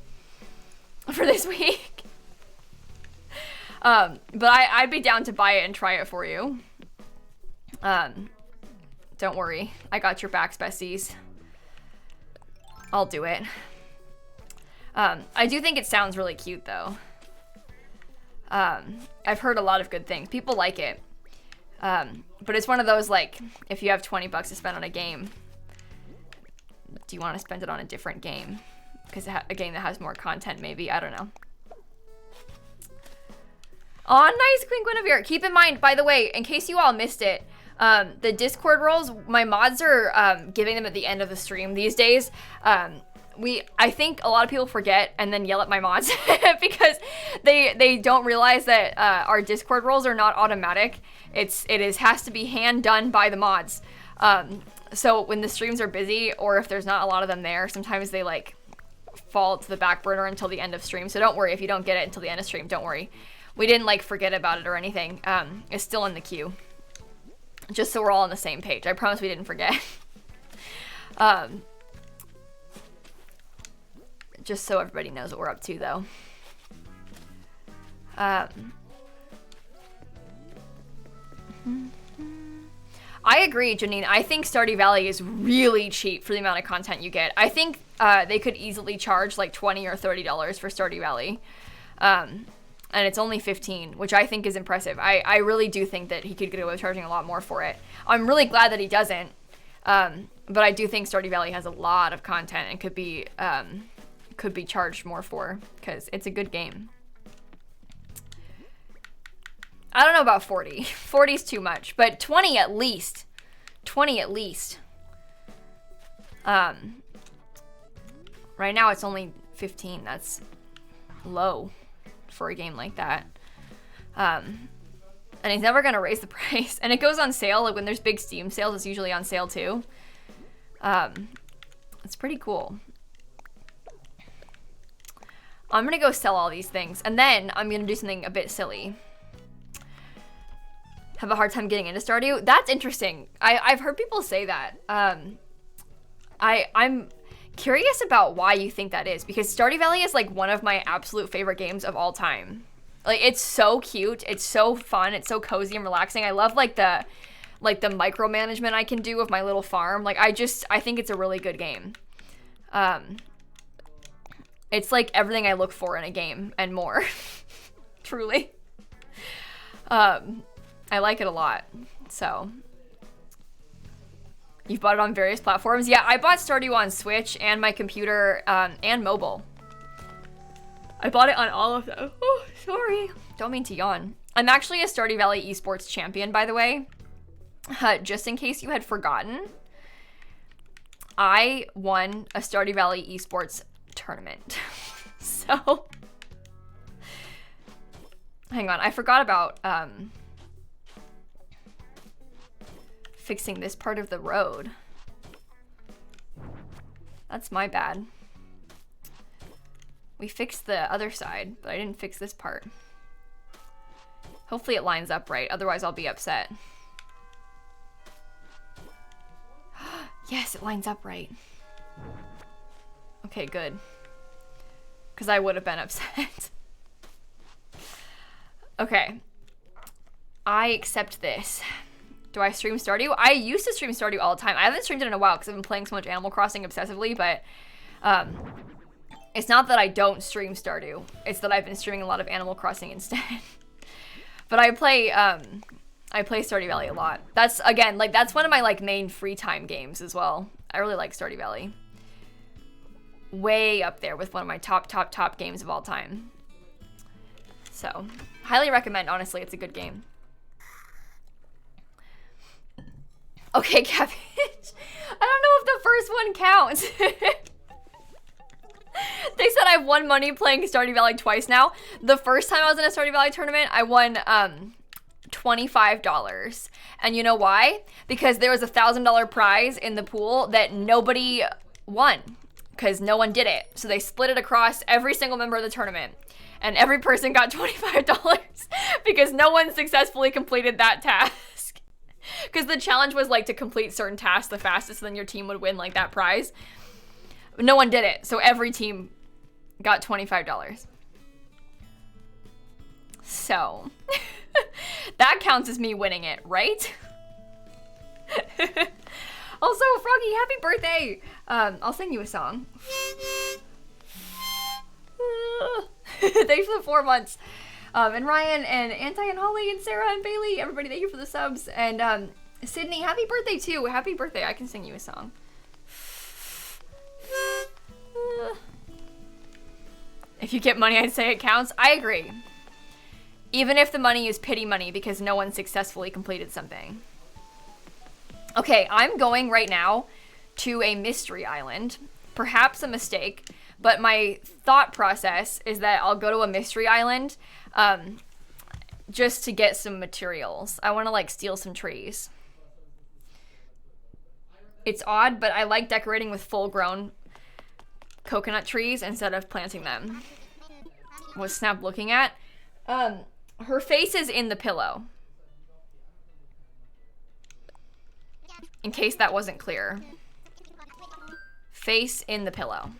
A: for this week. But I'd be down to buy it and try it for you. Don't worry. I got your backs, besties. I'll do it. I do think it sounds really cute though. I've heard a lot of good things. People like it. But it's one of those, like, if you have $20 to spend on a game, do you want to spend it on a different game? Because a game that has more content, maybe. I don't know. Oh, nice, Queen Guinevere. Keep in mind, by the way, in case you all missed it, the Discord roles, my mods are giving them at the end of the stream these days. I think a lot of people forget and then yell at my mods because they don't realize that our Discord roles are not automatic. It has to be hand done by the mods. So when the streams are busy or if there's not a lot of them there, sometimes they like fall to the back burner until the end of stream. So don't worry if you don't get it until the end of stream. Don't worry. We didn't like forget about it or anything. It's still in the queue. Just so we're all on the same page. I promise we didn't forget. Just so everybody knows what we're up to, though. I agree, Janine. I think Stardew Valley is really cheap for the amount of content you get. I think they could easily charge like $20 or $30 for Stardew Valley. And it's only $15, which I think is impressive. I really do think that he could get away with charging a lot more for it. I'm really glad that he doesn't. But I do think Stardew Valley has a lot of content and could be charged more for, because it's a good game. I don't know about 40. 40 is too much, but 20 at least. 20 at least. Right now it's only 15. That's low for a game like that. And he's never gonna raise the price. And it goes on sale, like when there's big Steam sales, it's usually on sale too. It's pretty cool. I'm gonna go sell all these things, and then I'm gonna do something a bit silly. Have a hard time getting into Stardew? That's interesting. I've heard people say that. I'm curious about why you think that is, because Stardew Valley is like one of my absolute favorite games of all time. Like, it's so cute, it's so fun, it's so cozy and relaxing. I love like the micromanagement I can do of my little farm. Like, I think it's a really good game. It's like everything I look for in a game and more. Truly. I like it a lot. So, you've bought it on various platforms? Yeah, I bought Stardew on Switch and my computer and mobile. I bought it on all of them. Oh, sorry. Don't mean to yawn. I'm actually a Stardew Valley esports champion, by the way. Just in case you had forgotten. I won a Stardew Valley esports tournament. So, hang on. I forgot about fixing this part of the road. That's my bad. We fixed the other side, but I didn't fix this part. Hopefully it lines up right, otherwise I'll be upset. Yes, it lines up right. Okay, good. Because I would have been upset. Okay. I accept this. Do I stream Stardew? I used to stream Stardew all the time. I haven't streamed it in a while because I've been playing so much Animal Crossing obsessively, but it's not that I don't stream Stardew. It's that I've been streaming a lot of Animal Crossing instead. But I play Stardew Valley a lot. That's, again, like, that's one of my, like, main free time games as well. I really like Stardew Valley. Way up there with one of my top games of all time. So, highly recommend, honestly. It's a good game. Okay, Cabbage. I don't know if the first one counts. They said I've won money playing Stardew Valley twice now. The first time I was in a Stardew Valley tournament, I won $25. And you know why? Because there was a $1,000 prize in the pool that nobody won. Because no one did it. So they split it across every single member of the tournament. And every person got $25 because no one successfully completed that task. Because the challenge was like to complete certain tasks the fastest, and then your team would win like that prize. No one did it, so every team got $25. So, that counts as me winning it, right? Also, Froggy, happy birthday! I'll sing you a song. Thanks for the 4 months. And Ryan and Anti and Holly and Sarah and Bailey, everybody, thank you for the subs. And Sydney, happy birthday too. Happy birthday. I can sing you a song. If you get money, I'd say it counts. I agree. Even if the money is pity money because no one successfully completed something. Okay, I'm going right now to a mystery island. Perhaps a mistake, but my thought process is that I'll go to a mystery island just to get some materials. I want to like steal some trees. It's odd, but I like decorating with full-grown coconut trees instead of planting them. What's Snap looking at? Her face is in the pillow. In case that wasn't clear. Face in the pillow.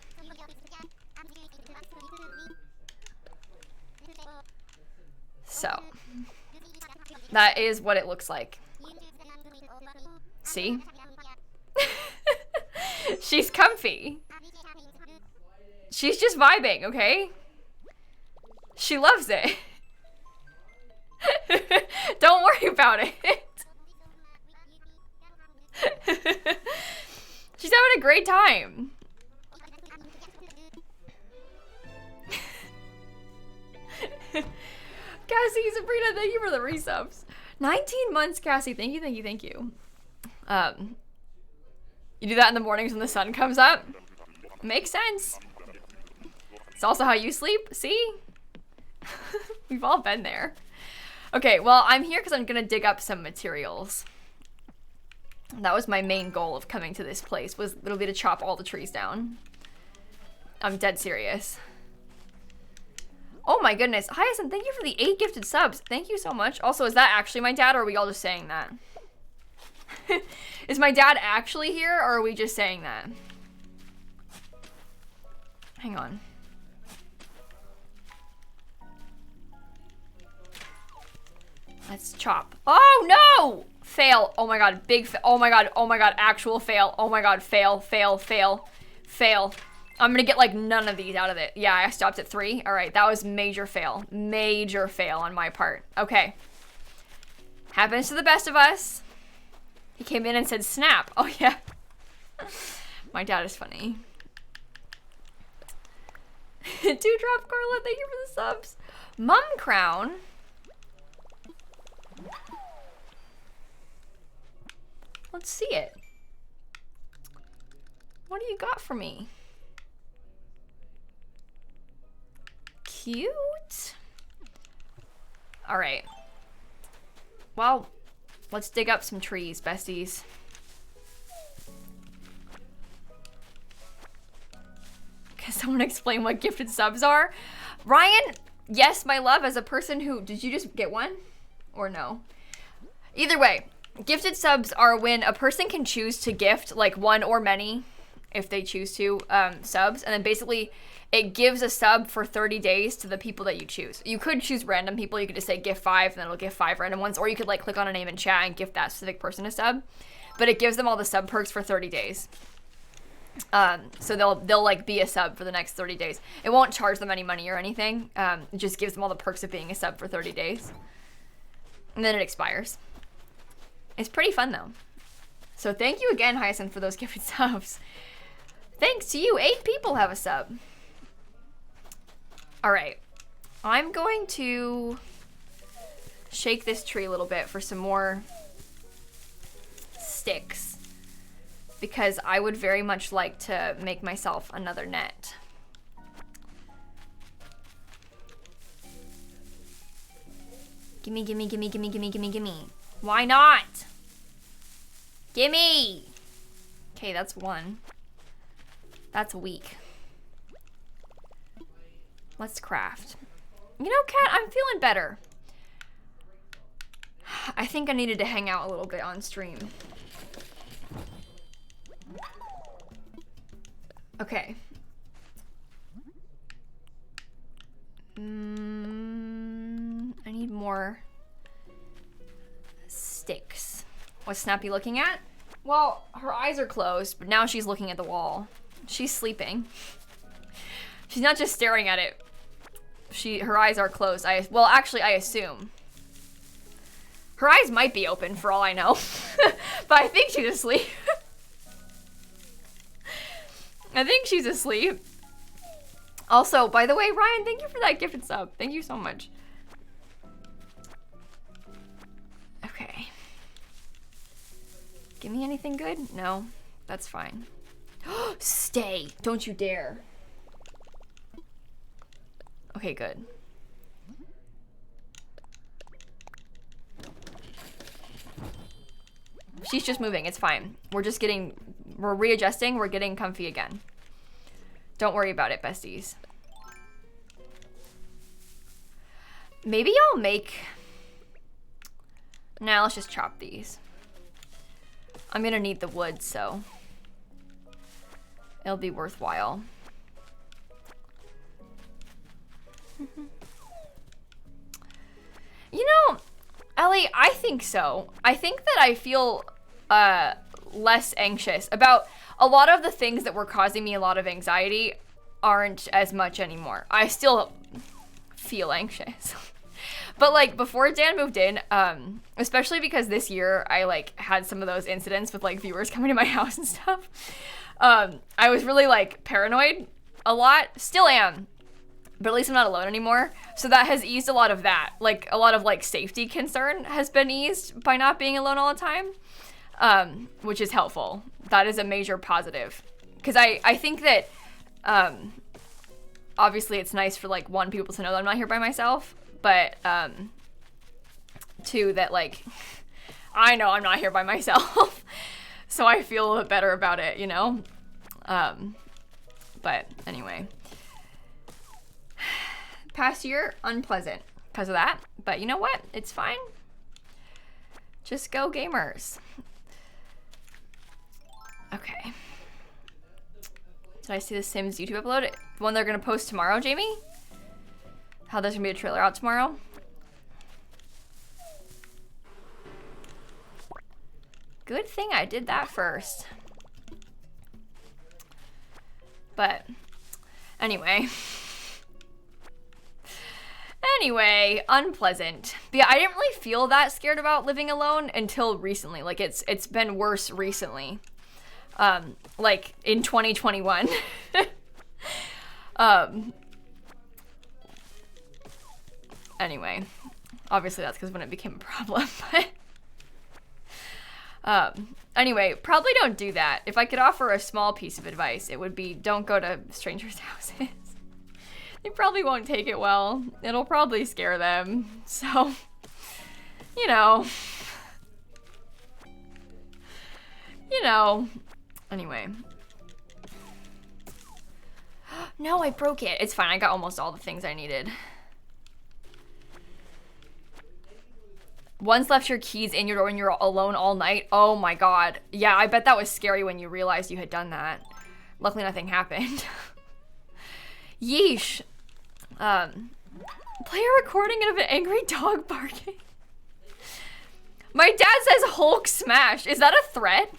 A: So, that is what it looks like. See? She's comfy. She's just vibing, okay? She loves it. Don't worry about it. She's having a great time. Cassie, Sabrina, thank you for the resubs. 19 months, Cassie. Thank you, thank you, thank you. You do that in the mornings when the sun comes up? Makes sense. It's also how you sleep. See? We've all been there. Okay, well, I'm here because I'm gonna dig up some materials. That was my main goal of coming to this place, was literally to chop all the trees down. I'm dead serious. Oh my goodness. Hyacinth, thank you for the 8 gifted subs. Thank you so much. Also, is that actually my dad, or are we all just saying that? Is my dad actually here, or are we just saying that? Hang on. Let's chop. Oh no! Fail. Oh my god, big fail. Oh my god, actual fail. Oh my god, fail, fail, fail, fail. I'm gonna get like none of these out of it. Yeah, I stopped at 3. All right, that was major fail. Major fail on my part. Okay. Happens to the best of us. He came in and said snap. Oh yeah. My dad is funny. Dewdrop Carla, thank you for the subs. Mum Crown. Let's see it. What do you got for me? Cute. All right. Well, let's dig up some trees, besties. Can someone explain what gifted subs are? Ryan, yes, my love, as a person who, did you just get one? Or no? Either way, gifted subs are when a person can choose to gift like one or many, if they choose to, subs. And then basically it gives a sub for 30 days to the people that you choose. You could choose random people. You could just say gift 5 and then it'll give 5 random ones. Or you could like click on a name in chat and gift that specific person a sub. But it gives them all the sub perks for 30 days. So they'll like be a sub for the next 30 days. It won't charge them any money or anything. It just gives them all the perks of being a sub for 30 days. And then it expires. It's pretty fun though. So thank you again, Hyacinth, for those gifted subs. Thanks to you, 8 people have a sub. All right, I'm going to shake this tree a little bit for some more sticks because I would very much like to make myself another net. Gimme, gimme, gimme, gimme, gimme, gimme, gimme. Why not? Gimme! Okay, that's 1. That's weak. Let's craft. You know, Kat, I'm feeling better. I think I needed to hang out a little bit on stream. Okay. I need more sticks. What's Snappy looking at? Well, her eyes are closed, but now she's looking at the wall. She's sleeping. She's not just staring at it. Her eyes are closed. Well, actually, I assume. Her eyes might be open for all I know. But I think she's asleep. I think she's asleep. Also, by the way, Ryan, thank you for that gifted sub. Thank you so much. Give me anything good? No, that's fine. Stay, don't you dare. Okay, good. She's just moving, it's fine. We're readjusting, we're getting comfy again. Don't worry about it, besties. Maybe I'll make... Nah, let's just chop these. I'm gonna need the wood, so it'll be worthwhile. You know, Ellie, I think so. I think that I feel less anxious about a lot of the things that were causing me a lot of anxiety aren't as much anymore. I still feel anxious. But like before Dan moved in, especially because this year I like had some of those incidents with like viewers coming to my house and stuff. I was really like paranoid a lot, still am, but at least I'm not alone anymore. So that has eased a lot of that. Like a lot of like safety concern has been eased by not being alone all the time, which is helpful. That is a major positive. Cause I think that, obviously it's nice for like one, people to know that I'm not here by myself. But, two, that, like, I know I'm not here by myself, so I feel a little bit better about it, you know? But, anyway. Past year, unpleasant because of that, but you know what? It's fine. Just go gamers. Okay. Did I see the Sims YouTube upload? The one they're gonna post tomorrow, Jamie? How there's gonna be a trailer out tomorrow. Good thing I did that first. But anyway. Anyway, unpleasant. But yeah, I didn't really feel that scared about living alone until recently. Like it's been worse recently. Like in 2021. Anyway, obviously that's because when it became a problem, but anyway, probably don't do that. If I could offer a small piece of advice, it would be don't go to strangers' houses. They probably won't take it well. It'll probably scare them. So, you know, anyway. No, I broke it. It's fine. I got almost all the things I needed. Once left your keys in your door when you're alone all night. Oh my god. Yeah, I bet that was scary when you realized you had done that. Luckily nothing happened. Yeesh. Play a recording of an angry dog barking. My dad says Hulk smash. Is that a threat?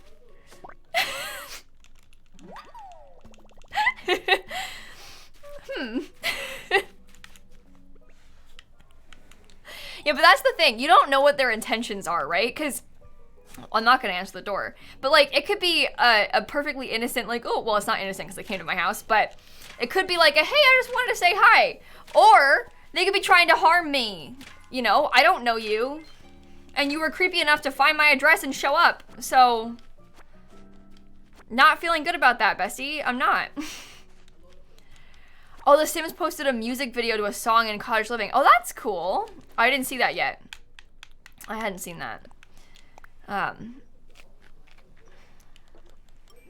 A: Yeah, but that's the thing. You don't know what their intentions are, right? Because I'm not going to answer the door. But, like, it could be a perfectly innocent, like, oh, well, it's not innocent because they came to my house. But it could be like, hey, I just wanted to say hi. Or they could be trying to harm me. You know, I don't know you. And you were creepy enough to find my address and show up. So, not feeling good about that, bestie. I'm not. Oh, The Sims posted a music video to a song in Cottage Living. Oh, that's cool. I didn't see that yet. I hadn't seen that.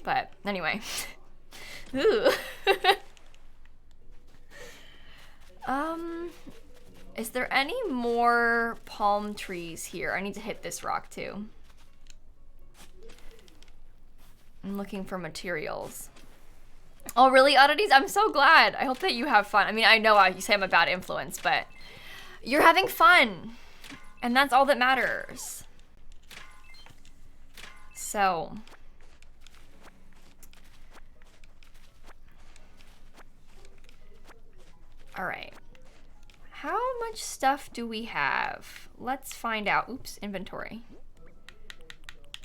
A: But anyway. Ooh. Is there any more palm trees here? I need to hit this rock too. I'm looking for materials. Oh, really, oddities? I'm so glad. I hope that you have fun. I mean, I know you say I'm a bad influence, but you're having fun. And that's all that matters. So. All right. How much stuff do we have? Let's find out. Oops, inventory.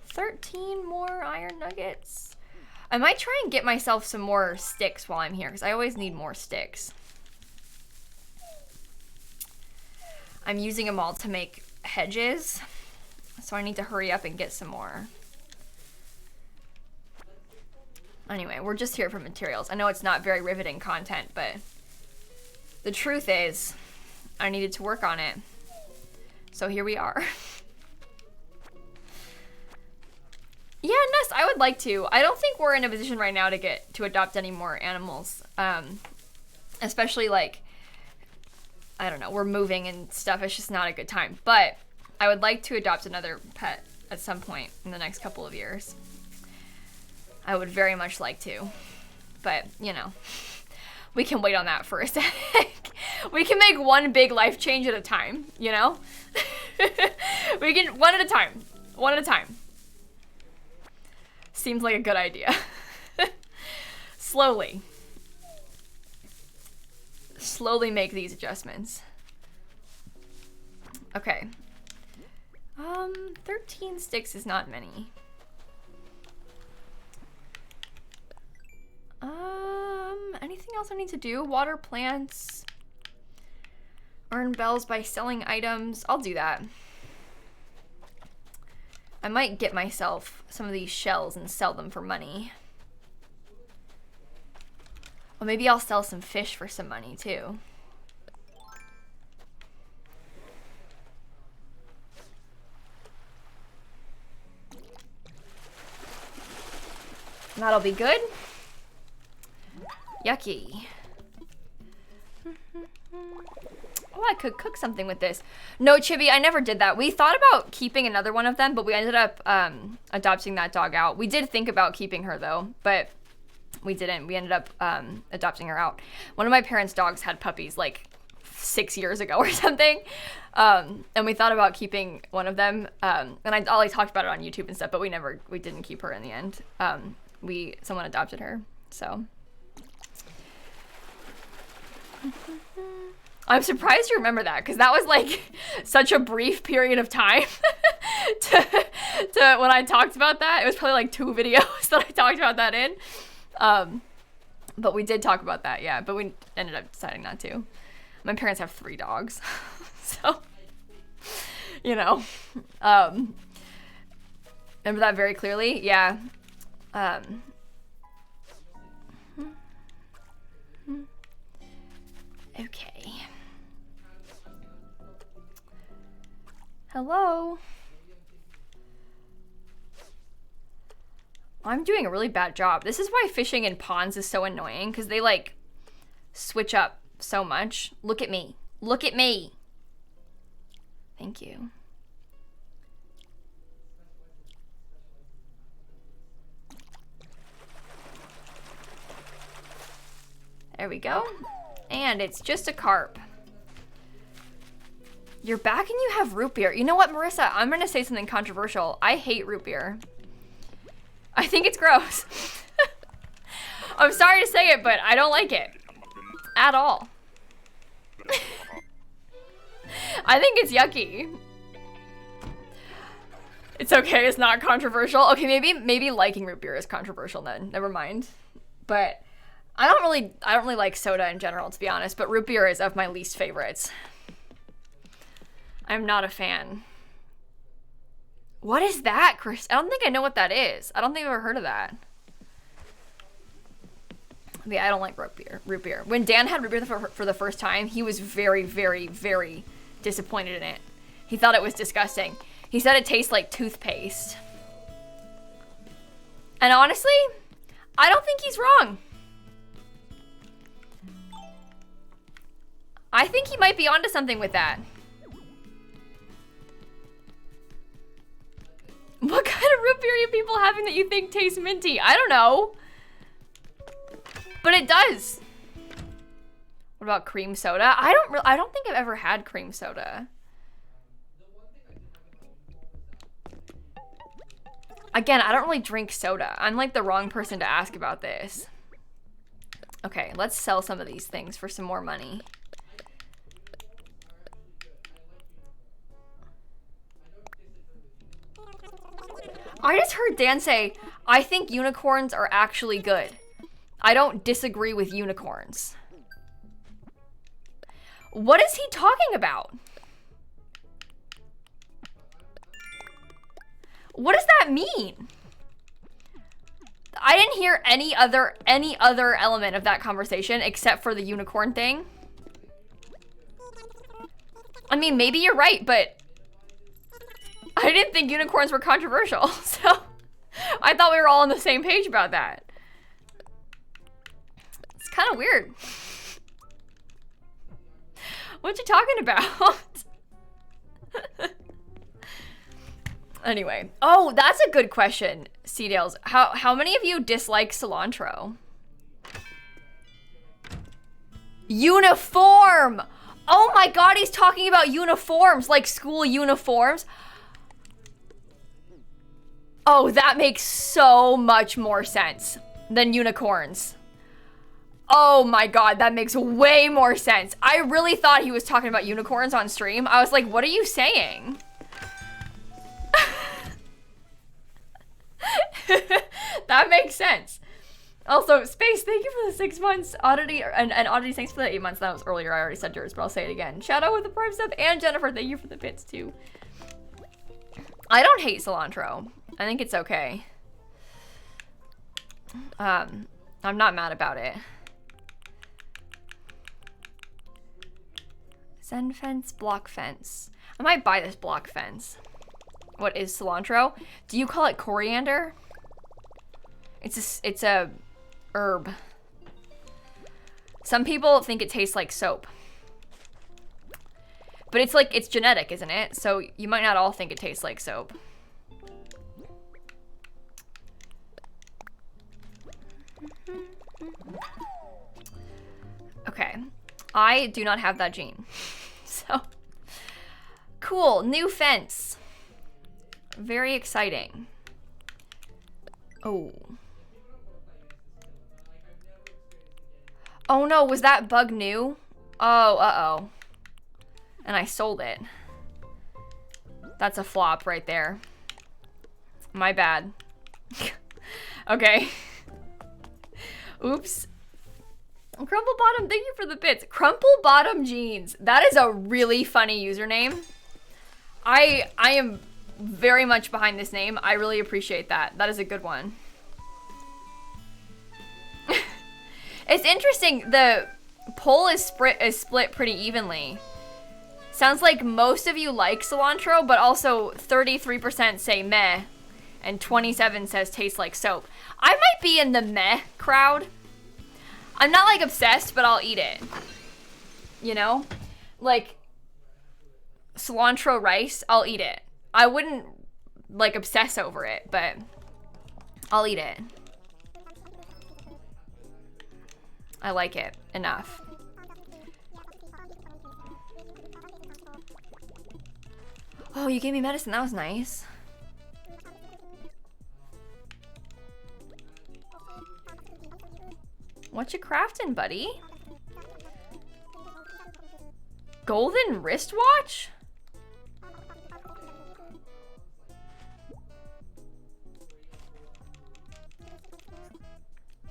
A: 13 more iron nuggets. I might try and get myself some more sticks while I'm here, because I always need more sticks. I'm using them all to make hedges, so I need to hurry up and get some more. Anyway, we're just here for materials. I know it's not very riveting content, but the truth is I needed to work on it. So here we are. Yeah, Ness, I would like to. I don't think we're in a position right now to adopt any more animals. Especially like, I don't know, we're moving and stuff. It's just not a good time. But I would like to adopt another pet at some point in the next couple of years. I would very much like to. But, you know, we can wait on that for a sec. We can make one big life change at a time, you know? We can, one at a time. One at a time. Seems like a good idea. Slowly make these adjustments. Okay. 13 sticks is not many. Anything else I need to do? Water plants. Earn bells by selling items. I'll do that. I might get myself some of these shells and sell them for money. Or maybe I'll sell some fish for some money too. That'll be good. Yucky. Oh, I could cook something with this. No, Chibi, I never did that. We thought about keeping another one of them, but we ended up adopting that dog out. We did think about keeping her, though, but we didn't. We ended up adopting her out. One of my parents' dogs had puppies, like, 6 years ago or something, and we thought about keeping one of them, and I talked about it on YouTube and stuff, but we didn't keep her in the end. Someone adopted her, so... I'm surprised you remember that, because that was like such a brief period of time to when I talked about that. It was probably like 2 videos that I talked about that in. But we did talk about that, yeah, but we ended up deciding not to. My parents have 3 dogs, so, you know, remember that very clearly? Yeah. Okay. Hello? I'm doing a really bad job. This is why fishing in ponds is so annoying, because they, like, switch up so much. Look at me. Look at me. Thank you. There we go. And it's just a carp. You're back and you have root beer. You know what, Marissa? I'm gonna say something controversial. I hate root beer. I think it's gross. I'm sorry to say it, but I don't like it. At all. I think it's yucky. It's okay, it's not controversial. Okay, maybe liking root beer is controversial then. Never mind. But I don't really like soda in general, to be honest, but root beer is of my least favorites. I'm not a fan. What is that, Chris? I don't think I know what that is. I don't think I've ever heard of that. Yeah, I don't like root beer. When Dan had root beer for the first time, he was very, very, very disappointed in it. He thought it was disgusting. He said it tastes like toothpaste. And honestly, I don't think he's wrong. I think he might be onto something with that. What kind of root beer are you people having that you think tastes minty? I don't know. But it does. What about cream soda? I don't think I've ever had cream soda. Again, I don't really drink soda. I'm like the wrong person to ask about this. Okay, let's sell some of these things for some more money. I just heard Dan say, I think unicorns are actually good. I don't disagree with unicorns. What is he talking about? What does that mean? I didn't hear any other element of that conversation except for the unicorn thing. I mean, maybe you're right, but I didn't think unicorns were controversial, so I thought we were all on the same page about that. It's kind of weird. What you talking about? Anyway. Oh, that's a good question, Seedales. How many of you dislike cilantro? Uniform! Oh my god, he's talking about uniforms, like school uniforms. Oh, that makes so much more sense than unicorns. Oh my god, that makes way more sense. I really thought he was talking about unicorns on stream. I was like, what are you saying? That makes sense. Also, Space, thank you for the 6 months. Oddity, and Oddity, thanks for the 8 months. That was earlier. I already said yours, but I'll say it again. Shout out with the Prime sub, and Jennifer, thank you for the bits too. I don't hate cilantro. I think it's okay. I'm not mad about it. Send fence, block fence. I might buy this block fence. What is cilantro? Do you call it coriander? It's a herb. Some people think it tastes like soap. But it's like, it's genetic, isn't it? So you might not all think it tastes like soap. Okay. I do not have that gene. So, cool, new fence. Very exciting. Oh. Oh no, was that bug new? Oh, uh-oh. And I sold it. That's a flop right there. My bad. Okay. Oops. Crumple Bottom, thank you for the bits. Crumple Bottom Jeans. That is a really funny username. I am very much behind this name. I really appreciate that. That is a good one. It's interesting. The poll is split pretty evenly. Sounds like most of you like cilantro, but also 33% say meh, and 27 says tastes like soap. I might be in the meh crowd. I'm not like obsessed, but I'll eat it. You know? Like cilantro rice, I'll eat it. I wouldn't like obsess over it, but I'll eat it. I like it enough. Oh, you gave me medicine. That was nice. What you crafting, buddy? Golden wristwatch?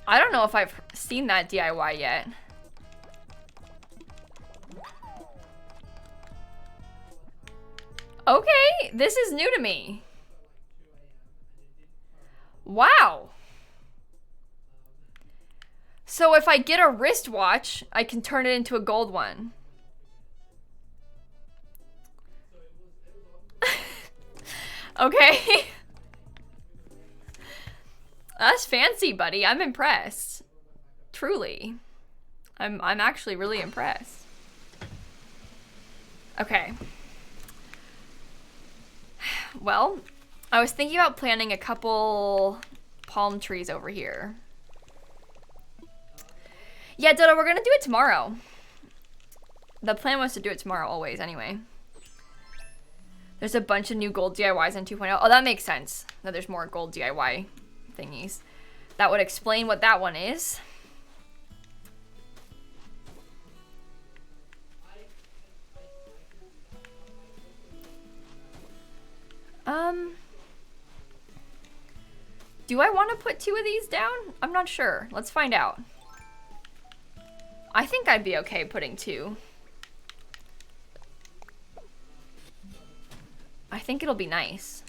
A: I don't know if I've seen that DIY yet. Okay, this is new to me. Wow. So if I get a wristwatch, I can turn it into a gold one. Okay. That's fancy, buddy. I'm impressed. Truly. I'm actually really impressed. Okay. Well, I was thinking about planting a couple palm trees over here. Yeah, Dodo, we're gonna do it tomorrow. The plan was to do it tomorrow always, anyway. There's a bunch of new gold DIYs in 2.0. Oh, that makes sense. That there's more gold DIY thingies. That would explain what that one is. Do I want to put 2 of these down? I'm not sure. Let's find out. I think I'd be okay putting 2. I think it'll be nice.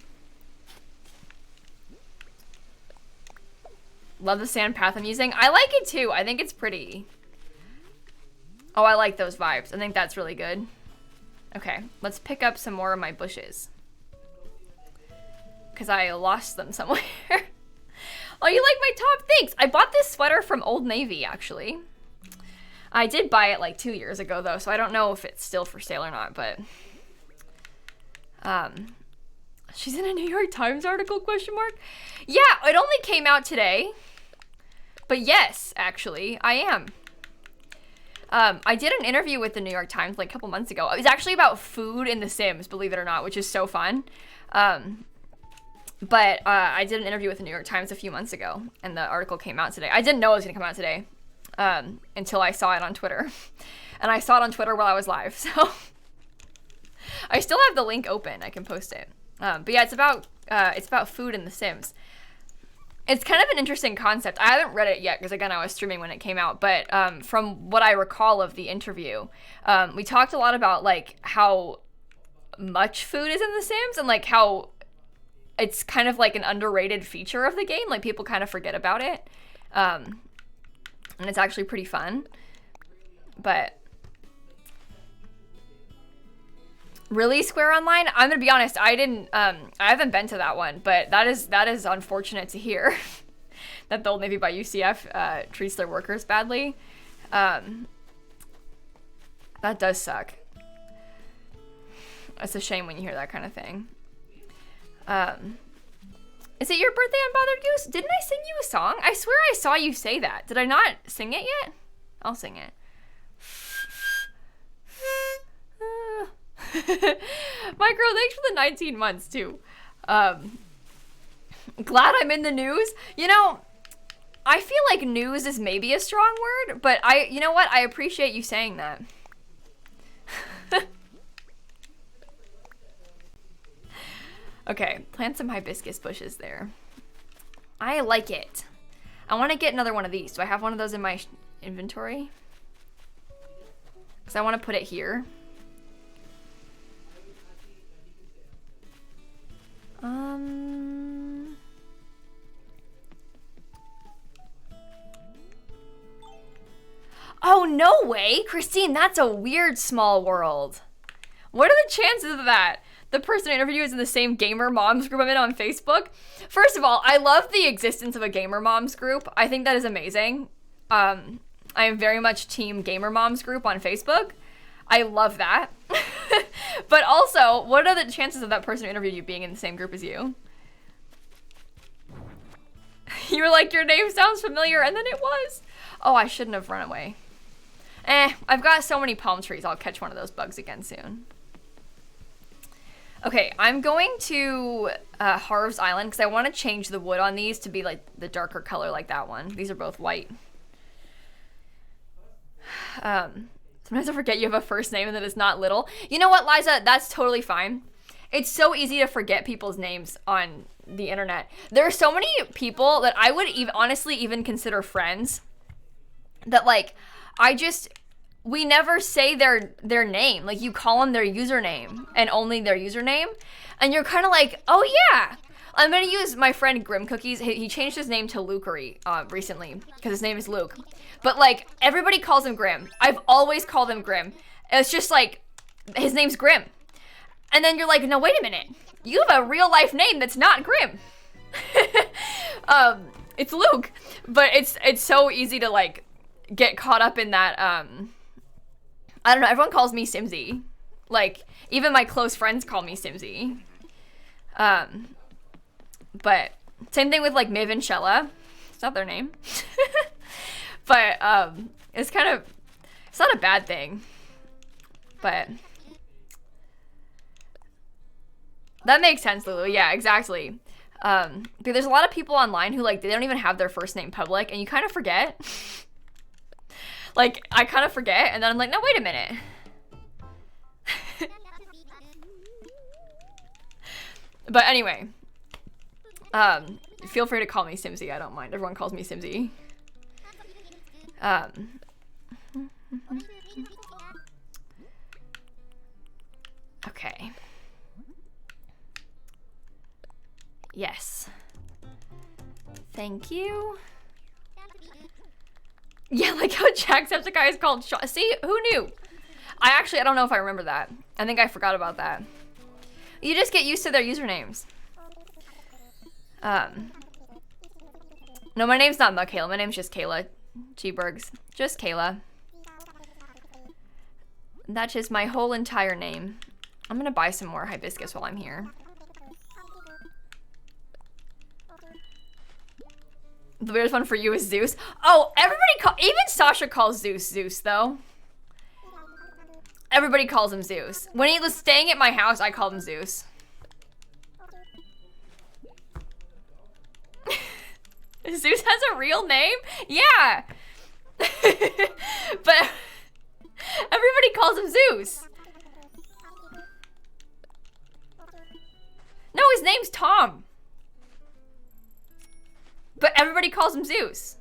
A: Love the sand path I'm using. I like it too. I think it's pretty. Oh, I like those vibes. I think that's really good. Okay, let's pick up some more of my bushes. Because I lost them somewhere. Oh, you like my top? Thanks. I bought this sweater from Old Navy, actually. I did buy it like 2 years ago, though, so I don't know if it's still for sale or not, but... She's in a New York Times article, question mark? Yeah, it only came out today. But yes, actually, I am. I did an interview with the New York Times like a couple months ago. It was actually about food in The Sims, believe it or not, which is so fun. But I did an interview with the New York Times a few months ago, and the article came out today. I didn't know it was going to come out today until I saw it on Twitter. And I saw it on Twitter while I was live, so I still have the link open. I can post it. But yeah, it's about food in The Sims. It's kind of an interesting concept. I haven't read it yet because, again, I was streaming when it came out. But from what I recall of the interview, we talked a lot about, like, how much food is in The Sims and, like, how it's kind of, like, an underrated feature of the game. Like, people kind of forget about it. And it's actually pretty fun. But... Really, Square Online? I'm gonna be honest, I haven't been to that one, but that is unfortunate to hear that the Old Navy by UCF treats their workers badly. That does suck. It's a shame when you hear that kind of thing. Is it your birthday, Unbothered Goose? Didn't I sing you a song? I swear I saw you say that. Did I not sing it yet? I'll sing it. Micro, thanks for the 19 months too. Glad I'm in the news. You know, I feel like news is maybe a strong word, but you know what? I appreciate you saying that. Okay, plant some hibiscus bushes there. I like it. I want to get another one of these. Do I have one of those in my inventory? Because I want to put it here. Oh, no way! Christine, that's a weird small world. What are the chances of that? The person I interviewed is in the same gamer moms group I'm in on Facebook. First of all, I love the existence of a gamer moms group. I think that is amazing. I am very much team gamer moms group on Facebook. I love that. But also, what are the chances of that person who interviewed you being in the same group as you? You were like, your name sounds familiar, and then it was. Oh, I shouldn't have run away. I've got so many palm trees, I'll catch one of those bugs again soon. Okay, I'm going to Harv's Island because I want to change the wood on these to be like the darker color like that one. These are both white. Sometimes I forget you have a first name and that it's not Little. You know what, Liza? That's totally fine. It's so easy to forget people's names on the internet. There are so many people that I would honestly even consider friends that, like, we never say their name. Like, you call them their username and only their username. And you're kind of like, oh yeah. I'm going to use my friend Grim Cookies. He changed his name to Lukery recently because his name is Luke. But, like, everybody calls him Grim. I've always called him Grim. It's just like, his name's Grim. And then you're like, no, wait a minute. You have a real life name that's not Grim. It's Luke. But it's so easy to, like, get caught up in that, I don't know, everyone calls me Simsie. Like, even my close friends call me Simsie. But same thing with, like, Miv and Shella. It's not their name. But, it's not a bad thing. But that makes sense, Lulu. Yeah, exactly. But there's a lot of people online who, like, they don't even have their first name public, and you kind of forget. Like, I kind of forget, and then I'm like, no, wait a minute. But anyway, feel free to call me Simsie. I don't mind. Everyone calls me Simsie. Okay. Yes. Thank you. Yeah, like how Jacksepticeye is called Sean. See, who knew? I don't know if I remember that. I think I forgot about that. You just get used to their usernames. No, my name's not Kayla. My name's just Kayla. G-Bergs. Just Kayla. That's just my whole entire name. I'm gonna buy some more hibiscus while I'm here. The weirdest one for you is Zeus. Oh, even Sasha calls Zeus Zeus, though. Everybody calls him Zeus. When he was staying at my house, I called him Zeus. Zeus has a real name? Yeah. But everybody calls him Zeus. No, his name's Tom. But everybody calls him Zeus.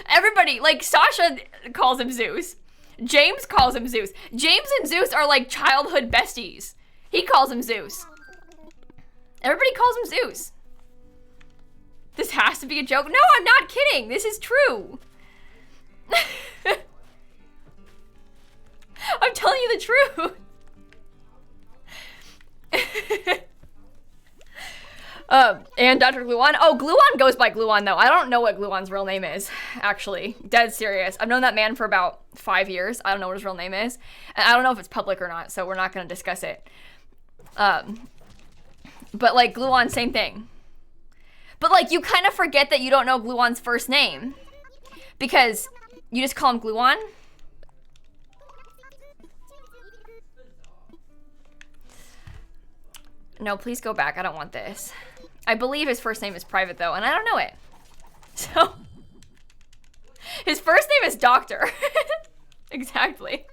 A: Everybody, like Sasha calls him Zeus. James calls him Zeus. James and Zeus are like childhood besties. He calls him Zeus. Everybody calls him Zeus. This has to be a joke. No, I'm not kidding. This is true. I'm telling you the truth. And Dr. Gluon. Oh, Gluon goes by Gluon, though. I don't know what Gluon's real name is, actually. Dead serious. I've known that man for about 5 years. I don't know what his real name is. And I don't know if it's public or not, so we're not going to discuss it. But, like, Gluon, same thing. But, like, you kind of forget that you don't know Gluon's first name. Because you just call him Gluon. No, please go back. I don't want this. I believe his first name is private, though, and I don't know it. So, his first name is Doctor. Exactly.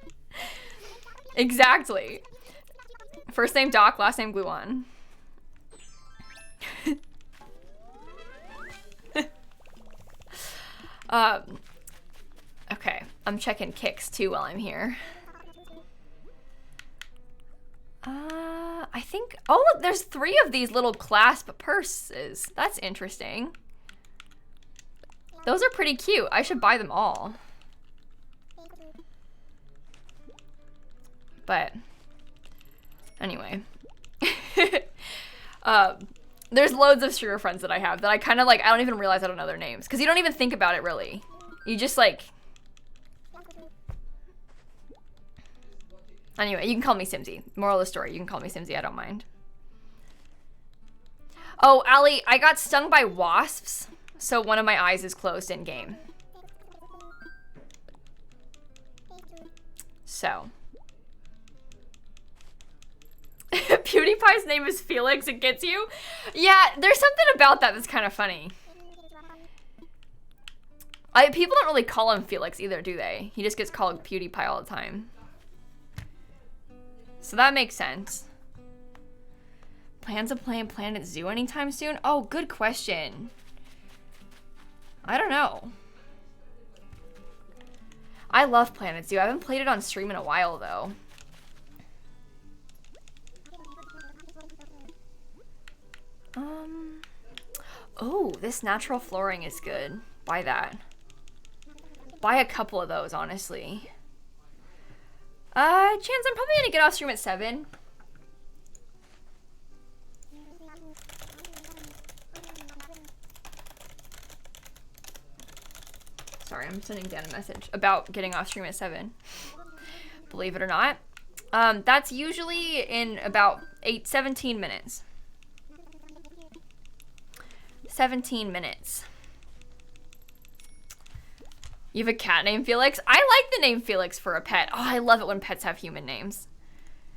A: Exactly. First name Doc, last name Gluon. Okay, I'm checking kicks, too, while I'm here. I think, oh look, there's 3 of these little clasp purses. That's interesting. Those are pretty cute. I should buy them all. But, anyway. There's loads of streamer friends that I have that I kind of like, I don't even realize I don't know their names. Because you don't even think about it, really. You just like... Anyway, you can call me Simsie. Moral of the story, you can call me Simsie, I don't mind. Oh, Allie, I got stung by wasps, so one of my eyes is closed in game. So. PewDiePie's name is Felix, it gets you? Yeah, there's something about that that's kind of funny. People don't really call him Felix either, do they? He just gets called PewDiePie all the time. So that makes sense. Plans of playing Planet Zoo anytime soon? Oh, good question. I don't know. I love Planet Zoo. I haven't played it on stream in a while, though. Oh, this natural flooring is good. Buy that. Buy a couple of those, honestly. Chance, I'm probably gonna get off stream at 7. Sorry, I'm sending Dan a message about getting off stream at 7. Believe it or not. That's usually in about 17 minutes. 17 minutes. You have a cat named Felix? I like the name Felix for a pet. Oh, I love it when pets have human names.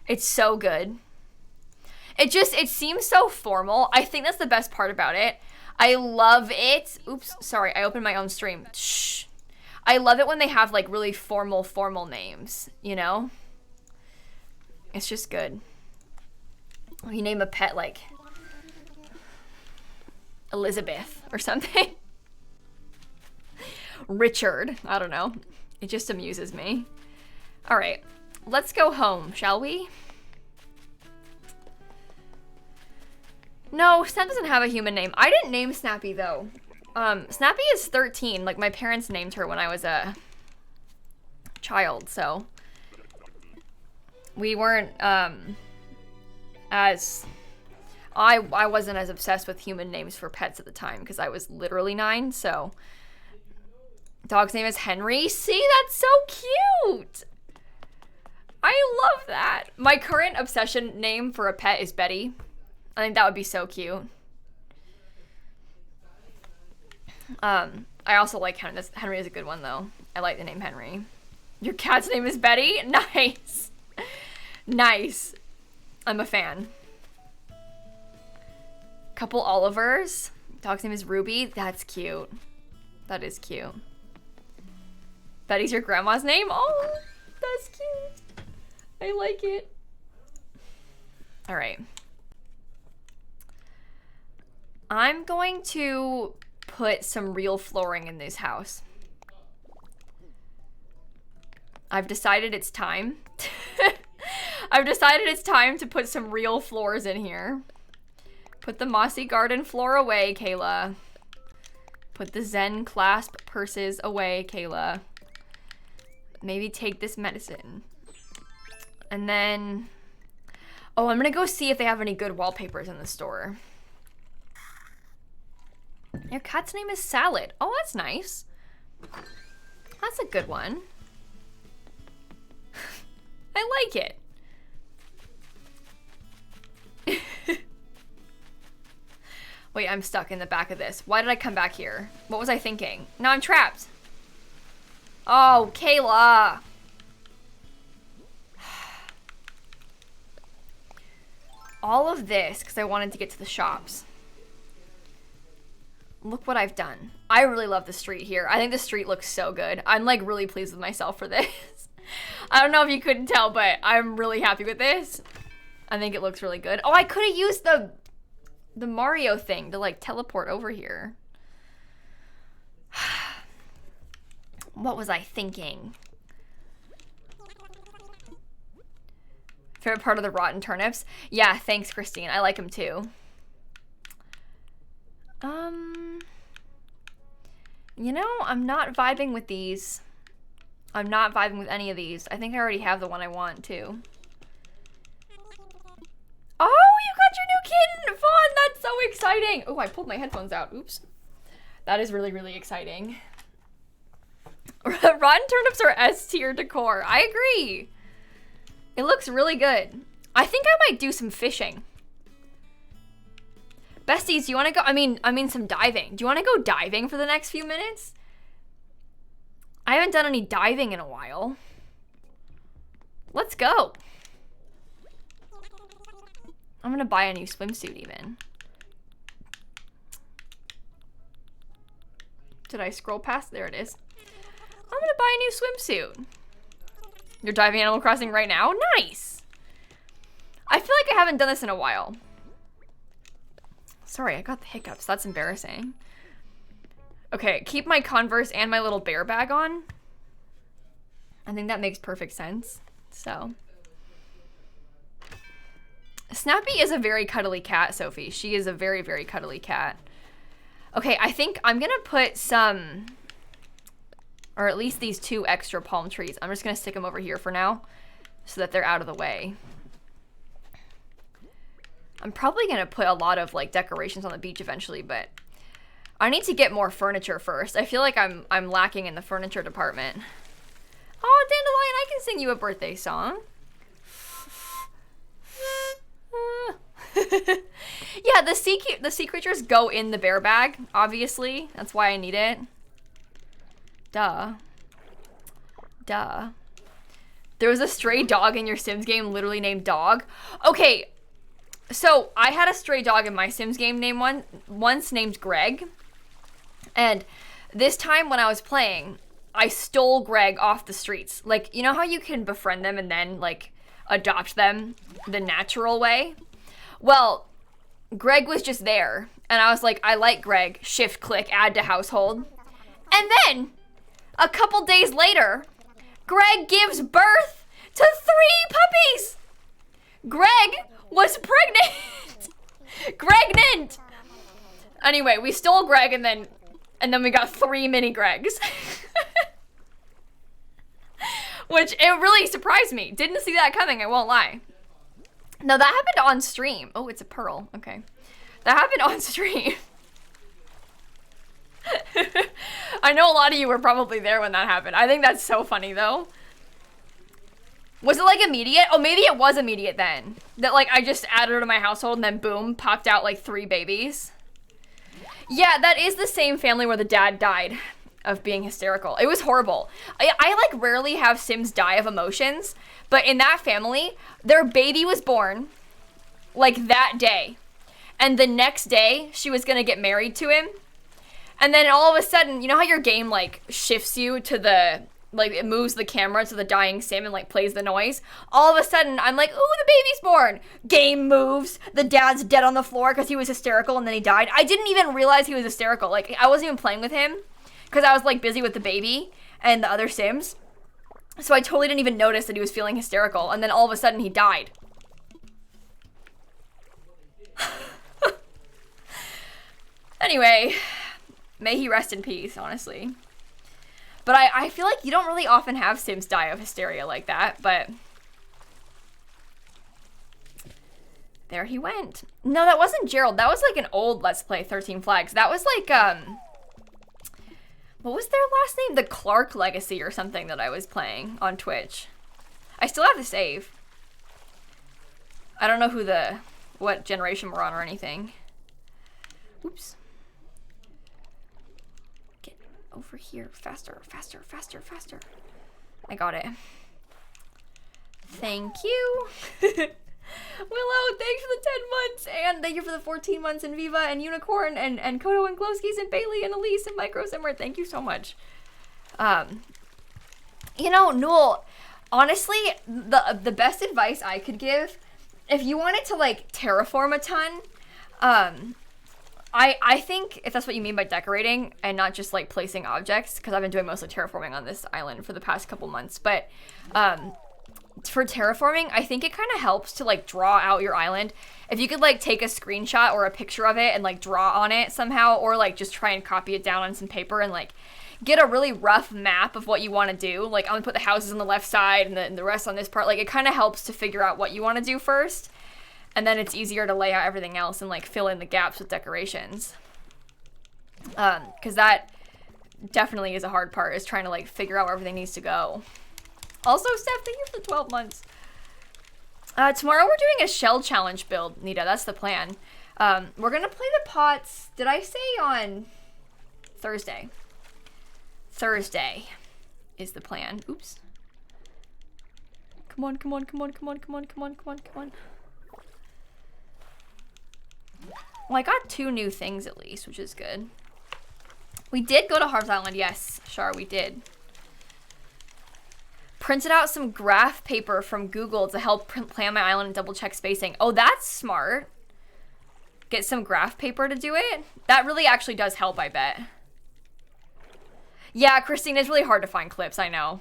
A: It's so good. It seems so formal. I think that's the best part about it. I love it. Oops, sorry, I opened my own stream. Shh. I love it when they have like really formal names, you know? It's just good. You name a pet like Elizabeth or something. Richard, I don't know. It just amuses me. All right, let's go home, shall we? No, Snap doesn't have a human name. I didn't name Snappy, though. Snappy is 13. Like, my parents named her when I was a child, so... We weren't, as... I wasn't as obsessed with human names for pets at the time, because I was literally 9, so... Dog's name is Henry. See, that's so cute! I love that. My current obsession name for a pet is Betty. I think that would be so cute. I also like Henry. Henry is a good one, though. I like the name Henry. Your cat's name is Betty? Nice. Nice. I'm a fan. Couple Olivers. Dog's name is Ruby. That's cute. That is cute. Betty's your grandma's name? Oh, that's cute. I like it. All right. I'm going to put some real flooring in this house. I've decided it's time. I've decided it's time to put some real floors in here. Put the mossy garden floor away, Kayla. Put the Zen clasp purses away, Kayla. Maybe take this medicine. And then... Oh, I'm gonna go see if they have any good wallpapers in the store. Your cat's name is Salad. Oh, that's nice. That's a good one. I like it. Wait, I'm stuck in the back of this. Why did I come back here? What was I thinking? Now I'm trapped. Oh, Kayla. All of this because I wanted to get to the shops. Look what I've done. I really love the street here. I think the street looks so good. I'm like really pleased with myself for this. I don't know if you couldn't tell, but I'm really happy with this. I think it looks really good. Oh, I could have used the Mario thing to like teleport over here. What was I thinking? Favorite part of the rotten turnips? Yeah, thanks, Christine. I like them too. You know, I'm not vibing with these. I'm not vibing with any of these. I think I already have the one I want too. Oh, you got your new kitten, Fawn! That's so exciting! Oh, I pulled my headphones out. Oops. That is really, really exciting. Rotten turnips are S tier decor. I agree. It looks really good. I think I might do some fishing. Besties, do you want to go? I mean some diving. Do you want to go diving for the next few minutes? I haven't done any diving in a while. Let's go. I'm gonna buy a new swimsuit even. Did I scroll past? There it is. I'm gonna buy a new swimsuit. You're diving Animal Crossing right now? Nice. I feel like I haven't done this in a while. Sorry, I got the hiccups. That's embarrassing. Okay, keep my Converse and my little bear bag on. I think that makes perfect sense. So. Snappy is a very cuddly cat, Sophie. She is a very, very cuddly cat. Okay, I think I'm gonna put some, or at least these 2 extra palm trees. I'm just gonna stick them over here for now so that they're out of the way. I'm probably gonna put a lot of like decorations on the beach eventually, but I need to get more furniture first. I feel like I'm lacking in the furniture department. Oh, Dandelion, I can sing you a birthday song. Yeah, the sea creatures go in the bear bag, obviously. That's why I need it. Duh. Duh. There was a stray dog in your Sims game literally named Dog. Okay, so I had a stray dog in my Sims game once named Greg. And this time when I was playing, I stole Greg off the streets. Like, you know how you can befriend them and then, like, adopt them the natural way? Well, Greg was just there. And I was like, I like Greg. Shift click, add to household. And then, a couple days later, Greg gives birth to 3 puppies! Greg was pregnant Gregnant! Anyway, we stole Greg and then we got 3 mini Gregs. Which, it really surprised me. Didn't see that coming, I won't lie. No, that happened on stream. Oh, it's a pearl. Okay. That happened on stream. I know a lot of you were probably there when that happened. I think that's so funny, though. Was it, like, immediate? Oh, maybe it was immediate then. That, like, I just added her to my household and then, boom, popped out, like, 3 babies. Yeah, that is the same family where the dad died of being hysterical. It was horrible. I like, rarely have Sims die of emotions, but in that family, their baby was born, like, that day. And the next day, she was gonna get married to him. And then all of a sudden, you know how your game, like, shifts you to the, like, it moves the camera to the dying Sim and, like, plays the noise? All of a sudden, I'm like, ooh, the baby's born! Game moves, the dad's dead on the floor because he was hysterical and then he died. I didn't even realize he was hysterical. Like, I wasn't even playing with him because I was, like, busy with the baby and the other Sims. So I totally didn't even notice that he was feeling hysterical. And then all of a sudden, he died. Anyway, may he rest in peace, honestly. But I feel like you don't really often have Sims die of hysteria like that, but there he went. No, that wasn't Gerald. That was like an old Let's Play 13 Flags. That was like, what was their last name? The Clark Legacy or something that I was playing on Twitch. I still have the save. I don't know what generation we're on or anything. Oops. Over here. Faster, faster, faster, faster. I got it. Thank you. Willow, thanks for the 10 months. And thank you for the 14 months in Viva and Unicorn and Kodo and Glowskis and Bailey and Elise and Micro Simmer. Thank you so much. You know, Newell, honestly, the best advice I could give, if you wanted to, like, terraform a ton, I think, if that's what you mean by decorating and not just, like, placing objects, because I've been doing mostly terraforming on this island for the past couple months, but for terraforming, I think it kind of helps to, like, draw out your island. If you could, like, take a screenshot or a picture of it and, like, draw on it somehow, or, like, just try and copy it down on some paper and, like, get a really rough map of what you want to do. Like, I'm gonna put the houses on the left side and the rest on this part. Like, it kind of helps to figure out what you want to do first. And then it's easier to lay out everything else and, like, fill in the gaps with decorations. Because that definitely is a hard part, is trying to, like, figure out where everything needs to go. Also, Steph, thank you for the 12 months. Tomorrow we're doing a shell challenge build, Nita. That's the plan. We're going to play the pots. Did I say on Thursday? Thursday is the plan. Oops. Come on, come on, come on, come on, come on, come on, come on, come on. Well, I got 2 new things at least, which is good. We did go to Harv's Island. Yes, Char, we did. Printed out some graph paper from Google to help plan my island and double check spacing. Oh, that's smart. Get some graph paper to do it. That really actually does help, I bet. Yeah, Christine, it's really hard to find clips, I know.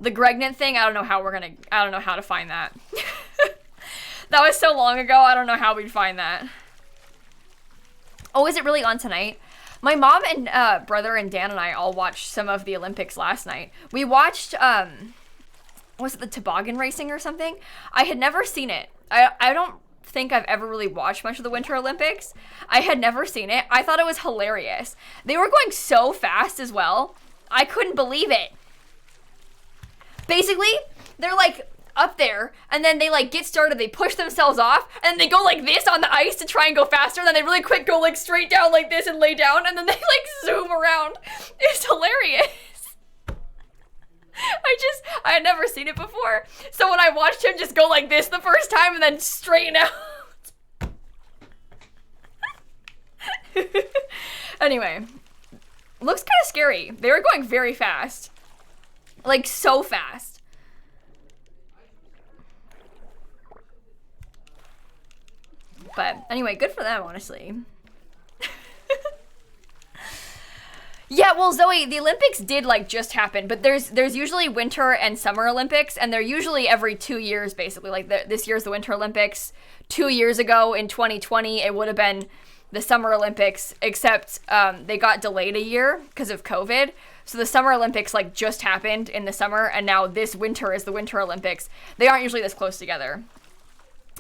A: The Gregnant thing, I don't know how to find that. That was so long ago, I don't know how we'd find that. Oh, is it really on tonight? My mom and brother and Dan and I all watched some of the Olympics last night. We watched, was it the toboggan racing or something? I had never seen it. I don't think I've ever really watched much of the Winter Olympics. I had never seen it. I thought it was hilarious. They were going so fast as well. I couldn't believe it. Basically, they're like up there, and then they like get started, they push themselves off, and then they go like this on the ice to try and go faster, and then they really quick go like straight down like this and lay down, and then they like zoom around. It's hilarious. I had never seen it before, so when I watched him just go like this the first time and then straighten out. Anyway, looks kind of scary. They were going very fast. Like, so fast. But anyway, good for them, honestly. Yeah, well, Zoe, the Olympics did like just happen, but there's usually winter and summer Olympics, and they're usually every 2 years, basically. Like this year's the Winter Olympics. 2 years ago in 2020, it would have been the Summer Olympics, except they got delayed a year because of COVID. So the Summer Olympics like just happened in the summer, and now this winter is the Winter Olympics. They aren't usually this close together.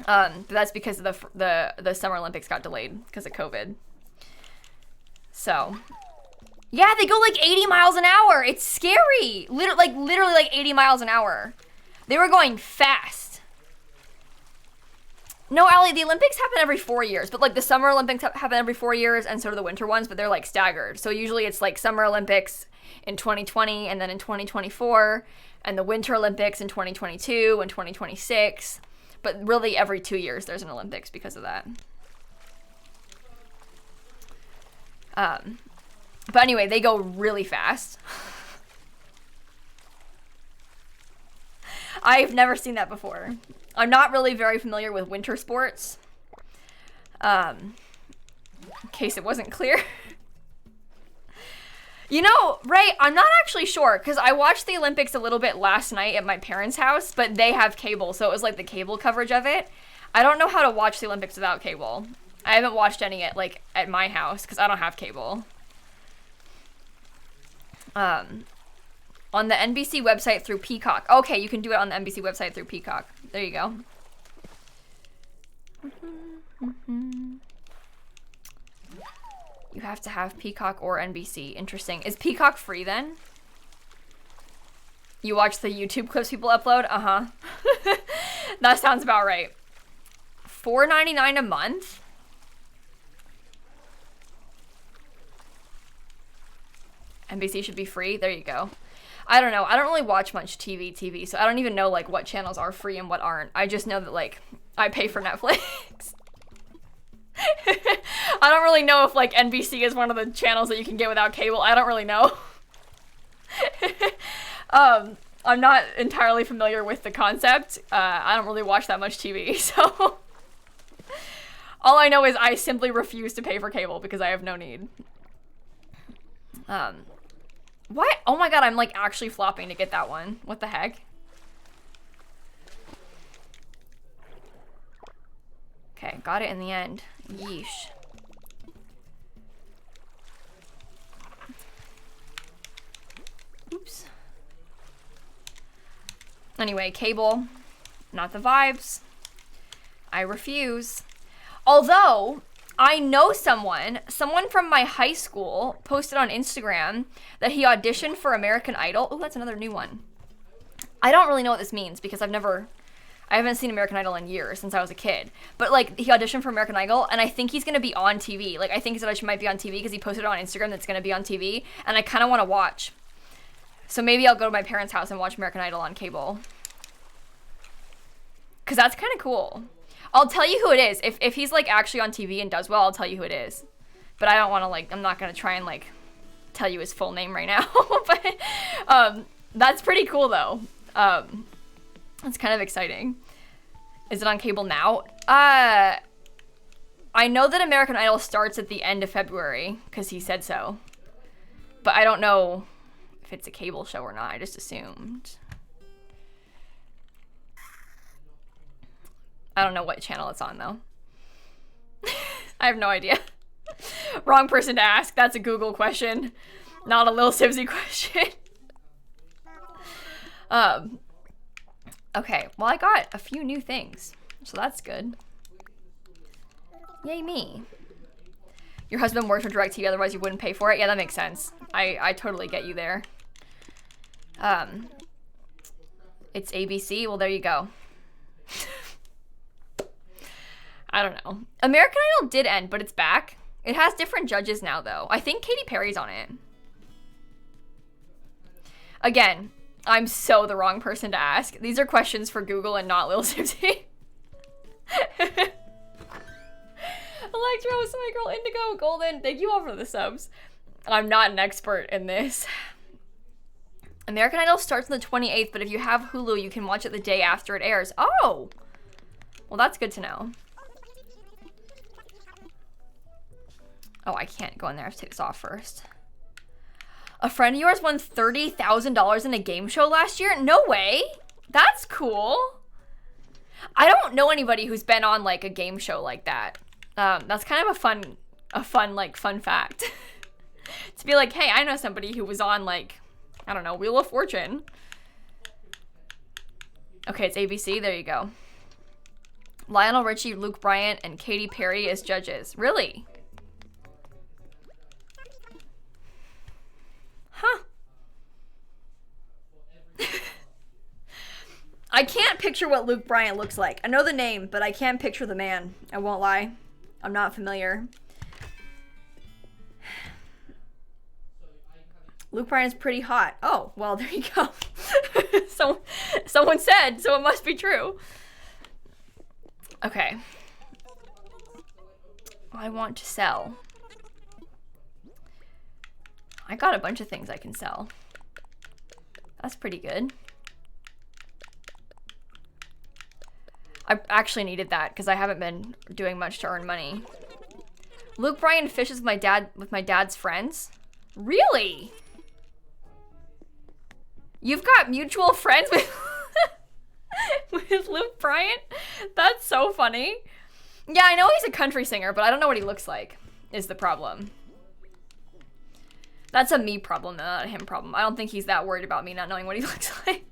A: But that's because the Summer Olympics got delayed because of COVID. So, yeah, they go like 80 miles an hour. It's scary. Literally like 80 miles an hour. They were going fast. No, Allie, the Olympics happen every 4 years, but like the Summer Olympics happen every 4 years, and so do the winter ones, but they're like staggered. So usually it's like Summer Olympics in 2020 and then in 2024, and the Winter Olympics in 2022 and 2026. But really every 2 years there's an Olympics because of that. But anyway, they go really fast. I've never seen that before. I'm not really very familiar with winter sports. In case it wasn't clear. You know, Ray, I'm not actually sure, because I watched the Olympics a little bit last night at my parents' house, but they have cable, so it was like the cable coverage of it. I don't know how to watch the Olympics without cable. I haven't watched any at my house, because I don't have cable. On the NBC website through Peacock. Okay, you can do it on the NBC website through Peacock. There you go. You have to have Peacock or NBC. Interesting. Is Peacock free then? You watch the YouTube clips people upload? Uh-huh. That sounds about right. $4.99 a month? NBC should be free. There you go. I don't know. I don't really watch much TV, so I don't even know like what channels are free and what aren't. I just know that like I pay for Netflix. I don't really know if like NBC is one of the channels that you can get without cable. I don't really know. I'm not entirely familiar with the concept. I don't really watch that much TV, so all I know is I simply refuse to pay for cable because I have no need. What? Oh my god, I'm like actually flopping to get that one. What the heck? Okay, got it in the end. Yeesh. Oops. Anyway, cable. Not the vibes. I refuse. Although, I know someone from my high school posted on Instagram that he auditioned for American Idol. Oh, that's another new one. I don't really know what this means because I haven't seen American Idol in years since I was a kid. But like he auditioned for American Idol and I think he's going to be on TV. Like I think his audition might be on TV because he posted it on Instagram that's going to be on TV and I kind of want to watch. So maybe I'll go to my parents' house and watch American Idol on cable. Cuz that's kind of cool. I'll tell you who it is. If he's like actually on TV and does well, I'll tell you who it is. But I don't want to like, I'm not going to try and like tell you his full name right now. But that's pretty cool though. It's kind of exciting. Is it on cable now? I know that American Idol starts at the end of February because he said so. But I don't know if it's a cable show or not. I just assumed. I don't know what channel it's on, though. I have no idea. Wrong person to ask. That's a Google question, not a lilsimsie question. Okay, well, I got a few new things, so that's good. Yay me. Your husband works for DirecTV, otherwise you wouldn't pay for it? Yeah, that makes sense. I totally get you there. It's ABC? Well, there you go. I don't know. American Idol did end, but it's back. It has different judges now, though. I think Katy Perry's on it. Again, I'm so the wrong person to ask. These are questions for Google and not lilsimsie. Electro, my girl, Indigo, Golden. Thank you all for the subs. I'm not an expert in this. American Idol starts on the 28th, but if you have Hulu, you can watch it the day after it airs. Oh! Well, that's good to know. Oh, I can't go in there. I have to take this off first. A friend of yours won $30,000 in a game show last year? No way. That's cool. I don't know anybody who's been on like a game show like that. That's kind of a fun fact. To be like, hey, I know somebody who was on like, I don't know, Wheel of Fortune. Okay, it's ABC. There you go. Lionel Richie, Luke Bryant, and Katy Perry as judges. Really? Huh. I can't picture what Luke Bryant looks like. I know the name, but I can't picture the man. I won't lie. I'm not familiar. Luke Bryant's pretty hot. Oh, well, there you go. So, someone said, so it must be true. Okay. I want to sell. I got a bunch of things I can sell. That's pretty good. I actually needed that because I haven't been doing much to earn money. Luke Bryan fishes with my dad's friends? Really? You've got mutual friends with with Luke Bryan? That's so funny. Yeah, I know he's a country singer, but I don't know what he looks like, is the problem. That's a me problem, not a him problem. I don't think he's that worried about me not knowing what he looks like.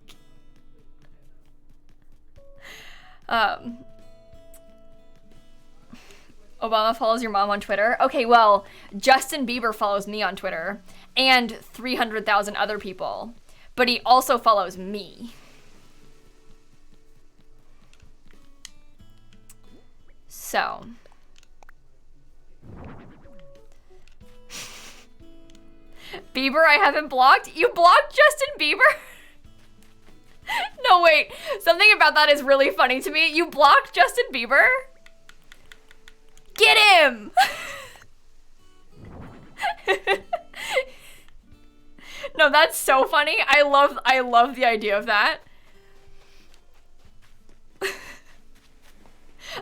A: Obama follows your mom on Twitter. Okay, well, Justin Bieber follows me on Twitter and 300,000 other people, but he also follows me. So, Bieber, I haven't blocked. You blocked Justin Bieber? No, wait. Something about that is really funny to me. You blocked Justin Bieber? Get him! No, that's so funny. I love the idea of that.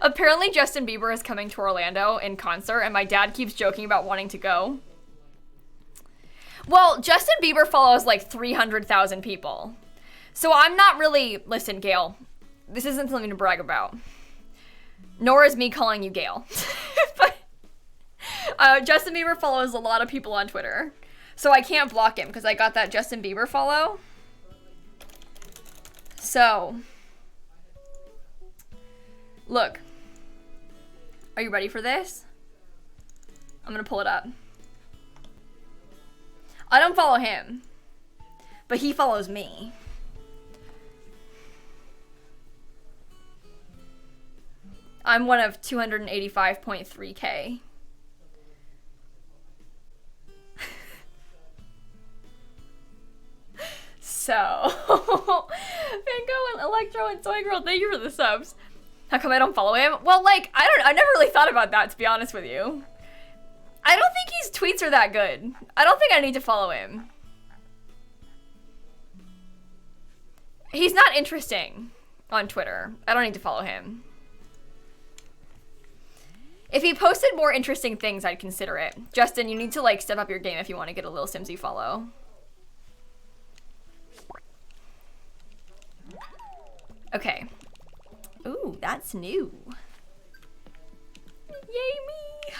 A: Apparently Justin Bieber is coming to Orlando in concert, and my dad keeps joking about wanting to go. Well, Justin Bieber follows like 300,000 people. So I'm not really... Listen, Gail, this isn't something to brag about. Nor is me calling you Gail. But Justin Bieber follows a lot of people on Twitter. So I can't block him because I got that Justin Bieber follow. So... Look. Are you ready for this? I'm gonna pull it up. I don't follow him, but he follows me. I'm one of 285.3K. So, Van Gogh and Electro and Toy Girl, thank you for the subs. How come I don't follow him? Well, like, I never really thought about that, to be honest with you. I don't think his tweets are that good. I don't think I need to follow him. He's not interesting on Twitter. I don't need to follow him. If he posted more interesting things, I'd consider it. Justin, you need to, like, step up your game if you want to get a lilsimsie follow. Okay. Ooh, that's new. Yay me.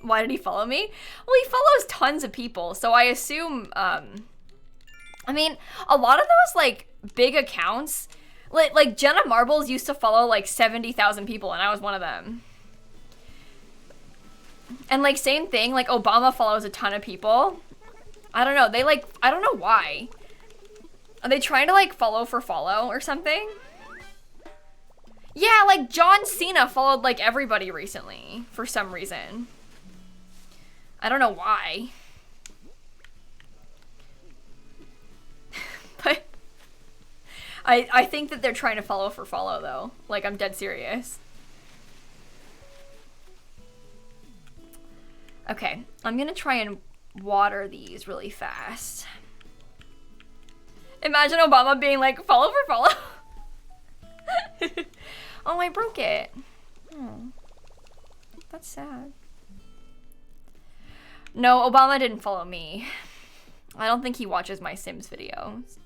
A: Why did he follow me? Well, he follows tons of people, so I assume, I mean, a lot of those, like, big accounts, like Jenna Marbles used to follow, like, 70,000 people, and I was one of them. And, like, same thing, like, Obama follows a ton of people. I don't know, they, like, I don't know why. Are they trying to, like, follow for follow or something? Yeah, like, John Cena followed, like, everybody recently, for some reason. I don't know why. But I think that they're trying to follow for follow, though. Like, I'm dead serious. Okay, I'm gonna try and water these really fast. Imagine Obama being like, follow for follow. Oh, I broke it. Oh, that's sad. No, Obama didn't follow me. I don't think he watches my Sims videos.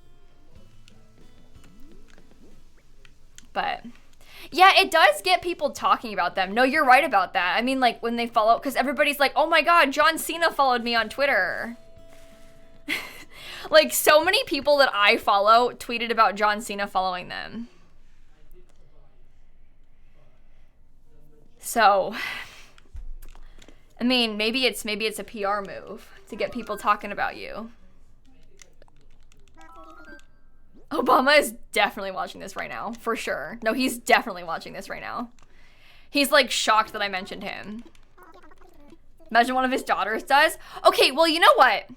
A: But yeah, it does get people talking about them. No, you're right about that. I mean, like, when they follow, because everybody's like, oh my god, John Cena followed me on Twitter. Like, so many people that I follow tweeted about John Cena following them. So, I mean, maybe it's a PR move to get people talking about you. Obama is definitely watching this right now, for sure. No, he's definitely watching this right now. He's like shocked that I mentioned him. Imagine one of his daughters does. Okay, well, you know what?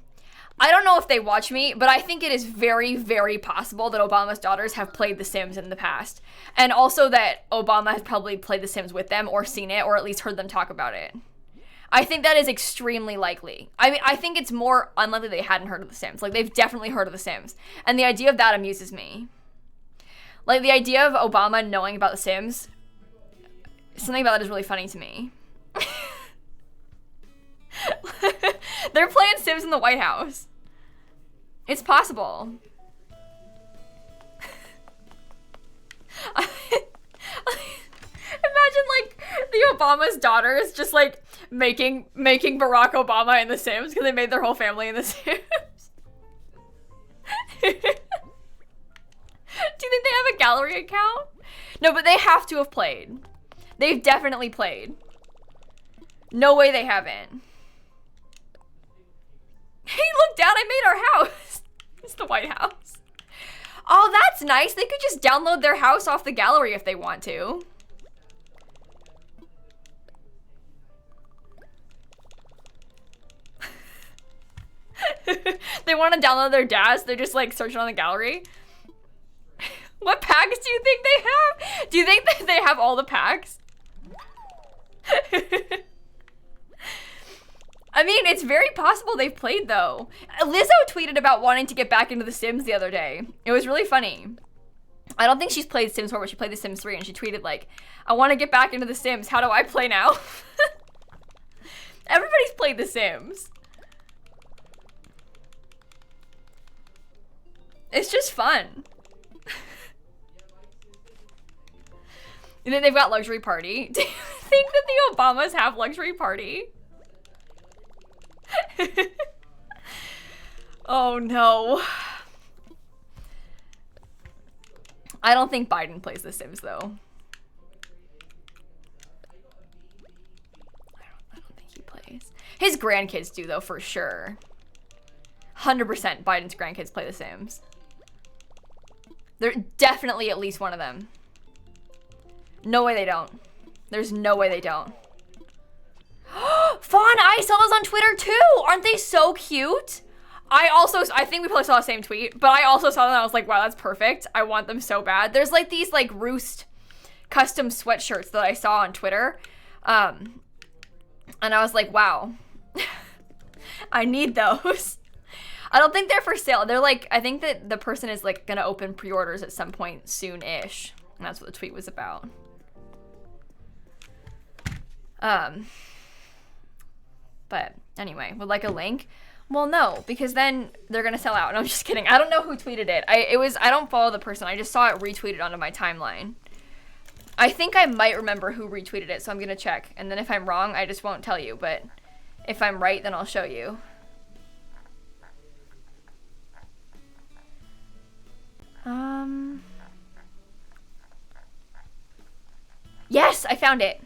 A: I don't know if they watch me, but I think it is very, very possible that Obama's daughters have played The Sims in the past. And also that Obama has probably played The Sims with them or seen it or at least heard them talk about it. I think that is extremely likely. I mean, I think it's more unlikely they hadn't heard of The Sims. Like, they've definitely heard of The Sims. And the idea of that amuses me. Like, the idea of Obama knowing about The Sims, something about that is really funny to me. They're playing Sims in the White House. It's possible. Imagine, like, the Obama's daughters just, like, making Barack Obama in The Sims because they made their whole family in The Sims. Do you think they have a gallery account? No, but they have to have played. They've definitely played. No way they haven't. Hey, look, Dad, I made our house. It's the White House. Oh, that's nice. They could just download their house off the gallery if they want to. They want to download their dad's. They're just like searching on the gallery. What packs do you think they have? Do you think that they have all the packs? I mean, it's very possible they've played, though. Lizzo tweeted about wanting to get back into The Sims the other day. It was really funny. I don't think she's played Sims 4, but she played The Sims 3, and she tweeted, like, I want to get back into The Sims. How do I play now? Everybody's played The Sims. It's just fun. And then they've got Luxury Party. Do you think that the Obamas have Luxury Party? Oh no. I don't think Biden plays The Sims though. I don't think he plays. His grandkids do though, for sure. 100% Biden's grandkids play The Sims. They're definitely at least one of them. No way they don't. There's no way they don't. Fawn, I saw those on Twitter too. Aren't they so cute? I think we probably saw the same tweet, but I also saw them and I was like, wow, that's perfect. I want them so bad. There's like these like Roost custom sweatshirts that I saw on Twitter. And I was like, wow, I need those. I don't think they're for sale. They're like, I think that the person is like gonna open pre-orders at some point soon-ish. And that's what the tweet was about. But anyway, would like a link? Well, no, because then they're gonna sell out. No, I'm just kidding. I don't know who tweeted it. I don't follow the person. I just saw it retweeted onto my timeline. I think I might remember who retweeted it, so I'm gonna check. And then if I'm wrong, I just won't tell you. But if I'm right, then I'll show you. Yes, I found it.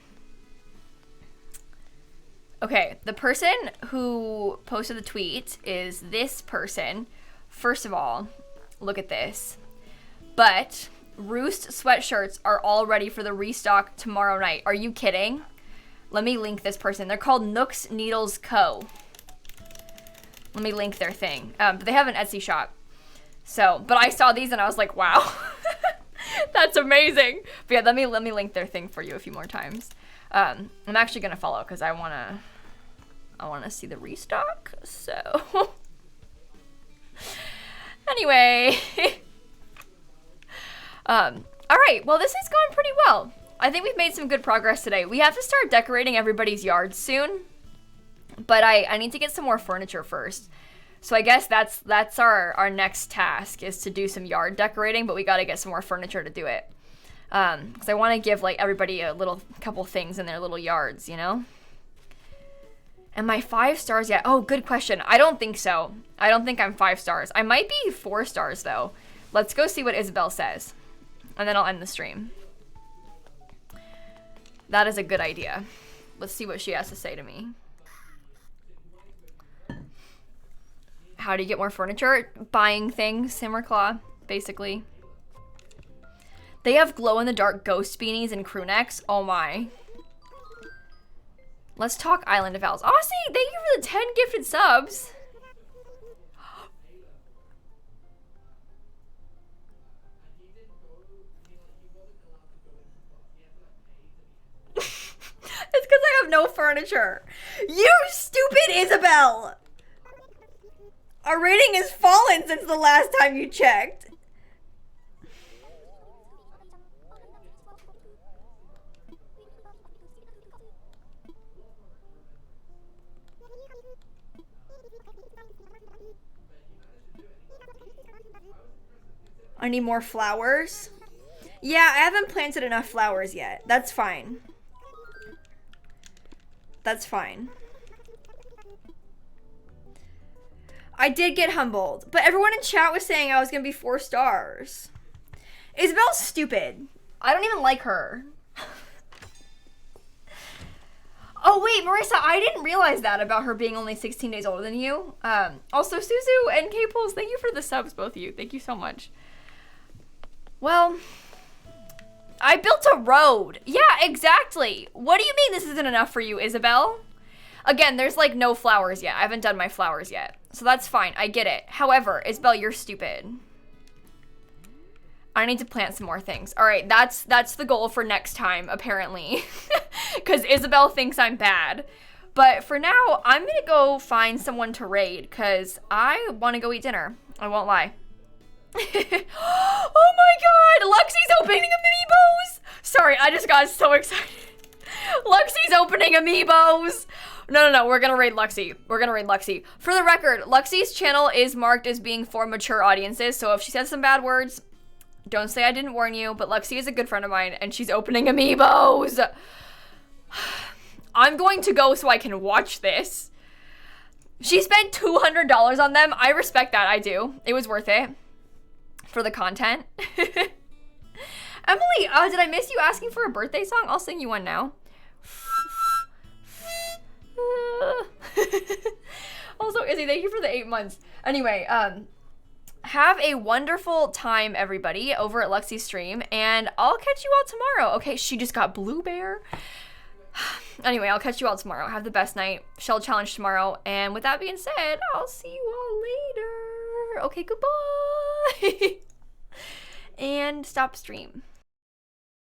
A: Okay, the person who posted the tweet is this person. First of all, look at this. But Roost sweatshirts are all ready for the restock tomorrow night. Are you kidding? Let me link this person. They're called Nooks Needles Co. Let me link their thing. But they have an Etsy shop. So, but I saw these and I was like, wow, that's amazing. But yeah, let me link their thing for you a few more times. I'm actually gonna follow because I wanna see the restock. So anyway, all right. Well, this is going pretty well. I think we've made some good progress today. We have to start decorating everybody's yards soon, but I need to get some more furniture first. So I guess that's our next task, is to do some yard decorating, but we got to get some more furniture to do it. Because I want to give like everybody a little couple things in their little yards, you know? Am I 5 stars yet? Oh, good question. I don't think so. I don't think I'm 5 stars. I might be 4 stars though. Let's go see what Isabel says. And then I'll end the stream. That is a good idea. Let's see what she has to say to me. How do you get more furniture? Buying things, Simmerclaw, basically. They have glow-in-the-dark ghost beanies and crew necks. Oh my. Let's talk Island of Owls. Aussie, thank you for the 10 gifted subs. It's because I have no furniture. You stupid Isabel! Our rating has fallen since the last time you checked. I need more flowers. Yeah, I haven't planted enough flowers yet. That's fine. That's fine. I did get humbled, but everyone in chat was saying I was gonna be 4 stars. Isabel's stupid. I don't even like her. Oh wait, Marissa, I didn't realize that about her being only 16 days older than you. Also, Suzu and K-Pulse, thank you for the subs, both of you. Thank you so much. Well, I built a road. Yeah, exactly. What do you mean this isn't enough for you, Isabel? Again, there's like no flowers yet. I haven't done my flowers yet. So that's fine. I get it. However, Isabel, you're stupid. I need to plant some more things. All right, that's the goal for next time, apparently. Because Isabel thinks I'm bad. But for now, I'm going to go find someone to raid because I want to go eat dinner. I won't lie. Oh my god! Luxie's opening amiibos! Sorry, I just got so excited. Luxie's opening amiibos! No, we're gonna raid Luxie. We're gonna raid Luxie. For the record, Luxie's channel is marked as being for mature audiences, so if she says some bad words, don't say I didn't warn you, but Luxie is a good friend of mine, and she's opening amiibos! I'm going to go so I can watch this. She spent $200 on them. I respect that, I do. It was worth it. For the content. Emily, did I miss you asking for a birthday song? I'll sing you one now. Also, Izzy, thank you for the 8 months. Anyway, have a wonderful time, everybody, over at Luxie's stream, and I'll catch you all tomorrow. Okay, she just got Blue Bear. Anyway, I'll catch you all tomorrow. Have the best night. Shell challenge tomorrow. And with that being said, I'll see you all later. Okay, goodbye. And stop stream.